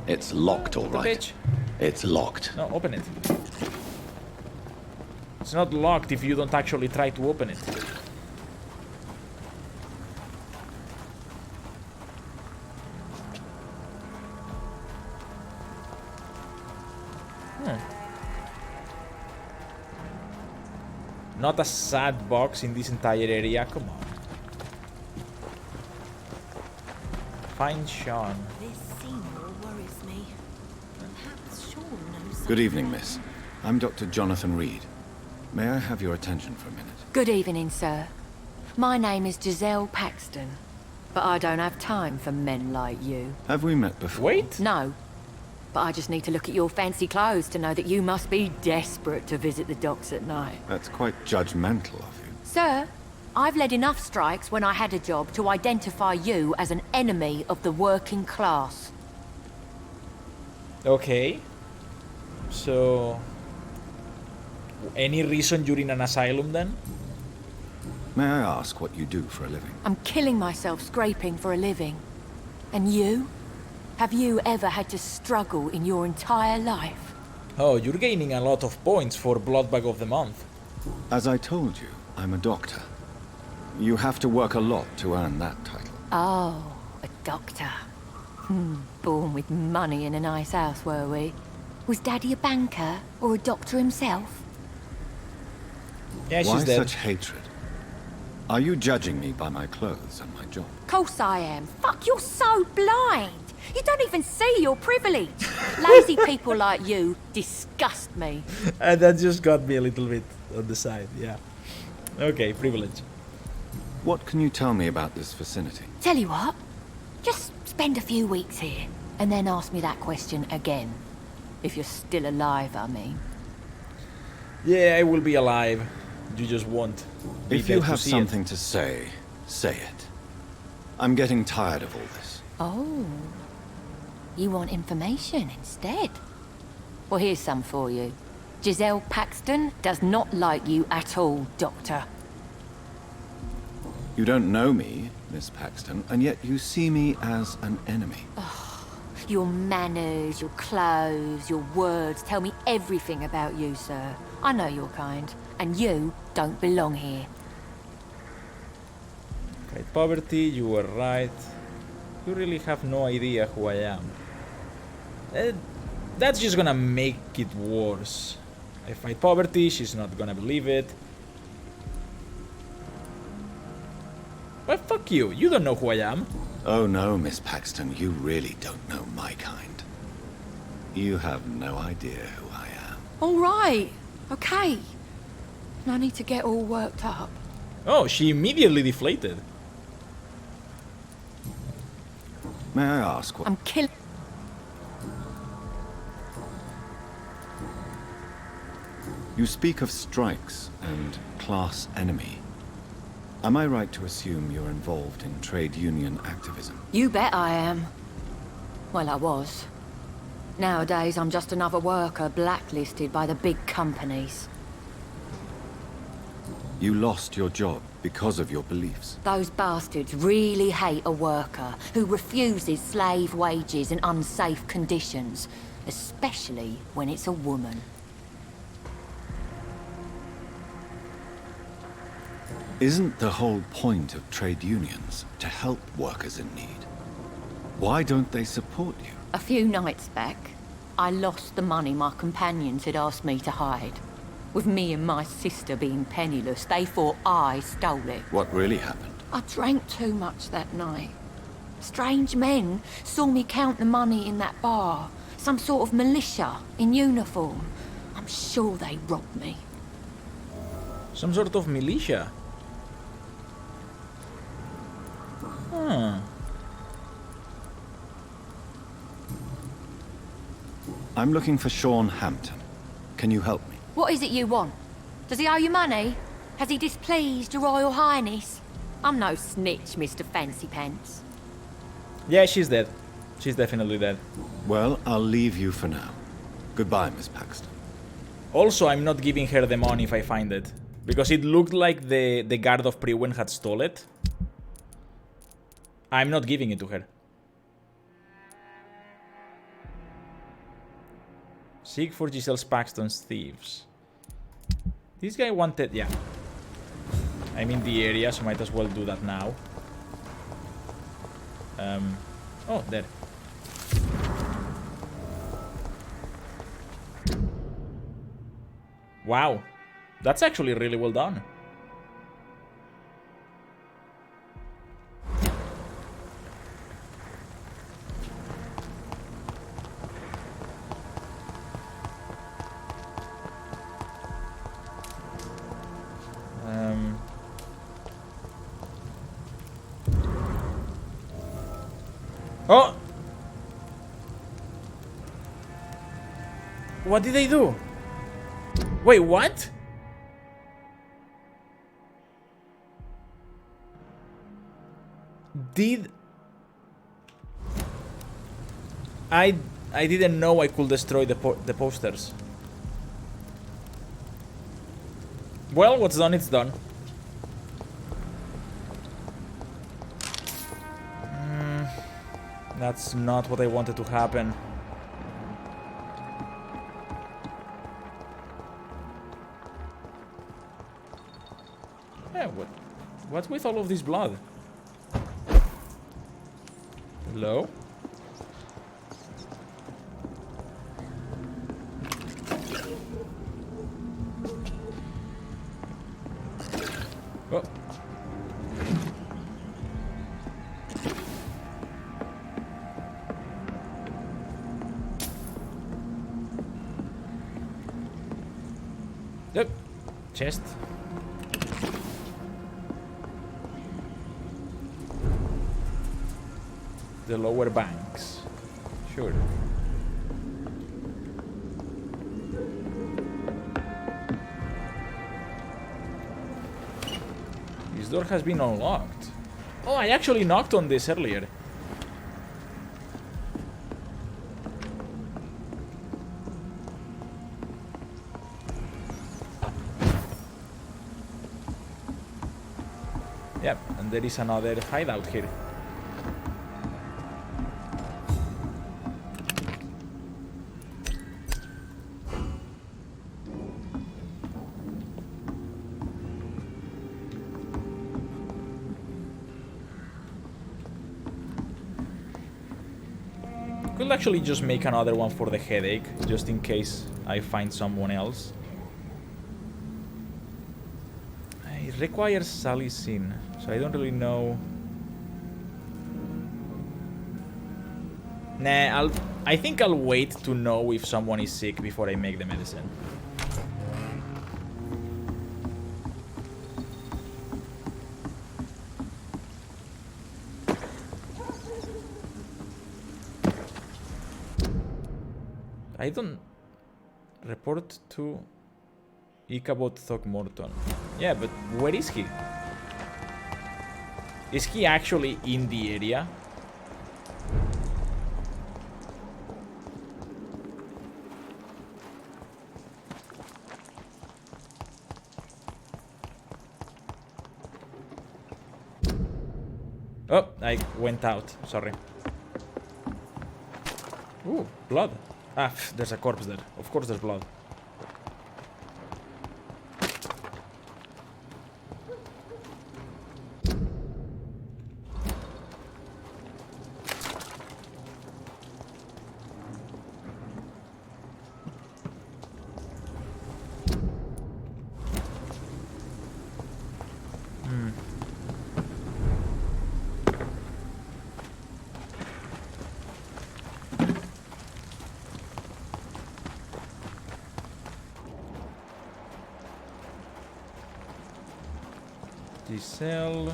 It's locked, all right. Bitch. It's locked. No, open it. It's not locked if you don't actually try to open it. Not a sad box in this entire area, come on. Find Sean. This Seymour worries me. Perhaps Sean knows. Good evening, miss. I'm Dr. Jonathan Reed. May I have your attention for a minute? Good evening, sir. My name is Giselle Paxton, but I don't have time for men like you. Have we met before? Wait. No, but I just need to look at your fancy clothes to know that you must be desperate to visit the docks at night. That's quite judgmental of you. Sir, I've led enough strikes when I had a job to identify you as an enemy of the working class. Okay. So... any reason you're in an asylum then? May I ask what you do for a living? I'm killing myself scraping for a living. And you? Have you ever had to struggle in your entire life? Oh, you're gaining a lot of points for Bloodbag of the Month. As I told you, I'm a doctor. You have to work a lot to earn that title. Oh, a doctor. Born with money in a nice house, were we? Was Daddy a banker or a doctor himself? Yeah, she's Why dead. such hatred? Are you judging me by my clothes and my job? Course I am. Fuck, you're so blind. You don't even see your privilege. Lazy people like you disgust me. And that just got me a little bit on the side, yeah. Okay, privilege. What can you tell me about this vicinity? Tell you what, just spend a few weeks here, and then ask me that question again. If you're still alive, I mean. Yeah, I will be alive. You just won't. If you have something to say, say it. I'm getting tired of all this. Oh. You want information instead? Well, here's some for you. Giselle Paxton does not like you at all, Doctor. You don't know me, Miss Paxton, and yet you see me as an enemy. Your manners, your clothes, your words tell me everything about you, sir. I know your kind, and you don't belong here. Fight poverty, you were right. You really have no idea who I am. That's just gonna make it worse. I fight poverty, she's not gonna believe it. Well, fuck you. You don't know who I am. Oh no, Miss Paxton, you really don't know my kind. You have no idea who I am. All right. Okay. No need to get all worked up. Oh, she immediately deflated. May I ask what... I'm killing... You speak of strikes and class enemy. Am I right to assume you're involved in trade union activism? You bet I am. Well, I was. Nowadays, I'm just another worker blacklisted by the big companies. You lost your job because of your beliefs. Those bastards really hate a worker who refuses slave wages and unsafe conditions, especially when it's a woman. Isn't the whole point of trade unions to help workers in need? Why don't they support you? A few nights back, I lost the money my companions had asked me to hide. With me and my sister being penniless, they thought I stole it. What really happened? I drank too much that night. Strange men saw me count the money in that bar. Some sort of militia in uniform. I'm sure they robbed me. Some sort of militia? Huh. I'm looking for Sean Hampton. Can you help me? What is it you want? Does he owe you money? Has he displeased your Royal Highness? I'm no snitch, Mr. Fancy Pants. Yeah, she's dead. She's definitely dead. Well, I'll leave you for now. Goodbye, Miss Paxton. Also, I'm not giving her the money if I find it. Because it looked like the guard of Priwen had stole it. I'm not giving it to her. Seek for Giselle Paxton's thieves. This guy wanted... yeah. I'm in the area, so might as well do that now. Oh, there. Wow. That's actually really well done. Oh! What did they do? Wait, what? Did... I didn't know I could destroy the posters. Well, what's done, it's done. That's not what I wanted to happen. Yeah, what's with all of this blood? Hello? Oh. Yep. Chest. The lower banks. Sure. This door has been unlocked. Oh, I actually knocked on this earlier. Yep, and there is another hideout here. Could actually just make another one for the headache, just in case I find someone else. It requires salicin, so I don't really know. Nah, I think I'll wait to know if someone is sick before I make the medicine. I don't report to Ichabod Throckmorton. Yeah, but where is he? Is he actually in the area? Oh, I went out. Sorry. Ooh, blood. Ah, there's a corpse there. Of course there's blood. Cell.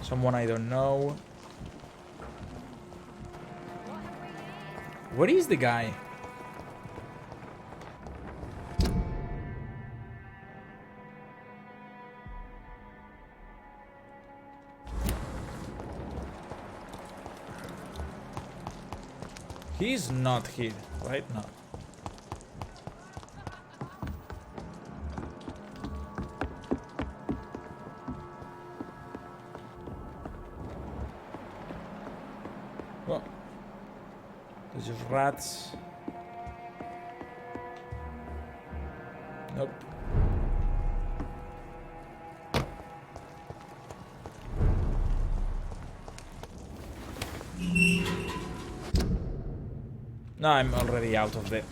Someone I don't know. Where is the guy? He's not here right now. Rats. Nope. No, I'm already out of the...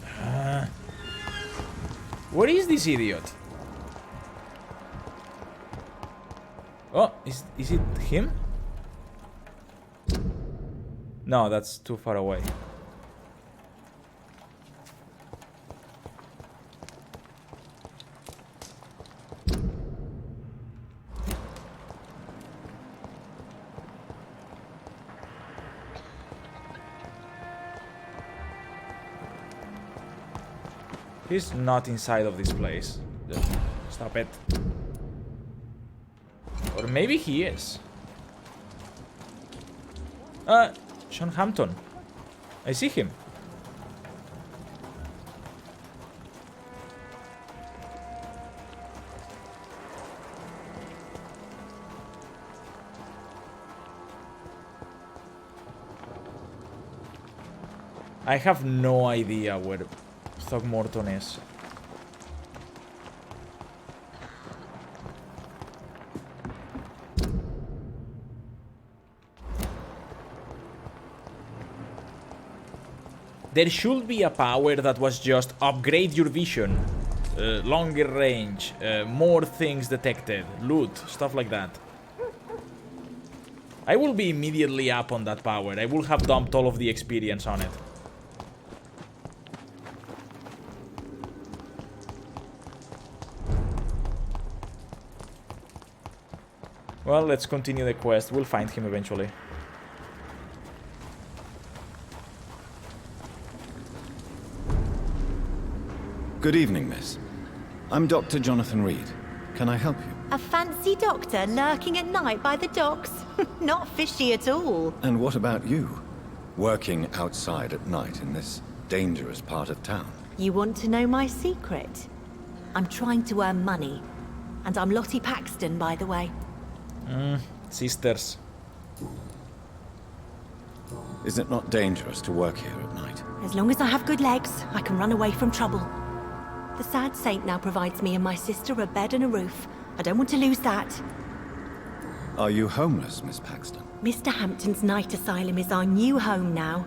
Where is this idiot? Oh, is it him? No, that's too far away. He's not inside of this place. Stop it. Or maybe he is. Sean Hampton. I see him. I have no idea where Throckmorton is. There should be a power that was just upgrade your vision. longer range, more things detected, loot, stuff like that. I will be immediately up on that power. I will have dumped all of the experience on it. Well, let's continue the quest. We'll find him eventually. Good evening, miss. I'm Dr. Jonathan Reed. Can I help you? A fancy doctor lurking at night by the docks? Not fishy at all. And what about you? Working outside at night in this dangerous part of town? You want to know my secret? I'm trying to earn money. And I'm Lottie Paxton, by the way. Sisters. Is it not dangerous to work here at night? As long as I have good legs, I can run away from trouble. The sad saint now provides me and my sister a bed and a roof. I don't want to lose that. Are you homeless, Miss Paxton? Mr. Hampton's night asylum is our new home now.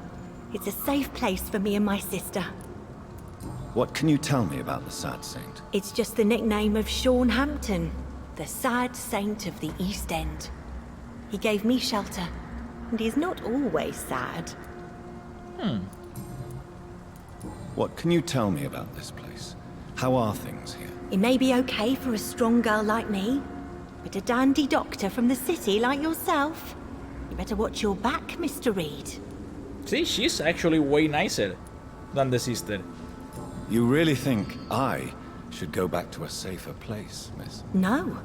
It's a safe place for me and my sister. What can you tell me about the Sad Saint? It's just the nickname of Sean Hampton, the sad saint of the East End. He gave me shelter, and he's not always sad. What can you tell me about this place? How are things here? It may be okay for a strong girl like me, but a dandy doctor from the city like yourself, you better watch your back, Mr. Reed. See, she's actually way nicer than the sister. You really think I should go back to a safer place, miss? No,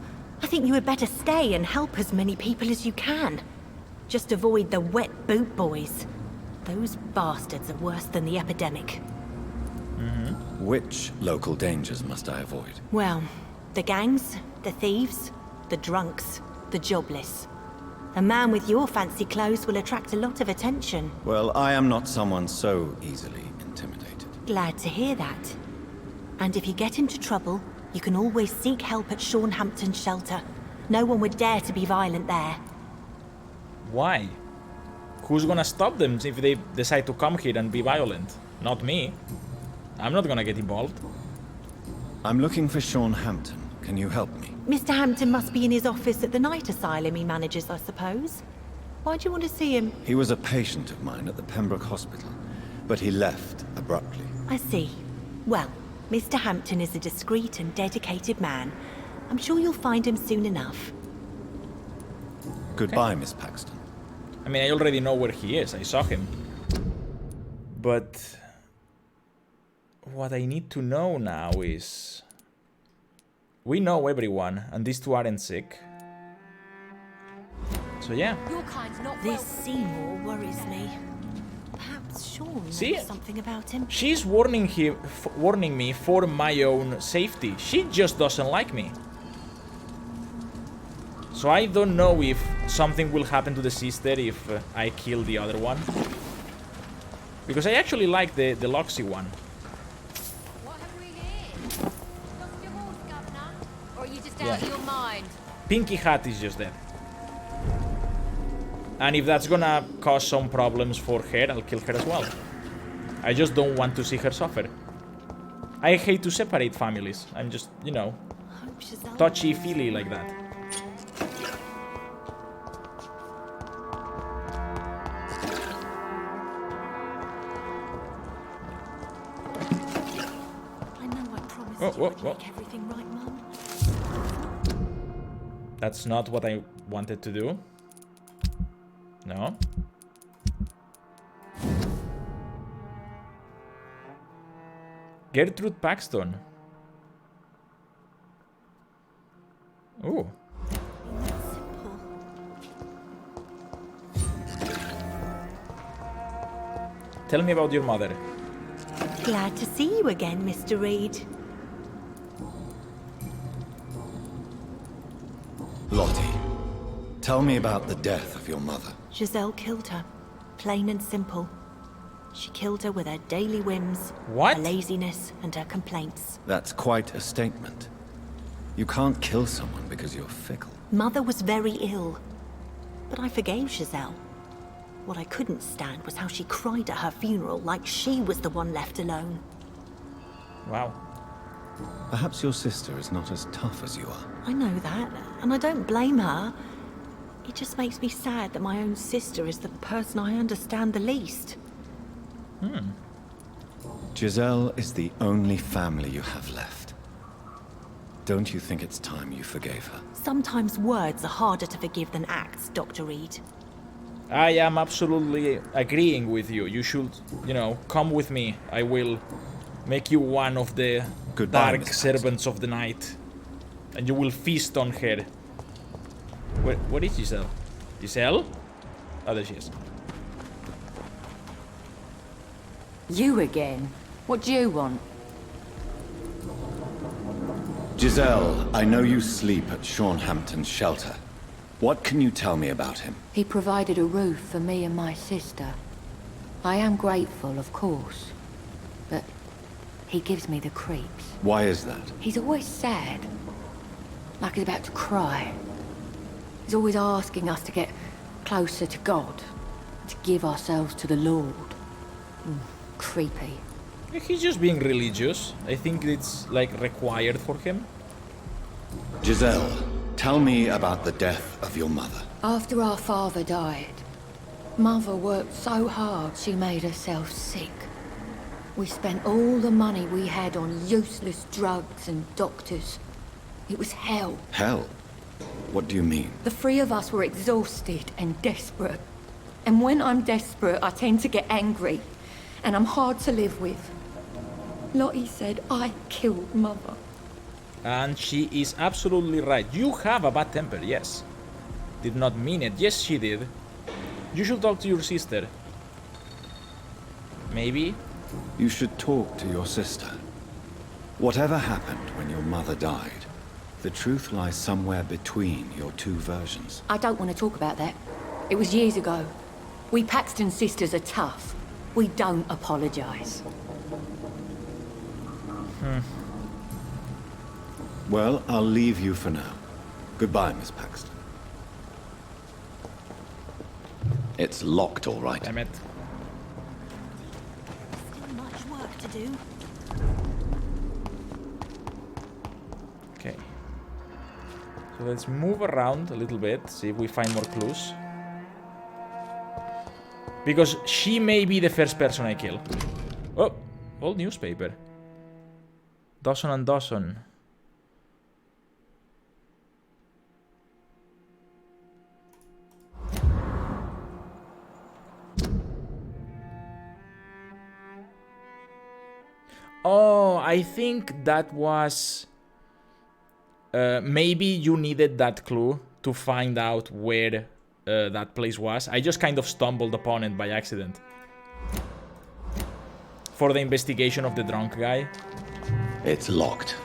I think you had better stay and help as many people as you can. Just avoid the wet boot boys. Those bastards are worse than the epidemic. Which local dangers must I avoid? Well, the gangs, the thieves, the drunks, the jobless. A man with your fancy clothes will attract a lot of attention. Well, I am not someone so easily intimidated. Glad to hear that. And if you get into trouble, you can always seek help at Sean Hampton's shelter. No one would dare to be violent there. Why? Who's gonna stop them if they decide to come here and be violent? Not me. I'm not gonna get involved. I'm looking for Sean Hampton. Can you help me? Mr. Hampton must be in his office at the night asylum he manages, I suppose. Why do you want to see him? He was a patient of mine at the Pembroke Hospital, but he left abruptly. I see. Well, Mr. Hampton is a discreet and dedicated man. I'm sure you'll find him soon enough. Goodbye, Miss Paxton. I mean, I already know where he is. I saw him. But what I need to know now is... We know everyone, and these two aren't sick. So yeah. Your kind's not this Seymour worries me. Perhaps Sean knows something about him. She's warning me for my own safety. She just doesn't like me. So I don't know if something will happen to the sister if I kill the other one. Because I actually like the Loxy one. What have we here? Lost your horse, Governor? Or are you just out of your mind? Pinky Hat is just dead. And if that's gonna cause some problems for her, I'll kill her as well. I just don't want to see her suffer. I hate to separate families. I'm just, you know, touchy-feely like that. Whoa. That's not what I wanted to do. No. Gertrude Paxton. Ooh. Tell me about your mother. Glad to see you again, Mr. Reed. Lottie, tell me about the death of your mother. Giselle killed her. Plain and simple. She killed her with her daily whims, her laziness, and her complaints. That's quite a statement. You can't kill someone because you're fickle. Mother was very ill, but I forgave Giselle. What I couldn't stand was how she cried at her funeral like she was the one left alone. Wow. Perhaps your sister is not as tough as you are. I know that, and I don't blame her. It just makes me sad that my own sister is the person I understand the least. Giselle is the only family you have left. Don't you think it's time you forgave her? Sometimes words are harder to forgive than acts, Dr. Reed. I am absolutely agreeing with you. You should, come with me. I will make you one of the Goodbye, dark servants of the night. And you will feast on her. Where is Giselle? Giselle? Oh, there she is. You again? What do you want? Giselle, I know you sleep at Shornhampton's shelter. What can you tell me about him? He provided a roof for me and my sister. I am grateful, of course. But he gives me the creeps. Why is that? He's always sad. Like he's about to cry. He's always asking us to get closer to God. To give ourselves to the Lord. Creepy. He's just being religious. I think it's, required for him. Giselle, tell me about the death of your mother. After our father died, Mother worked so hard she made herself sick. We spent all the money we had on useless drugs and doctors. It was hell. Hell? What do you mean? The three of us were exhausted and desperate. And when I'm desperate, I tend to get angry. And I'm hard to live with. Lottie said I killed Mother. And she is absolutely right. You have a bad temper, yes. Did not mean it. Yes, she did. You should talk to your sister. Maybe? You should talk to your sister. Whatever happened when your mother died, the truth lies somewhere between your two versions. I don't want to talk about that. It was years ago. We Paxton sisters are tough. We don't apologize. Well, I'll leave you for now. Goodbye, Miss Paxton. It's locked, all right. Damn it. Still much work to do. Okay. So let's move around a little bit, see if we find more clues. Because she may be the first person I kill. Oh, old newspaper. Dawson and Dawson. Oh, I think that was... maybe you needed that clue to find out where that place was. I just kind of stumbled upon it by accident. For the investigation of the drunk guy. It's locked.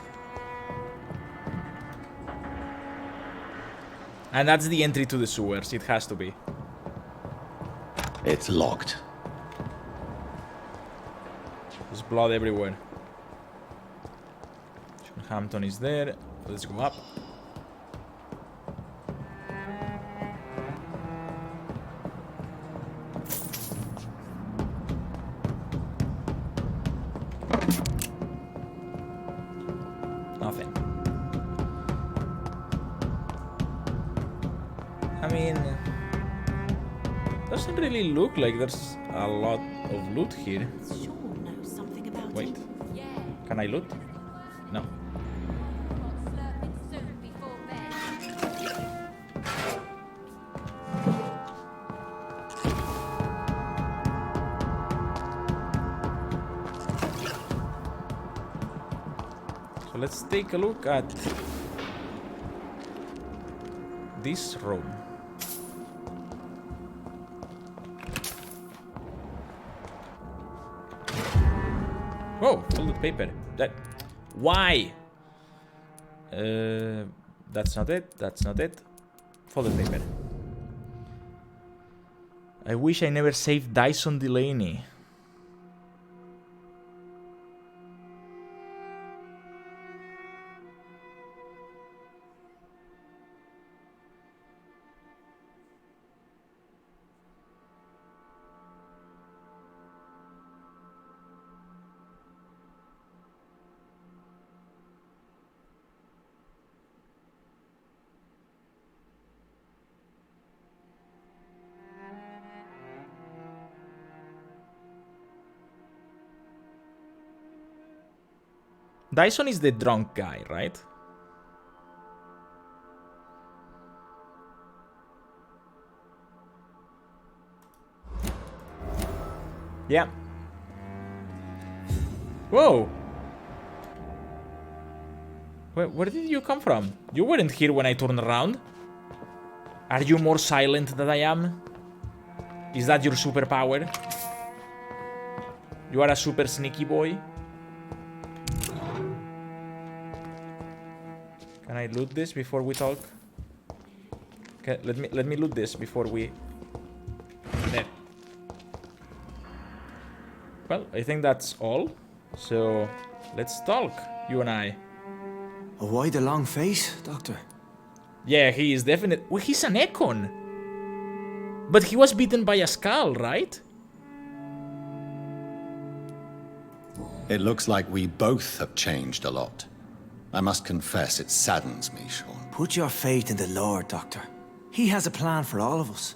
And that's the entry to the sewers. It has to be. It's locked. There's blood everywhere. Hampton is there. Let's go up. Nothing. I mean, doesn't really look like there's a lot of loot here. Wait, can I loot? No. So let's take a look at this room. Whoa, folded paper. That. Why? That's not it. That's not it. Folded paper. I wish I never saved Dyson Delaney. Dyson is the drunk guy, right? Yeah. Whoa. Where did you come from? You weren't here when I turned around. Are you more silent than I am? Is that your superpower? You are a super sneaky boy? Can I loot this before we talk? Okay, let me loot this before we... There. Well, I think that's all. So, let's talk, you and I. Why the long face, Doctor? Yeah, he is definitely... Well, he's an Econ. But he was beaten by a skull, right? It looks like we both have changed a lot. I must confess, it saddens me, Sean. Put your faith in the Lord, Doctor. He has a plan for all of us.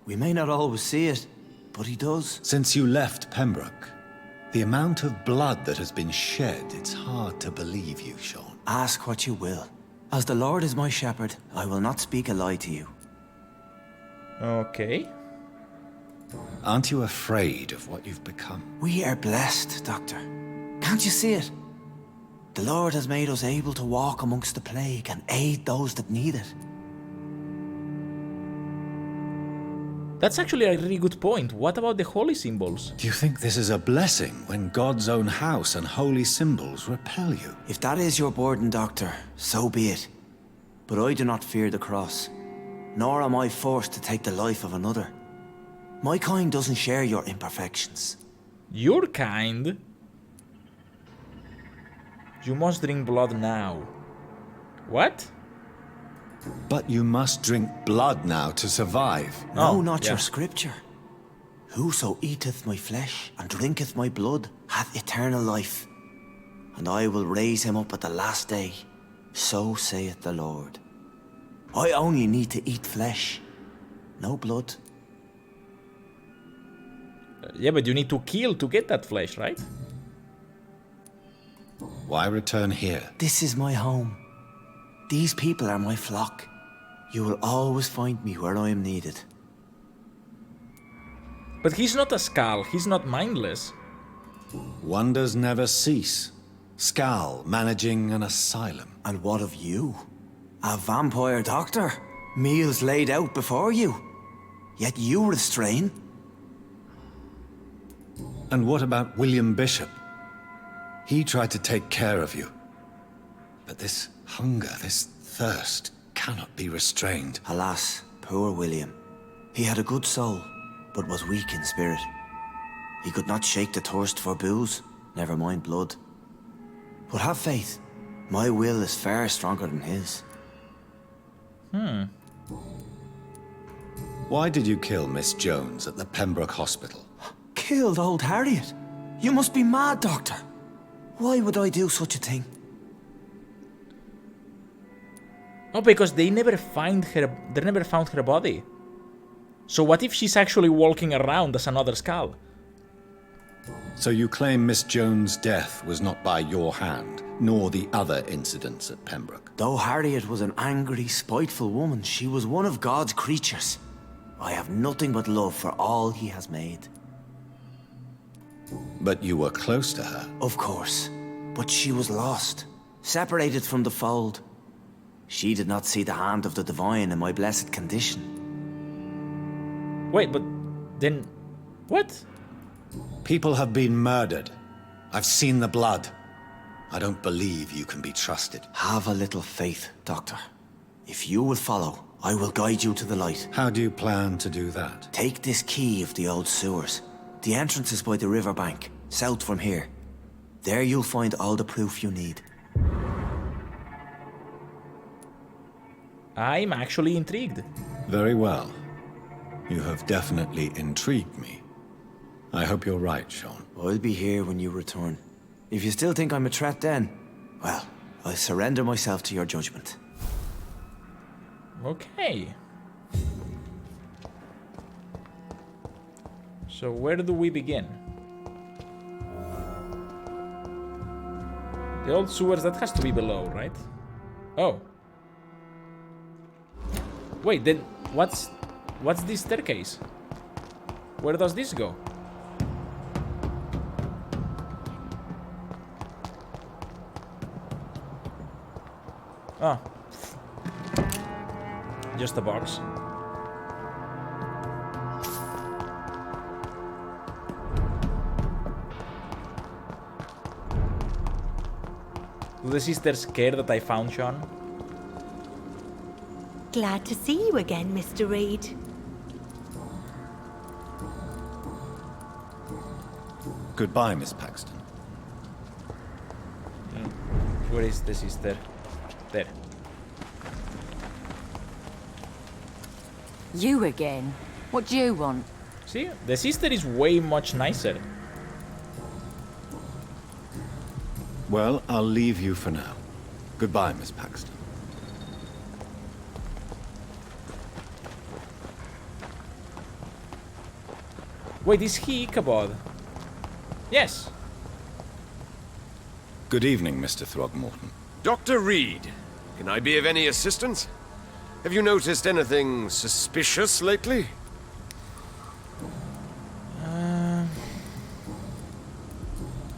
We may not always see it, but he does. Since you left Pembroke, the amount of blood that has been shed, it's hard to believe you, Sean. Ask what you will. As the Lord is my shepherd, I will not speak a lie to you. Okay. Aren't you afraid of what you've become? We are blessed, Doctor. Can't you see it? The Lord has made us able to walk amongst the plague and aid those that need it. That's actually a really good point. What about the holy symbols? Do you think this is a blessing when God's own house and holy symbols repel you? If that is your burden, Doctor, so be it. But I do not fear the cross, nor am I forced to take the life of another. My kind doesn't share your imperfections. Your kind? You must drink blood now. What? But you must drink blood now to survive. No, not your scripture. Whoso eateth my flesh and drinketh my blood hath eternal life, and I will raise him up at the last day. So saith the Lord. I only need to eat flesh, no blood. Yeah, but you need to kill to get that flesh, right? Why return here? This is my home. These people are my flock. You will always find me where I am needed. But he's not a Skal, he's not mindless. Wonders never cease. Skal managing an asylum. And what of you? A vampire doctor? Meals laid out before you. Yet you restrain. And what about William Bishop? He tried to take care of you. But this hunger, this thirst, cannot be restrained. Alas, poor William. He had a good soul, but was weak in spirit. He could not shake the thirst for booze, never mind blood. But have faith. My will is far stronger than his. Why did you kill Miss Jones at the Pembroke Hospital? Killed old Harriet? You must be mad, Doctor. Why would I do such a thing? Oh, because they never found her body. So what if she's actually walking around as another Skal? So you claim Miss Jones' death was not by your hand, nor the other incidents at Pembroke? Though Harriet was an angry, spiteful woman, she was one of God's creatures. I have nothing but love for all he has made. But you were close to her. Of course. But she was lost, separated from the fold. She did not see the hand of the divine in my blessed condition. Wait, but then... what? People have been murdered. I've seen the blood. I don't believe you can be trusted. Have a little faith, Doctor. If you will follow, I will guide you to the light. How do you plan to do that? Take this key of the old sewers. The entrance is by the riverbank, south from here. There you'll find all the proof you need. I'm actually intrigued. Very well. You have definitely intrigued me. I hope you're right, Sean. I'll be here when you return. If you still think I'm a threat then, well, I surrender myself to your judgment. Okay. So where do we begin? The old sewers, that has to be below, right? Oh. Wait, then what's this staircase? Where does this go? Oh. Just a box. Do the sisters care that I found Sean? Glad to see you again, Mr. Reed. Goodbye, Miss Paxton. Where is the sister? There. You again? What do you want? See, the sister is way much nicer. Well, I'll leave you for now. Goodbye, Miss Paxton. Wait, is he Ichabod? Yes. Good evening, Mr. Throgmorton. Dr. Reed, can I be of any assistance? Have you noticed anything suspicious lately?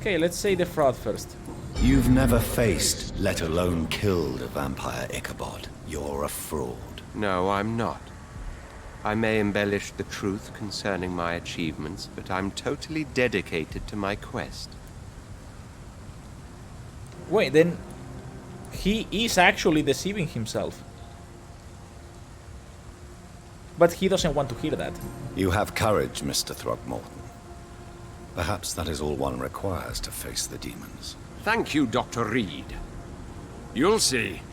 Okay, let's say the fraud first. You've never faced, let alone killed, a vampire, Ichabod. You're a fraud. No, I'm not. I may embellish the truth concerning my achievements, but I'm totally dedicated to my quest. Wait, then he is actually deceiving himself. But he doesn't want to hear that. You have courage, Mr. Throgmorton. Perhaps that is all one requires to face the demons. Thank you, Dr. Reed. You'll see.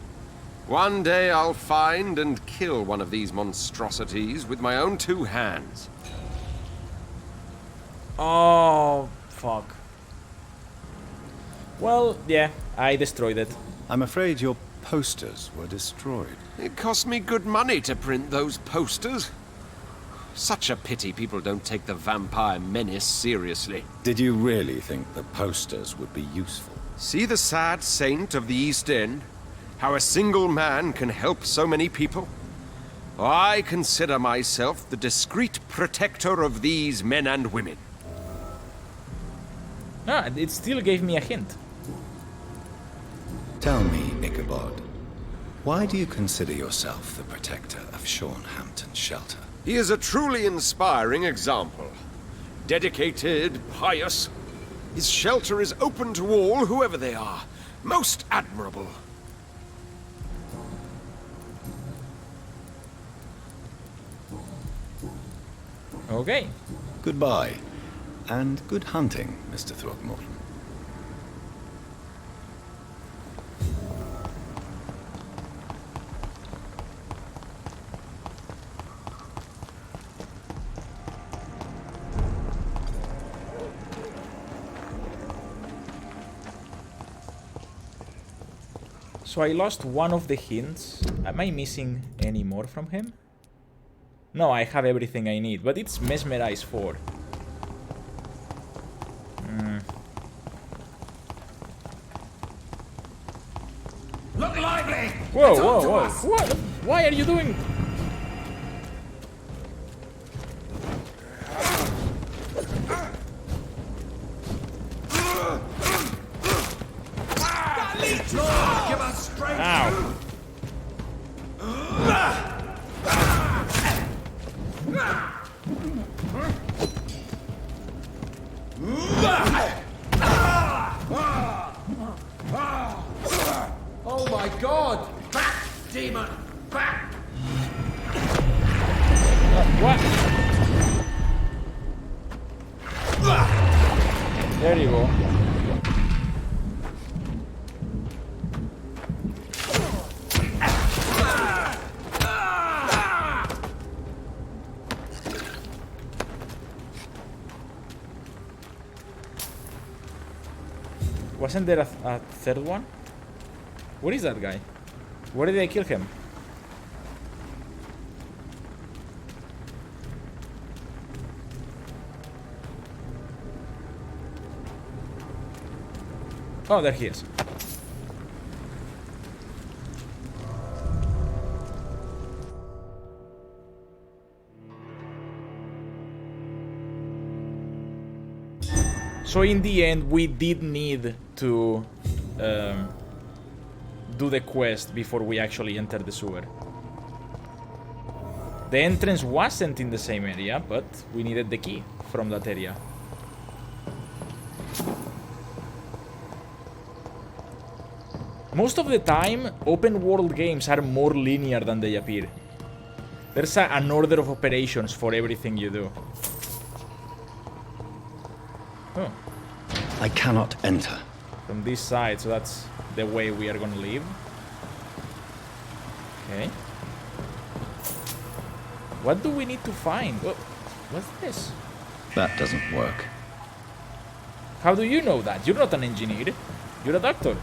One day I'll find and kill one of these monstrosities with my own 2 hands. Oh, fuck. Well, yeah, I destroyed it. I'm afraid your posters were destroyed. It cost me good money to print those posters. Such a pity people don't take the vampire menace seriously. Did you really think the posters would be useful? See the sad saint of the East End? How a single man can help so many people? I consider myself the discreet protector of these men and women. Ah, it still gave me a hint. Tell me, Ichabod, why do you consider yourself the protector of Sean Hampton's shelter? He is a truly inspiring example. Dedicated, pious. His shelter is open to all, whoever they are. Most admirable. Okay. Goodbye, and good hunting, Mr. Throgmorton. So I lost one of the hints. Am I missing any more from him? No, I have everything I need, but it's Mesmerize 4. Look lively! Whoa, whoa, whoa. What? Why are you doing? Give us strength! Ow. Oh my god! Back, demon! Back! What? There you go. Wasn't there a third one? Where is that guy? Where did I kill him? Oh, there he is. So in the end, we did need to do the quest before we actually entered the sewer. The entrance wasn't in the same area, but we needed the key from that area. Most of the time, open world games are more linear than they appear. There's an order of operations for everything you do. Oh. I cannot enter. From this side, so that's the way we are gonna leave. Okay. What do we need to find? What's this? That doesn't work. How do you know that? You're not an engineer. You're a doctor.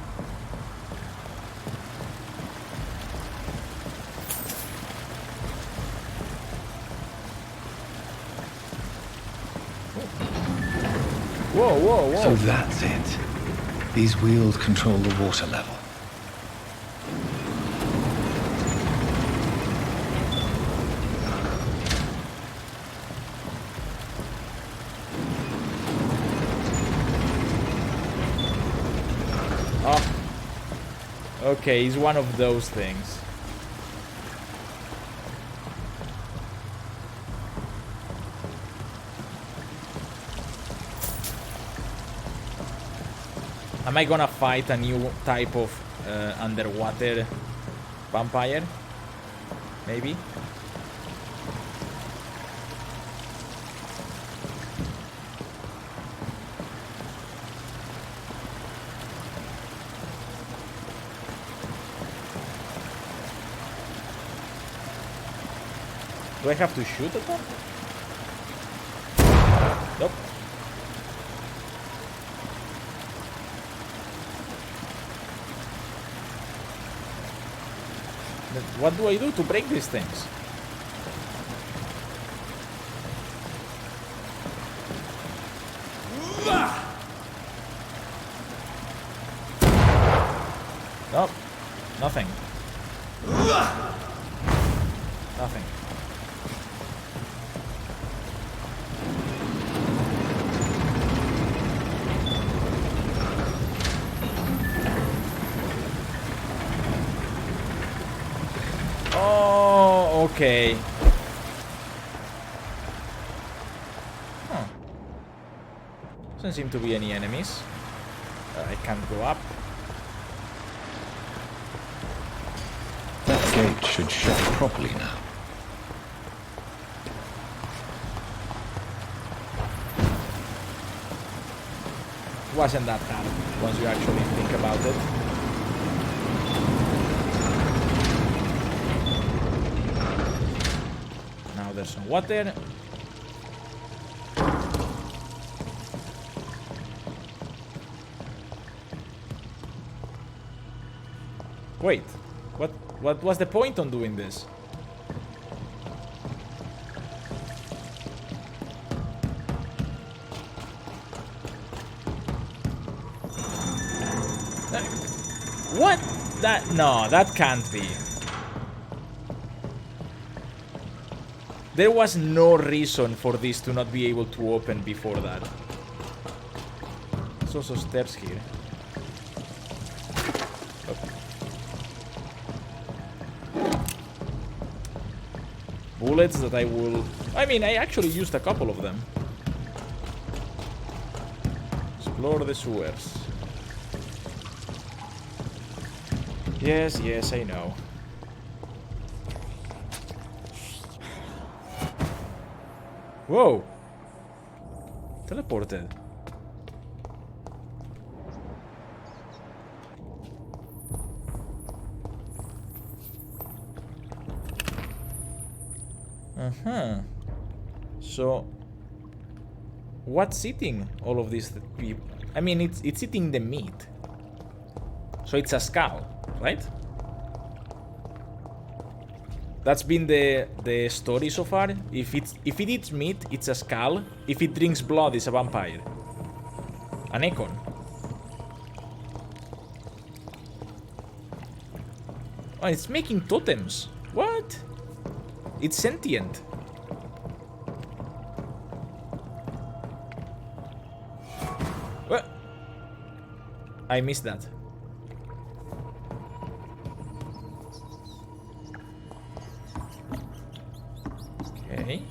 Whoa, whoa, whoa. So that's it. These wheels control the water level. Oh. Okay, it's one of those things. Am I gonna fight a new type of underwater vampire? Maybe? Do I have to shoot at them? Nope. What do I do to break these things? Nope. Nothing. Nothing. Oh, okay. Huh. Doesn't seem to be any enemies. I can't go up. That gate should shut properly now. Wasn't that hard once you actually think about it. Now there's some water. Wait, what was the point on doing this? What? No, that can't be. There was no reason for this to not be able to open before that. There's also stairs here. Bullets that I will... I mean, I actually used a couple of them. Explore the sewers. Yes, yes, I know. Whoa! Teleported. Uh-huh. So, what's eating all of these people? I mean, it's eating the meat. So it's a skull, right? That's been the story so far. If it eats meat, it's a skull. If it drinks blood, it's a vampire. An acorn. Oh, it's making totems. What? It's sentient. I missed that. Okay.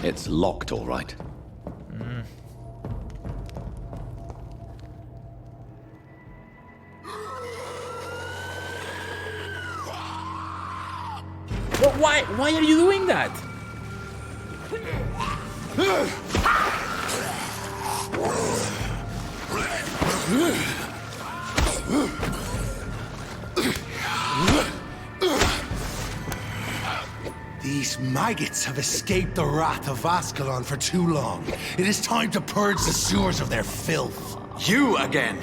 It's locked, all right. But why are you doing that? These maggots have escaped the wrath of Ascalon for too long. It is time to purge the sewers of their filth. You again!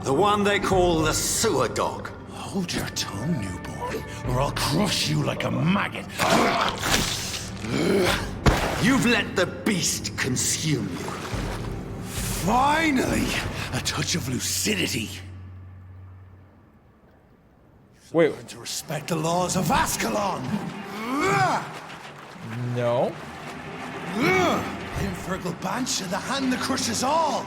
The one they call the sewer dog. Hold your tongue, newborn, or I'll crush you like a maggot. You've let the beast consume you. Finally! A touch of lucidity. Wait. Learn to respect the laws of Ascalon! No. Infergal Bansha, the hand that crushes all!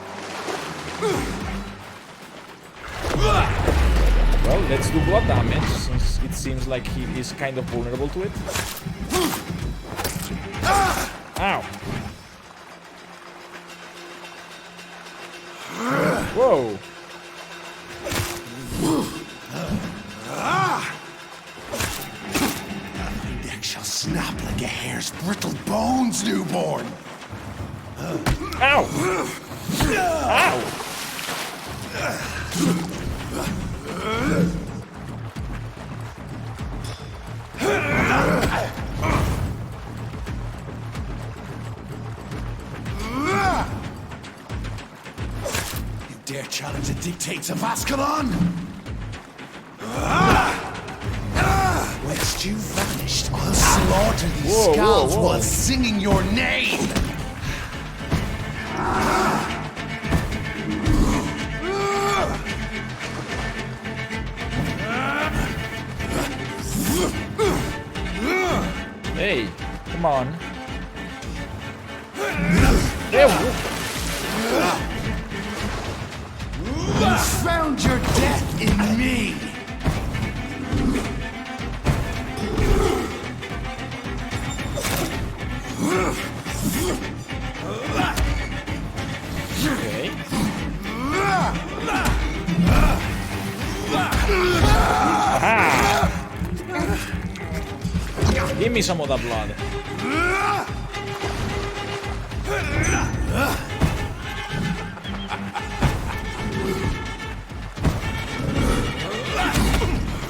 Well, let's do blood damage, since it seems like he is kind of vulnerable to it. Ow. Whoa. My neck shall snap like a hare's brittle bones, newborn! Ow! Ow! You dare challenge the dictates of Ascalon? Whilst you vanished, I'll slaughter these scalds while singing your name! Hey, come on. There You found your death in me! Okay. Aha! Give me some of that blood.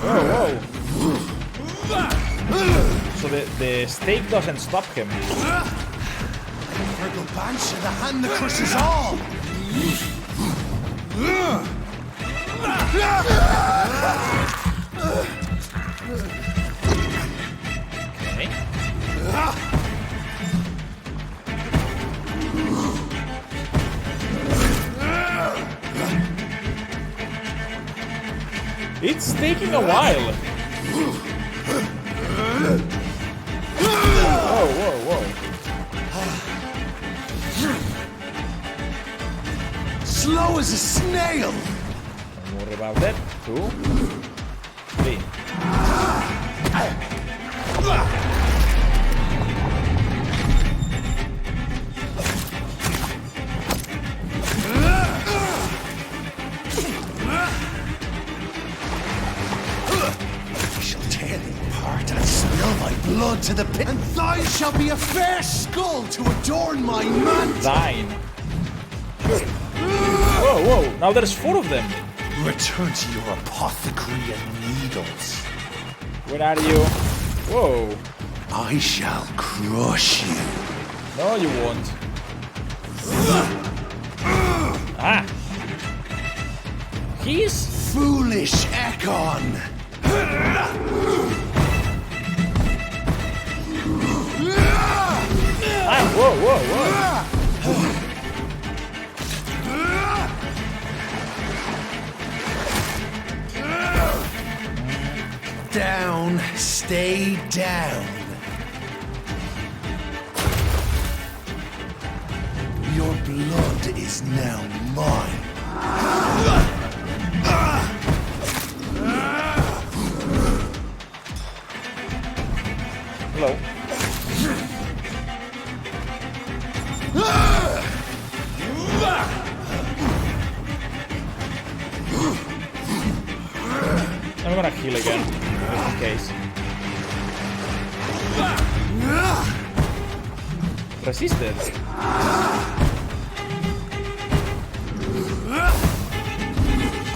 Whoa, whoa. So the stake doesn't stop him. Infergal Bansha, the hand that crushes all! Okay. It's taking a while. Whoa, whoa, whoa. Slow as a snail! Don't worry about that. 2, 3. Blood to the pit, and thine shall be a fair skull to adorn my mantle. Thine. Whoa, whoa! Now there's 4 of them. Return to your apothecary and needles. Where are you? Whoa! I shall crush you. No, you won't. Ah! He's foolish, Ekon. Ah, whoa, whoa, whoa. Down, stay down. Your blood is now mine. Hello. I'm gonna heal again, just in case. Resisted.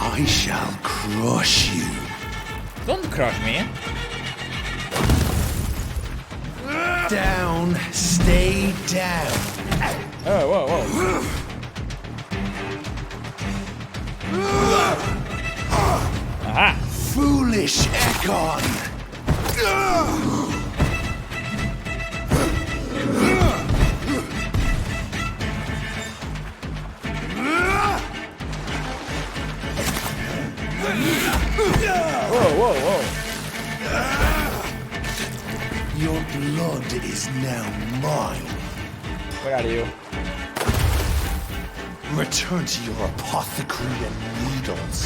I shall crush you. Don't crush me. Down, stay down. Oh, whoa, whoa. Aha! Foolish Ekon! Whoa, whoa, whoa. Your blood is now mine. Where are you? Return to your apothecary and needles.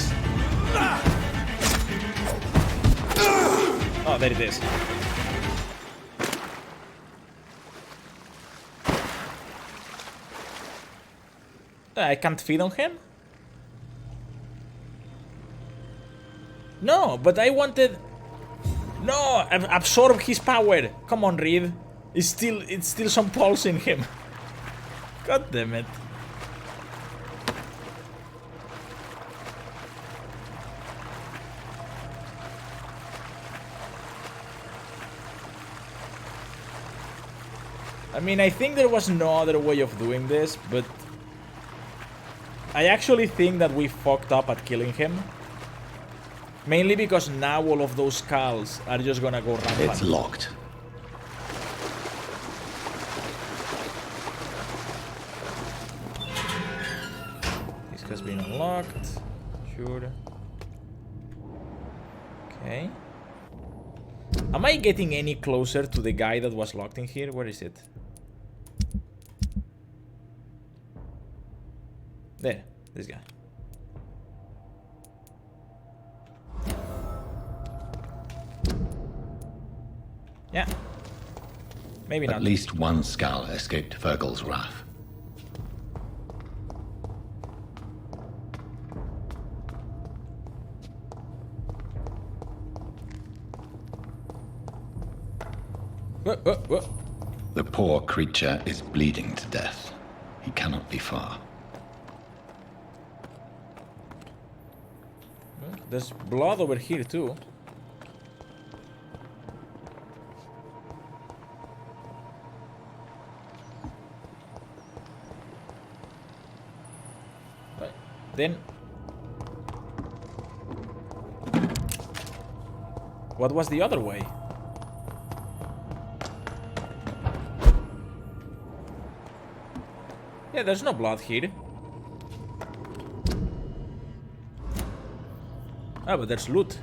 Oh, there it is. I can't feed on him? No, but I wanted... No, absorb his power. Come on, Reed. It's still some pulse in him. God damn it. I mean, I think there was no other way of doing this, but I actually think that we fucked up at killing him. Mainly because now all of those skulls are just gonna go rampant. It's locked. This has been unlocked. Sure. Okay. Am I getting any closer to the guy that was locked in here? Where is it? There, this guy. Yeah. Maybe not. At least one skull escaped Virgil's wrath. Whoa. The poor creature is bleeding to death. He cannot be far. There's blood over here too. Right. Then what was the other way? Yeah, there's no blood here. Ah, but there's loot.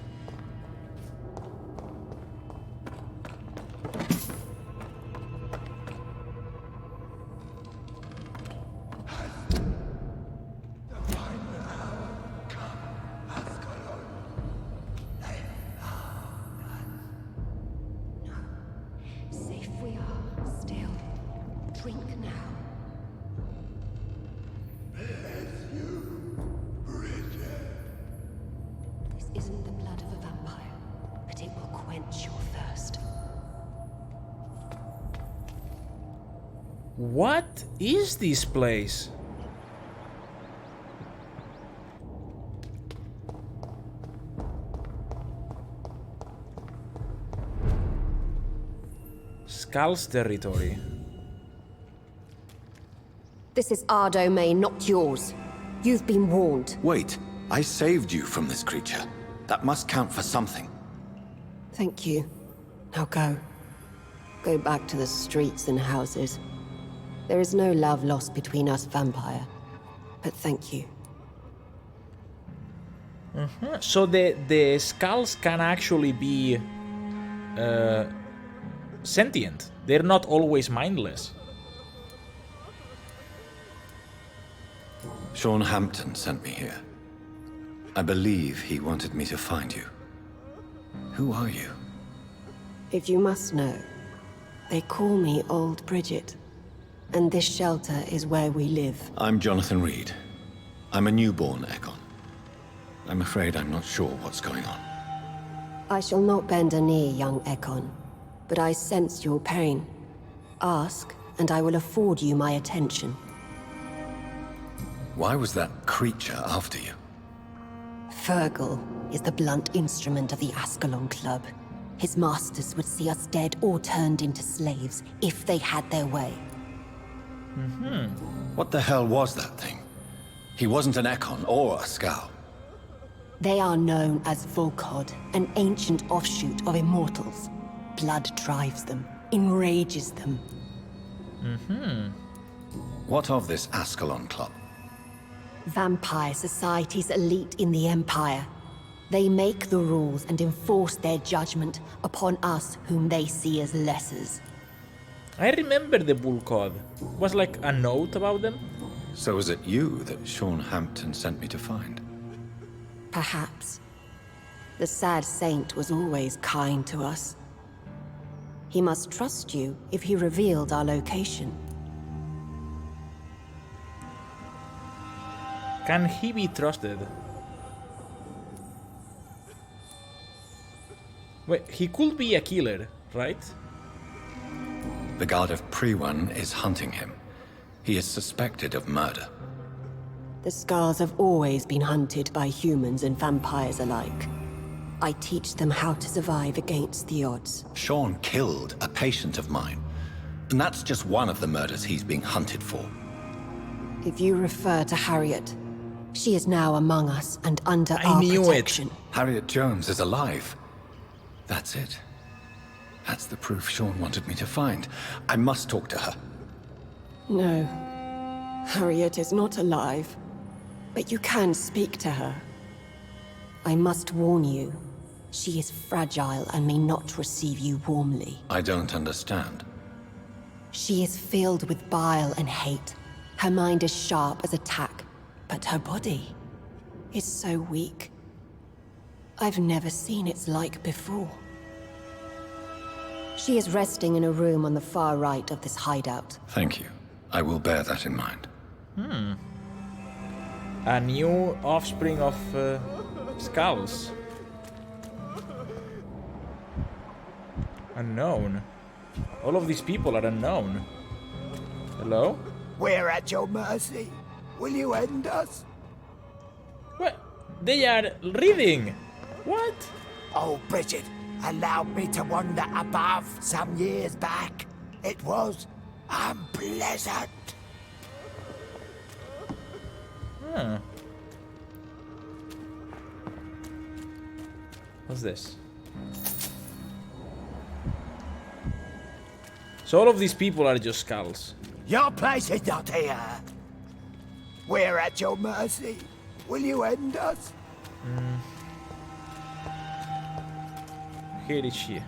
Safe we are, still. Drink now. This isn't the blood of a vampire, but it will quench your thirst. What is this place? Skull's territory. This is our domain, not yours. You've been warned. Wait, I saved you from this creature. That must count for something. Thank you. Now go. Go back to the streets and houses. There is no love lost between us, Vampire. But thank you. So the skulls can actually be sentient. They're not always mindless. Sean Hampton sent me here. I believe he wanted me to find you. Who are you? If you must know, they call me Old Bridget. And this shelter is where we live. I'm Jonathan Reed. I'm a newborn Egon. I'm afraid I'm not sure what's going on. I shall not bend a knee, young Ekon, but I sense your pain. Ask, and I will afford you my attention. Why was that creature after you? Fergal is the blunt instrument of the Ascalon Club. His masters would see us dead or turned into slaves if they had their way. What the hell was that thing? He wasn't an Ekon or a Scow. They are known as Volkod, an ancient offshoot of immortals. Blood drives them, enrages them. What of this Ascalon Club? Vampire society's elite in the Empire. They make the rules and enforce their judgment upon us whom they see as lessers. I remember the Bull Cod. Was like a note about them? So was it you that Sean Hampton sent me to find? Perhaps. The sad saint was always kind to us. He must trust you if he revealed our location. Can he be trusted? Wait, he could be a killer, right? The guard of Prewan is hunting him. He is suspected of murder. The Scars have always been hunted by humans and vampires alike. I teach them how to survive against the odds. Sean killed a patient of mine. And that's just one of the murders he's being hunted for. If you refer to Harriet, she is now among us and under I our knew protection. Harriet Jones is alive. That's it. That's the proof Sean wanted me to find. I must talk to her. No. Harriet is not alive. But you can speak to her. I must warn you. She is fragile and may not receive you warmly. I don't understand. She is filled with bile and hate. Her mind is sharp as a tack, but her body is so weak. I've never seen its like before. She is resting in a room on the far right of this hideout. Thank you. I will bear that in mind. A new offspring of skulls. Unknown. All of these people are unknown. Hello? We're at your mercy. Will you end us? What? They are reading. What? Oh, Bridget allowed me to wander above some years back. It was unpleasant. Huh. What's this? So all of these people are just skulls. Your place is not here. We're at your mercy. Will you end us? Here is she.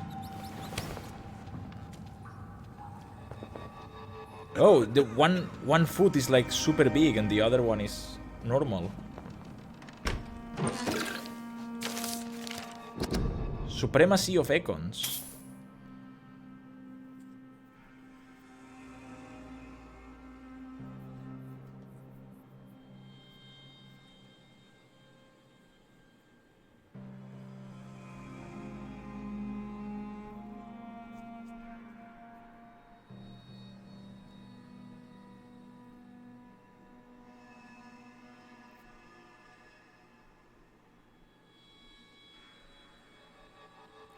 Oh, the one foot is like super big and the other one is normal. Supremacy of Econs.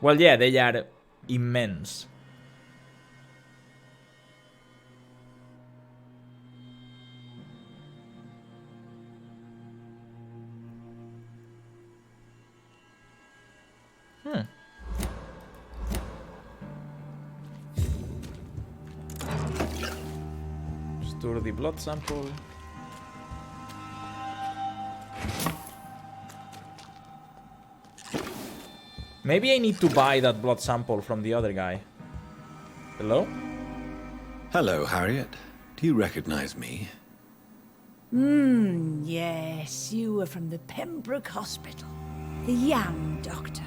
Well, yeah, they are immense. Store the blood sample. Maybe I need to buy that blood sample from the other guy. Hello? Hello, Harriet. Do you recognize me? Yes, you were from the Pembroke Hospital. The young doctor.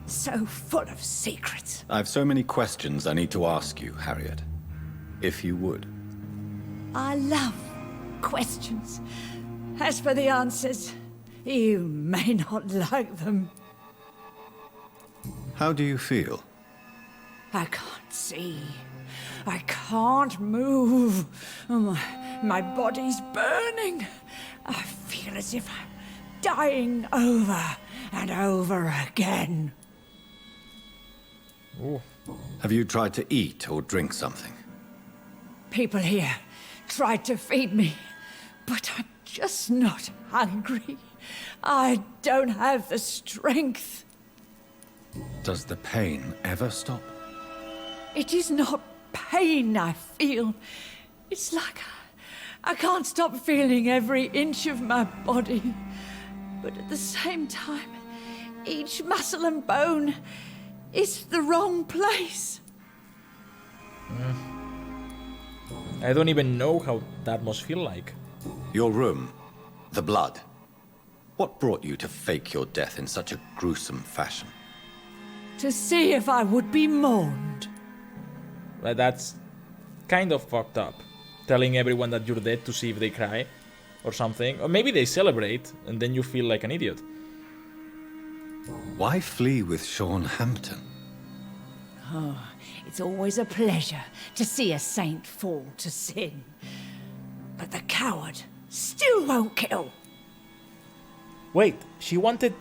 So full of secrets. I have so many questions I need to ask you, Harriet. If you would. I love questions. As for the answers, you may not like them. How do you feel? I can't see. I can't move. My body's burning. I feel as if I'm dying over and over again. Ooh. Have you tried to eat or drink something? People here tried to feed me, but I'm just not hungry. I don't have the strength. Does the pain ever stop? It is not pain I feel. It's like I can't stop feeling every inch of my body. But at the same time, each muscle and bone is the wrong place. I don't even know how that must feel like. Your room, the blood. What brought you to fake your death in such a gruesome fashion? To see if I would be mourned. But that's kind of fucked up. Telling everyone that you're dead to see if they cry or something. Or maybe they celebrate and then you feel like an idiot. Why flee with Sean Hampton? Oh, it's always a pleasure to see a saint fall to sin. But the coward still won't kill. Wait, she wanted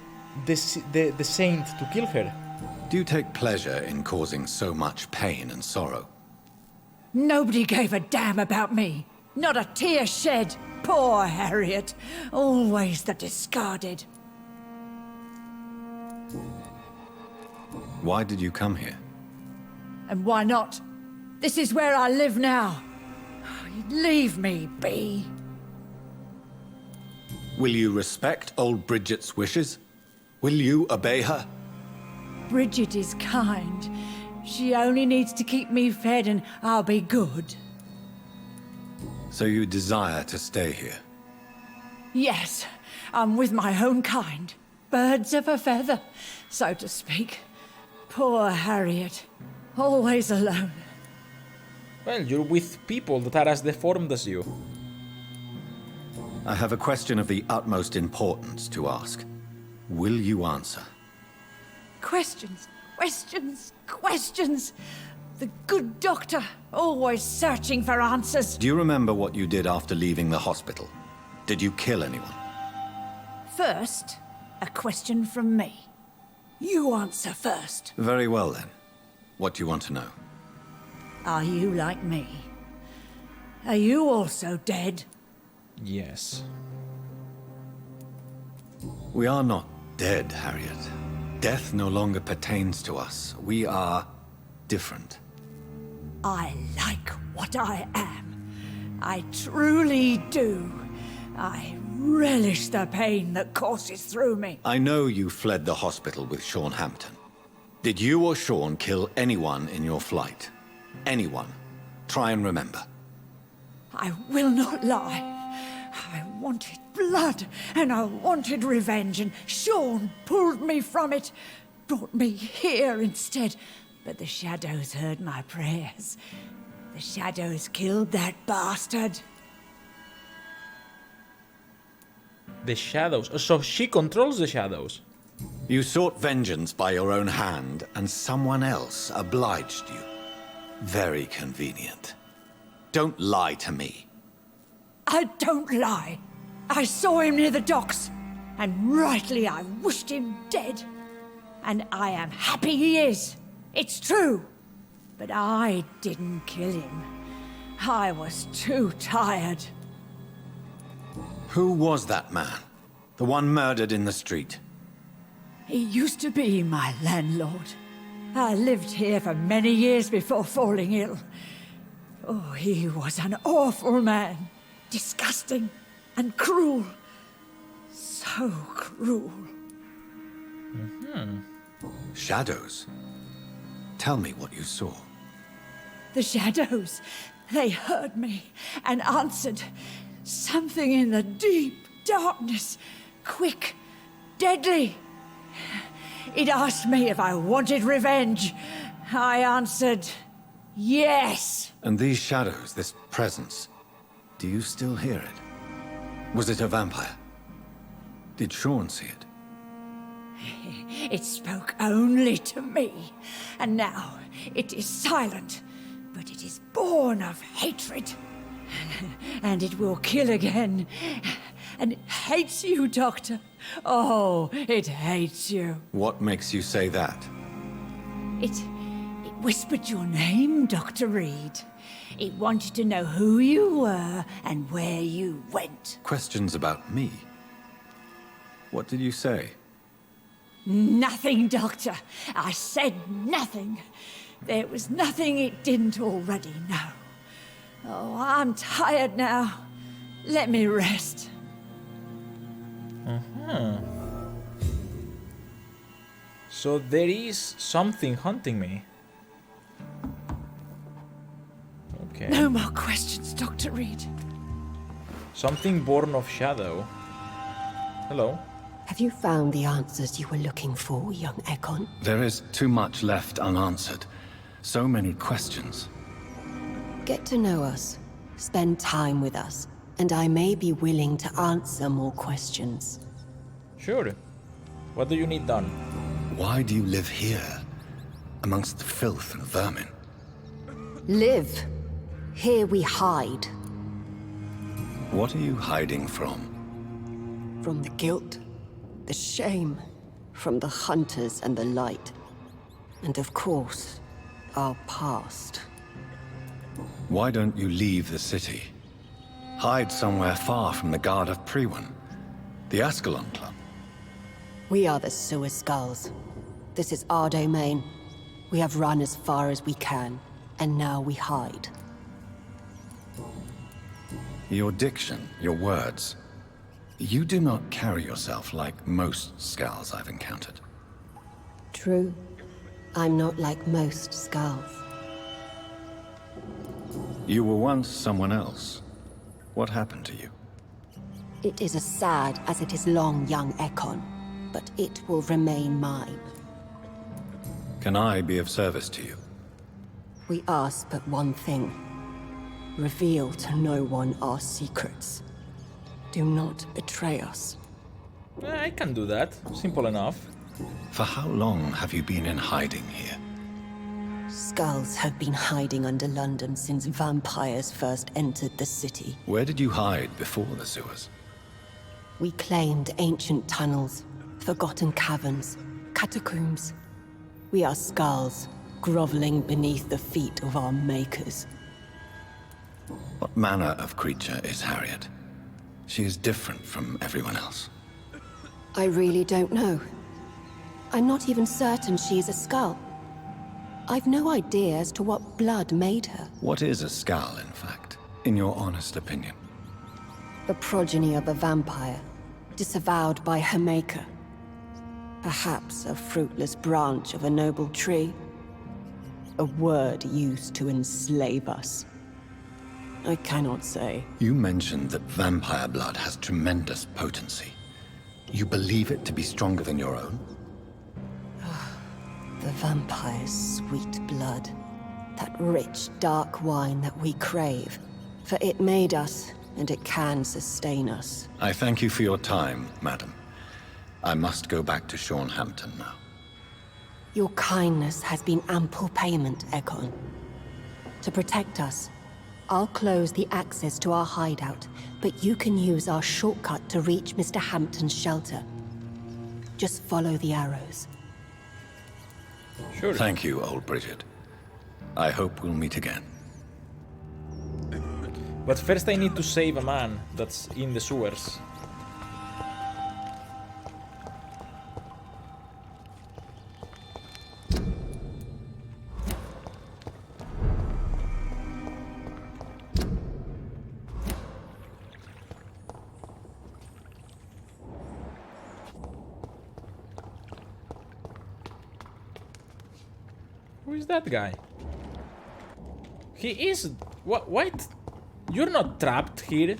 the saint to kill her. Do you take pleasure in causing so much pain and sorrow? Nobody gave a damn about me. Not a tear shed. Poor Harriet. Always the discarded. Why did you come here? And why not? This is where I live now. Leave me be. Will you respect old Bridget's wishes? Will you obey her? Bridget is kind. She only needs to keep me fed and I'll be good. So you desire to stay here? Yes, I'm with my own kind. Birds of a feather, so to speak. Poor Harriet. Always alone. Well, you're with people that are as deformed as you. I have a question of the utmost importance to ask. Will you answer? Questions, questions, questions. The good doctor, always searching for answers. Do you remember what you did after leaving the hospital? Did you kill anyone? First, a question from me. You answer first. Very well then. What do you want to know? Are you like me? Are you also dead? Yes. We are not dead, Harriet. Death no longer pertains to us. We are different. I like what I am. I truly do. I relish the pain that courses through me. I know you fled the hospital with Sean Hampton. Did you or Sean kill anyone in your flight? Anyone? Try and remember. I will not lie. I wanted blood, and I wanted revenge, and Sean pulled me from it, brought me here instead. But the shadows heard my prayers. The shadows killed that bastard. The shadows. So she controls the shadows. You sought vengeance by your own hand, and someone else obliged you. Very convenient. Don't lie to me. I don't lie. I saw him near the docks, and rightly I wished him dead. And I am happy he is. It's true. But I didn't kill him. I was too tired. Who was that man? The one murdered in the street? He used to be my landlord. I lived here for many years before falling ill. Oh, he was an awful man. Disgusting and cruel. So cruel. Shadows? Tell me what you saw. The shadows, they heard me and answered. Something in the deep darkness, quick, deadly. It asked me if I wanted revenge. I answered, yes. And these shadows, this presence, do you still hear it? Was it a vampire? Did Sean see it? It spoke only to me, and now it is silent, but it is born of hatred. And it will kill again. And it hates you, Doctor. Oh, it hates you. What makes you say that? It whispered your name, Dr. Reed. It wanted to know who you were and where you went. Questions about me? What did you say? Nothing, Doctor. I said nothing. There was nothing it didn't already know. Oh, I'm tired now. Let me rest. So there is something hunting me. Okay. No more questions, Dr. Reed. Something born of shadow. Hello. Have you found the answers you were looking for, young Ekon? There is too much left unanswered. So many questions. Get to know us. Spend time with us. And I may be willing to answer more questions. Sure. What do you need done? Why do you live here, amongst the filth and vermin? Live. Here we hide. What are you hiding from? From the guilt, the shame, from the hunters and the light. And of course, our past. Why don't you leave the city? Hide somewhere far from the guard of Priwen, the Ascalon Club. We are the Sewer Skulls. This is our domain. We have run as far as we can, and now we hide. Your diction, your words. You do not carry yourself like most Skulls I've encountered. True. I'm not like most Skulls. You were once someone else. What happened to you? It is as sad as it is long, young Ekon, but it will remain mine. Can I be of service to you? We ask but one thing. Reveal to no one our secrets. Do not betray us. I can do that. Simple enough. For how long have you been in hiding here? Skulls have been hiding under London since vampires first entered the city. Where did you hide before the sewers? We claimed ancient tunnels, forgotten caverns, catacombs. We are Skulls, groveling beneath the feet of our makers. What manner of creature is Harriet? She is different from everyone else. I really don't know. I'm not even certain she is a Skull. I've no idea as to what blood made her. What is a Skull, in fact, in your honest opinion? The progeny of a vampire, disavowed by her maker. Perhaps a fruitless branch of a noble tree. A word used to enslave us. I cannot say. You mentioned that vampire blood has tremendous potency. You believe it to be stronger than your own? The vampire's sweet blood. That rich, dark wine that we crave. For it made us, and it can sustain us. I thank you for your time, madam. I must go back to Sean Hampton now. Your kindness has been ample payment, Ekon. To protect us, I'll close the access to our hideout, but you can use our shortcut to reach Mr. Hampton's shelter. Just follow the arrows. Sure. Thank you, old Bridget. I hope we'll meet again. But first I need to save a man that's in the sewers. is that guy? He is... What? You're not trapped here.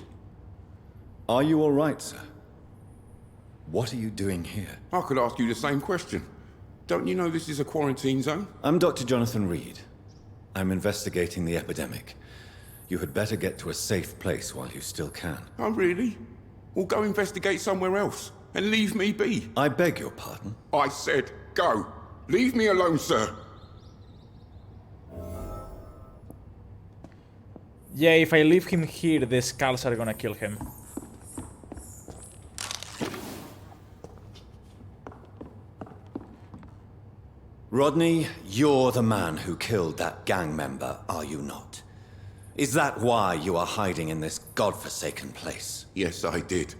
Are you all right, sir? What are you doing here? I could ask you the same question. Don't you know this is a quarantine zone? I'm Dr. Jonathan Reed. I'm investigating the epidemic. You had better get to a safe place while you still can. Oh, really? Well, go investigate somewhere else and leave me be. I beg your pardon? I said go. Leave me alone, sir. Yeah, if I leave him here, the skulls are gonna kill him. Rodney, you're the man who killed that gang member, are you not? Is that why you are hiding in this godforsaken place? Yes, I did.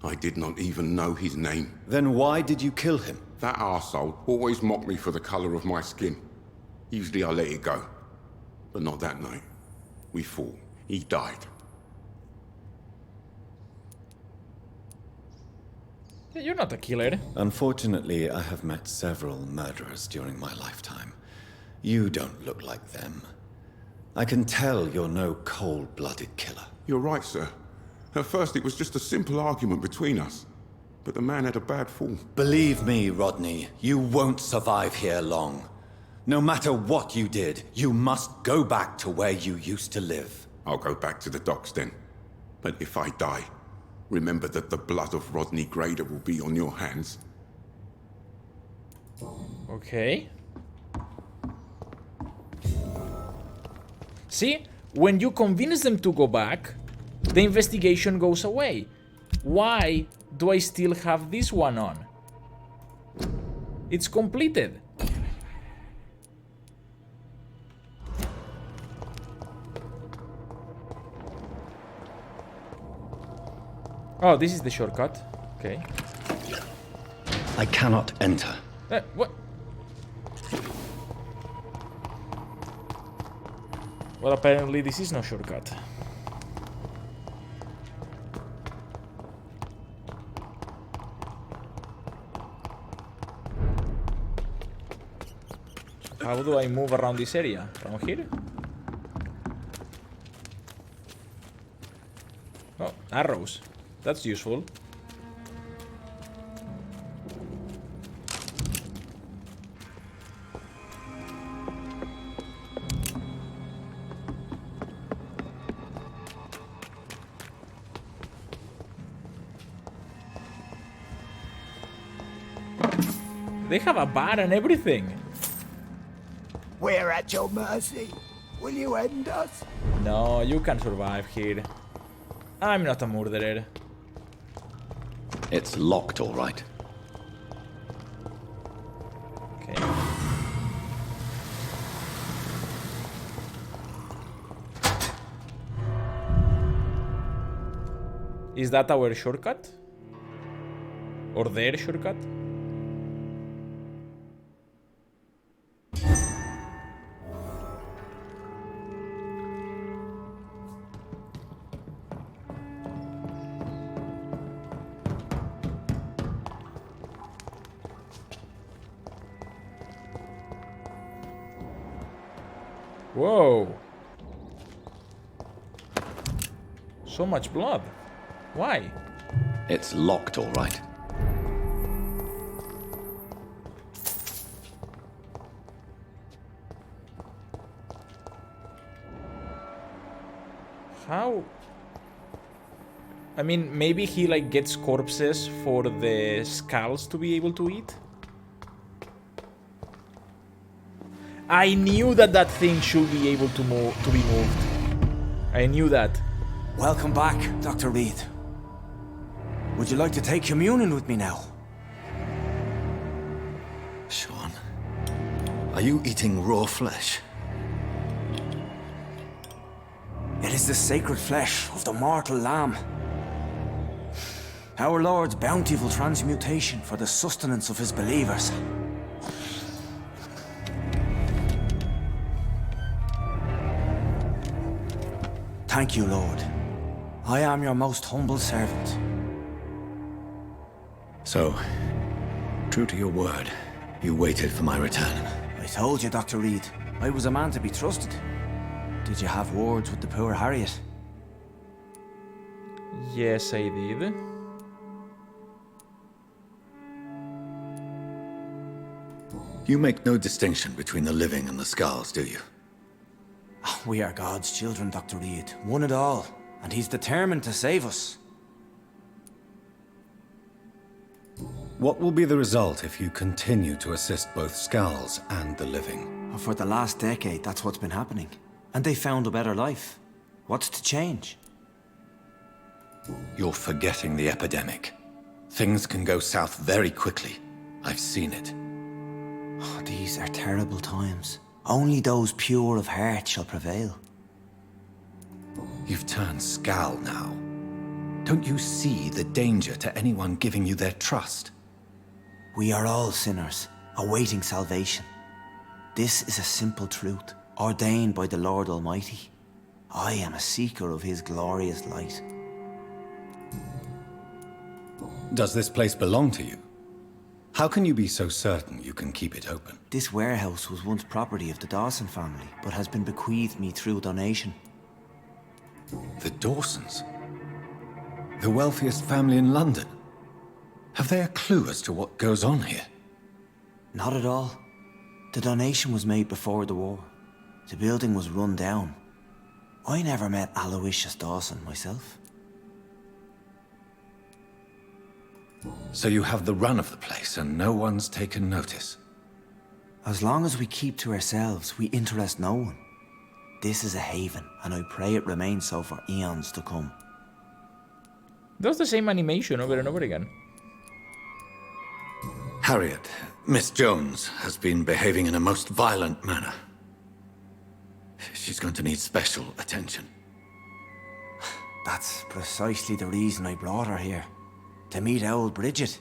I did not even know his name. Then why did you kill him? That arsehole always mocked me for the color of my skin. Usually I let it go. But not that night. We fought. He died. You're not a killer. Unfortunately, I have met several murderers during my lifetime. You don't look like them. I can tell you're no cold-blooded killer. You're right, sir. At first it was just a simple argument between us. But the man had a bad fall. Believe me, Rodney, you won't survive here long. No matter what you did, you must go back to where you used to live. I'll go back to the docks then. But if I die, remember that the blood of Rodney Grader will be on your hands. Okay. See? When you convince them to go back, the investigation goes away. Why do I still have this one on? It's completed. Oh, this is the shortcut. Okay. I cannot enter. What? Well, apparently this is no shortcut. How do I move around this area? From here? Oh, arrows. That's useful. They have a bar and everything. We're at your mercy. Will you end us? No, you can survive here. I'm not a murderer. It's locked, all right. Okay. Is that our shortcut? Or their shortcut? Whoa. So much blood. Why? It's locked, all right. How? I mean, maybe he like gets corpses for the skulls to be able to eat? I knew that that thing should be able to be moved. I knew that. Welcome back, Dr. Reed. Would you like to take communion with me now? Sean, are you eating raw flesh? It is the sacred flesh of the mortal lamb. Our Lord's bountiful transmutation for the sustenance of his believers. Thank you, Lord. I am your most humble servant. So, true to your word, you waited for my return. I told you, Dr. Reed, I was a man to be trusted. Did you have words with the poor Harriet? Yes, I did. You make no distinction between the living and the Skulls, do you? We are God's children, Dr. Reed. One and all. And he's determined to save us. What will be the result if you continue to assist both Skulls and the living? For the last decade, that's what's been happening. And they found a better life. What's to change? You're forgetting the epidemic. Things can go south very quickly. I've seen it. Oh, these are terrible times. Only those pure of heart shall prevail. You've turned Skull now. Don't you see the danger to anyone giving you their trust? We are all sinners, awaiting salvation. This is a simple truth, ordained by the Lord Almighty. I am a seeker of His glorious light. Does this place belong to you? How can you be so certain you can keep it open? This warehouse was once property of the Dawson family, but has been bequeathed me through donation. The Dawsons? The wealthiest family in London? Have they a clue as to what goes on here? Not at all. The donation was made before the war. The building was run down. I never met Aloysius Dawson myself. So you have the run of the place and no one's taken notice? As long as we keep to ourselves, we interest no one. This is a haven, and I pray it remains so for eons to come. Does the same animation over and over again. Harriet, Miss Jones, has been behaving in a most violent manner. She's going to need special attention. That's precisely the reason I brought her here. To meet old Bridget.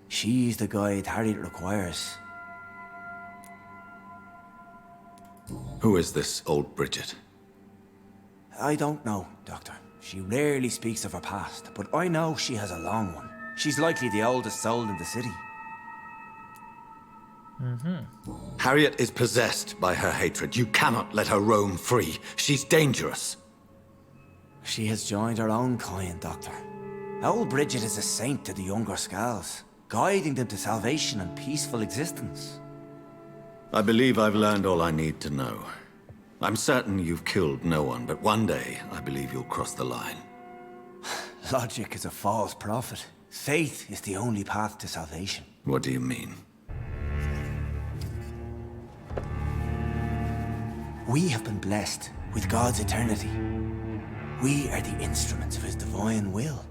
She's the guide Harriet requires. Who is this old Bridget? I don't know, Doctor. She rarely speaks of her past, but I know she has a long one. She's likely the oldest soul in the city. Harriet is possessed by her hatred. You cannot let her roam free. She's dangerous. She has joined her own kind, Doctor. Old Bridget is a saint to the younger Skulls, guiding them to salvation and peaceful existence. I believe I've learned all I need to know. I'm certain you've killed no one, but one day I believe you'll cross the line. Logic is a false prophet. Faith is the only path to salvation. What do you mean? We have been blessed with God's eternity. We are the instruments of His divine will.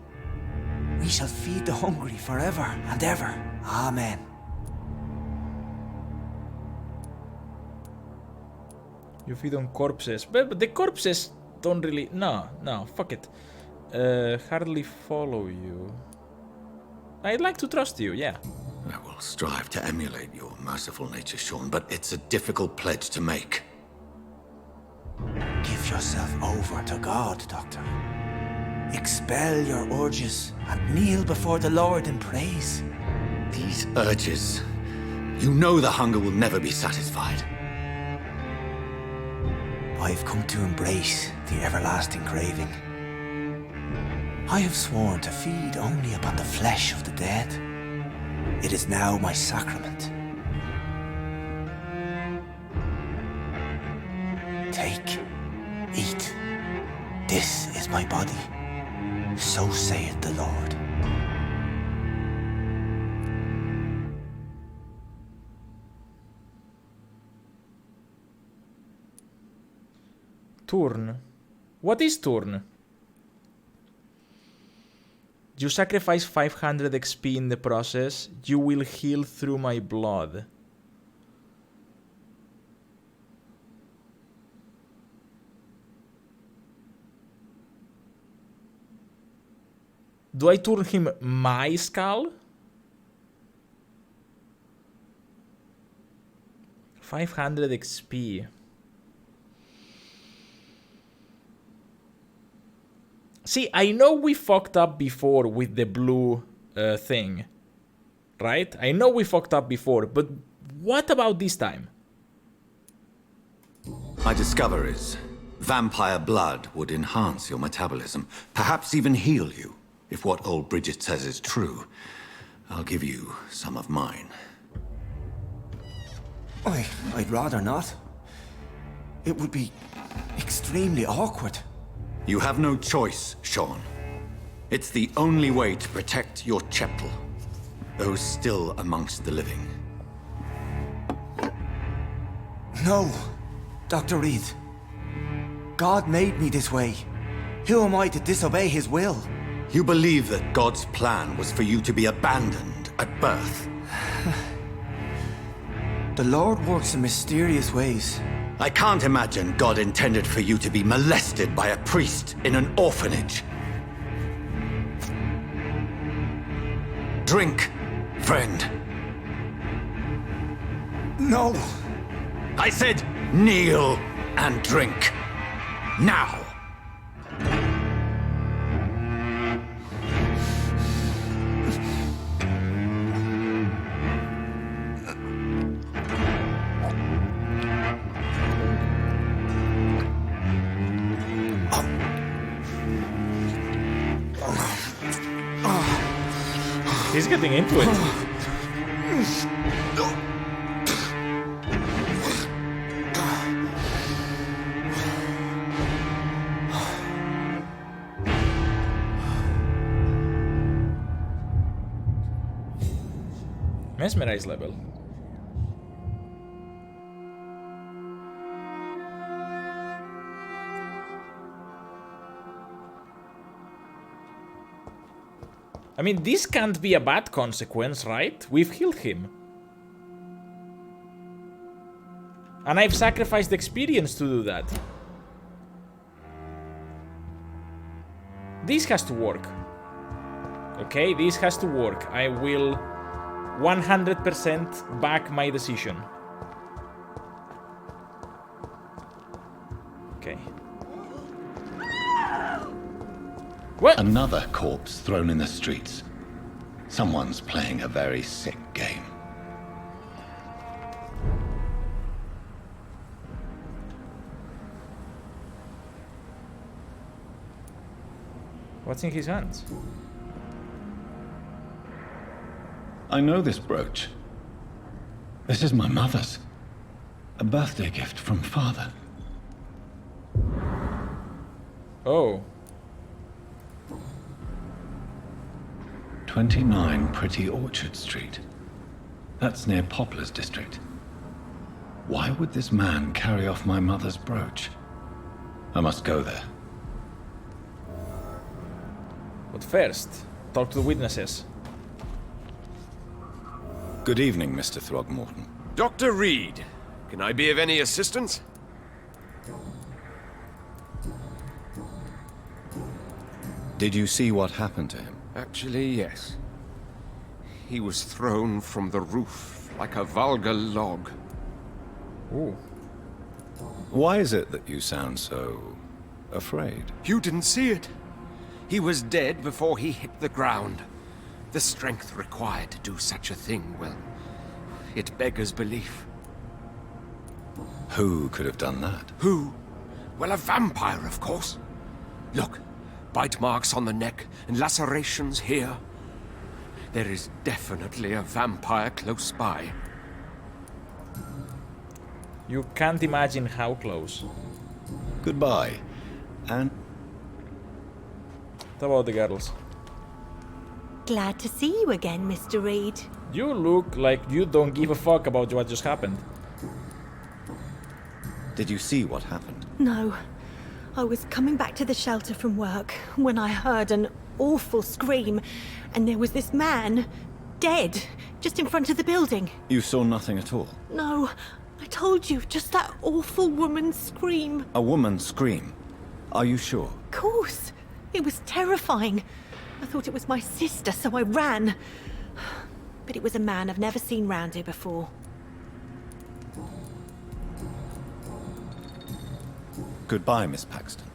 We shall feed the hungry forever and ever. Amen. You feed on corpses. But the corpses don't really... No, fuck it. Hardly follow you. I'd like to trust you, yeah. I will strive to emulate your merciful nature, Sean, but it's a difficult pledge to make. Give yourself over to God, Doctor. Expel your urges and kneel before the Lord in praise. These urges... You know the hunger will never be satisfied. I've come to embrace the everlasting craving. I have sworn to feed only upon the flesh of the dead. It is now my sacrament. Take, eat. This is my body. So saith the Lord. Turn. What is turn? You sacrifice 500 XP in the process. You will heal through my blood. Do I turn him my skull? 500 XP. See, I know we fucked up before with the blue thing. Right? I know we fucked up before, but What about this time? My discoveries. Vampire blood would enhance your metabolism, perhaps even heal you. If what old Bridget says is true, I'll give you some of mine. I'd rather not. It would be extremely awkward. You have no choice, Sean. It's the only way to protect your Cheptel, those still amongst the living. No, Dr. Reed. God made me this way. Who am I to disobey his will? You believe that God's plan was for you to be abandoned at birth? The Lord works in mysterious ways. I can't imagine God intended for you to be molested by a priest in an orphanage. Drink, friend. No! I said kneel and drink. Now! He's getting into it. Mesmerize level. I mean, this can't be a bad consequence, right? We've healed him. And I've sacrificed experience to do that. This has to work. Okay, this has to work. I will 100% back my decision. Okay. What? Another corpse thrown in the streets. Someone's playing a very sick game. What's in his hands? I know this brooch. This is my mother's. A birthday gift from father. Oh. 29 Pretty Orchard Street. That's near Poplar's district. Why would this man carry off my mother's brooch? I must go there. But first, talk to the witnesses. Good evening, Mr. Throgmorton. Dr. Reed, can I be of any assistance? Did you see what happened to him? Actually, yes. He was thrown from the roof like a vulgar log. Ooh. Why is it that you sound so afraid? You didn't see it. He was dead before he hit the ground. The strength required to do such a thing, well, it beggars belief. Who could have done that? Who? Well, a vampire, of course. Look, bite marks on the neck and lacerations here. There is definitely a vampire close by. You can't imagine how close. Goodbye. And what about the girls? Glad to see you again, Mr. Reed. You look like you don't give a fuck about what just happened. did you see what happened? No. I was coming back to the shelter from work when I heard an awful scream, and there was this man, dead, just in front of the building. You saw nothing at all? No, I told you, just that awful woman's scream. A woman's scream? Are you sure? Of course. It was terrifying. I thought it was my sister, so I ran. But it was a man I've never seen round here before. Goodbye, Miss Paxton.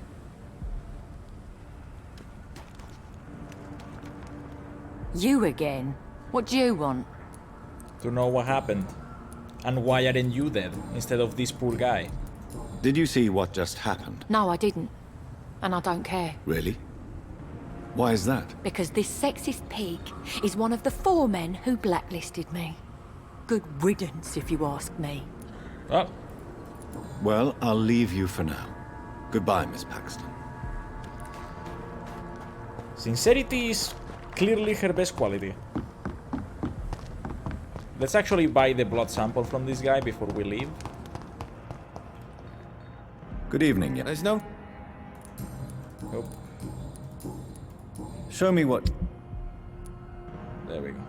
You again? What do you want? To know what happened. And why aren't you dead instead of this poor guy? Did you see what just happened? No, I didn't. And I don't care. Really? Why is that? Because this sexist pig is one of the 4 men who blacklisted me. Good riddance, if you ask me. Oh. Well, I'll leave you for now. Goodbye, Miss Paxton. Sincerity is clearly her best quality. Let's actually buy the blood sample from this guy before we leave. Good evening. There's no... Oh. Show me what... There we go.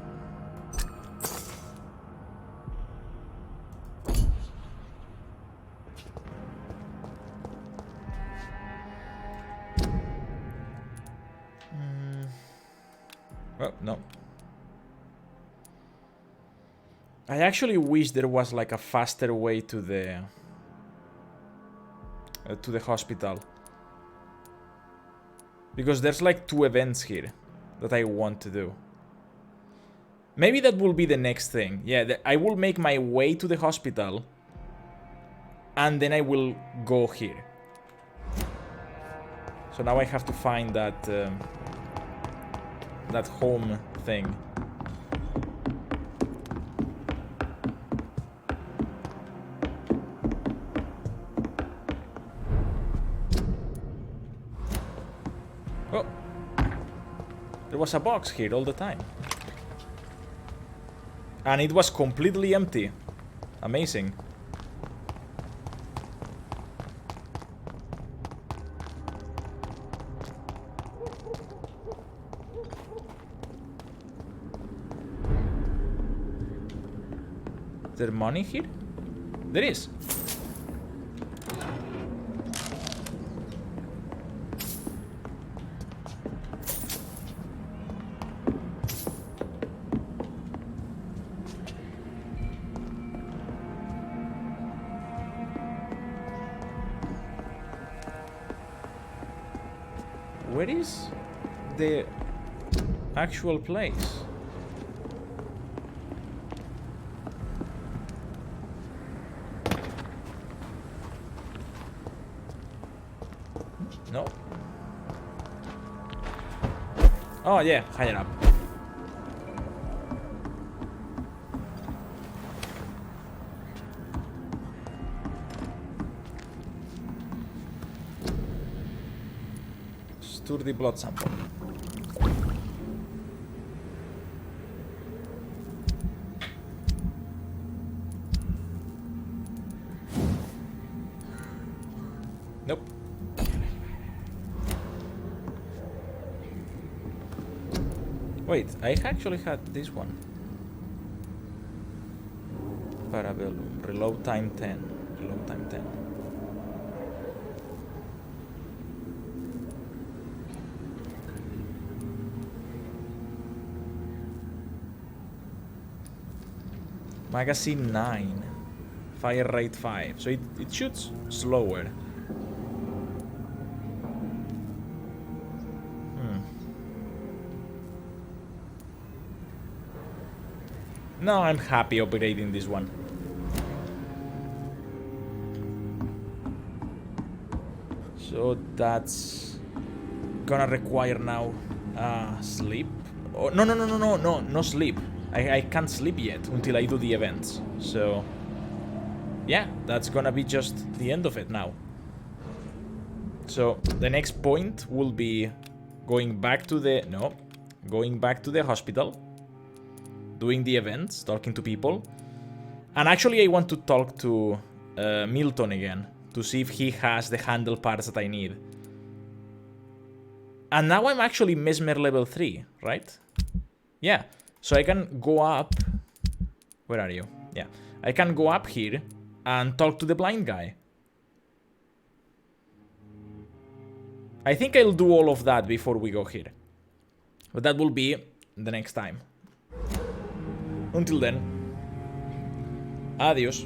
Oh, no. I actually wish there was like a faster way to the hospital. Because there's like 2 events here that I want to do. Maybe that will be the next thing. Yeah, I will make my way to the hospital. And then I will go here. So now I have to find that... that home thing. Oh, there was a box here all the time. And it was completely empty. Amazing. Is there money here? There is. Where is the actual place? No. Oh yeah, higher up. Sturdy blood sample. Nope. Wait, I actually had this one. Parabellum. Reload time 10. Reload time 10. Magazine 9. Fire rate 5. So it shoots slower. No, I'm happy upgrading this one. So that's gonna require now sleep. Oh, no sleep. I can't sleep yet until I do the events. So yeah, that's gonna be just the end of it now. So the next point will be going back to the hospital. Doing the events, talking to people. And actually I want to talk to Milton again, to see if he has the handle parts that I need. And now I'm actually Mesmer level 3, right? Yeah, so I can go up... Where are you? Yeah, I can go up here and talk to the blind guy. I think I'll do all of that before we go here. But that will be the next time. Until then, adios.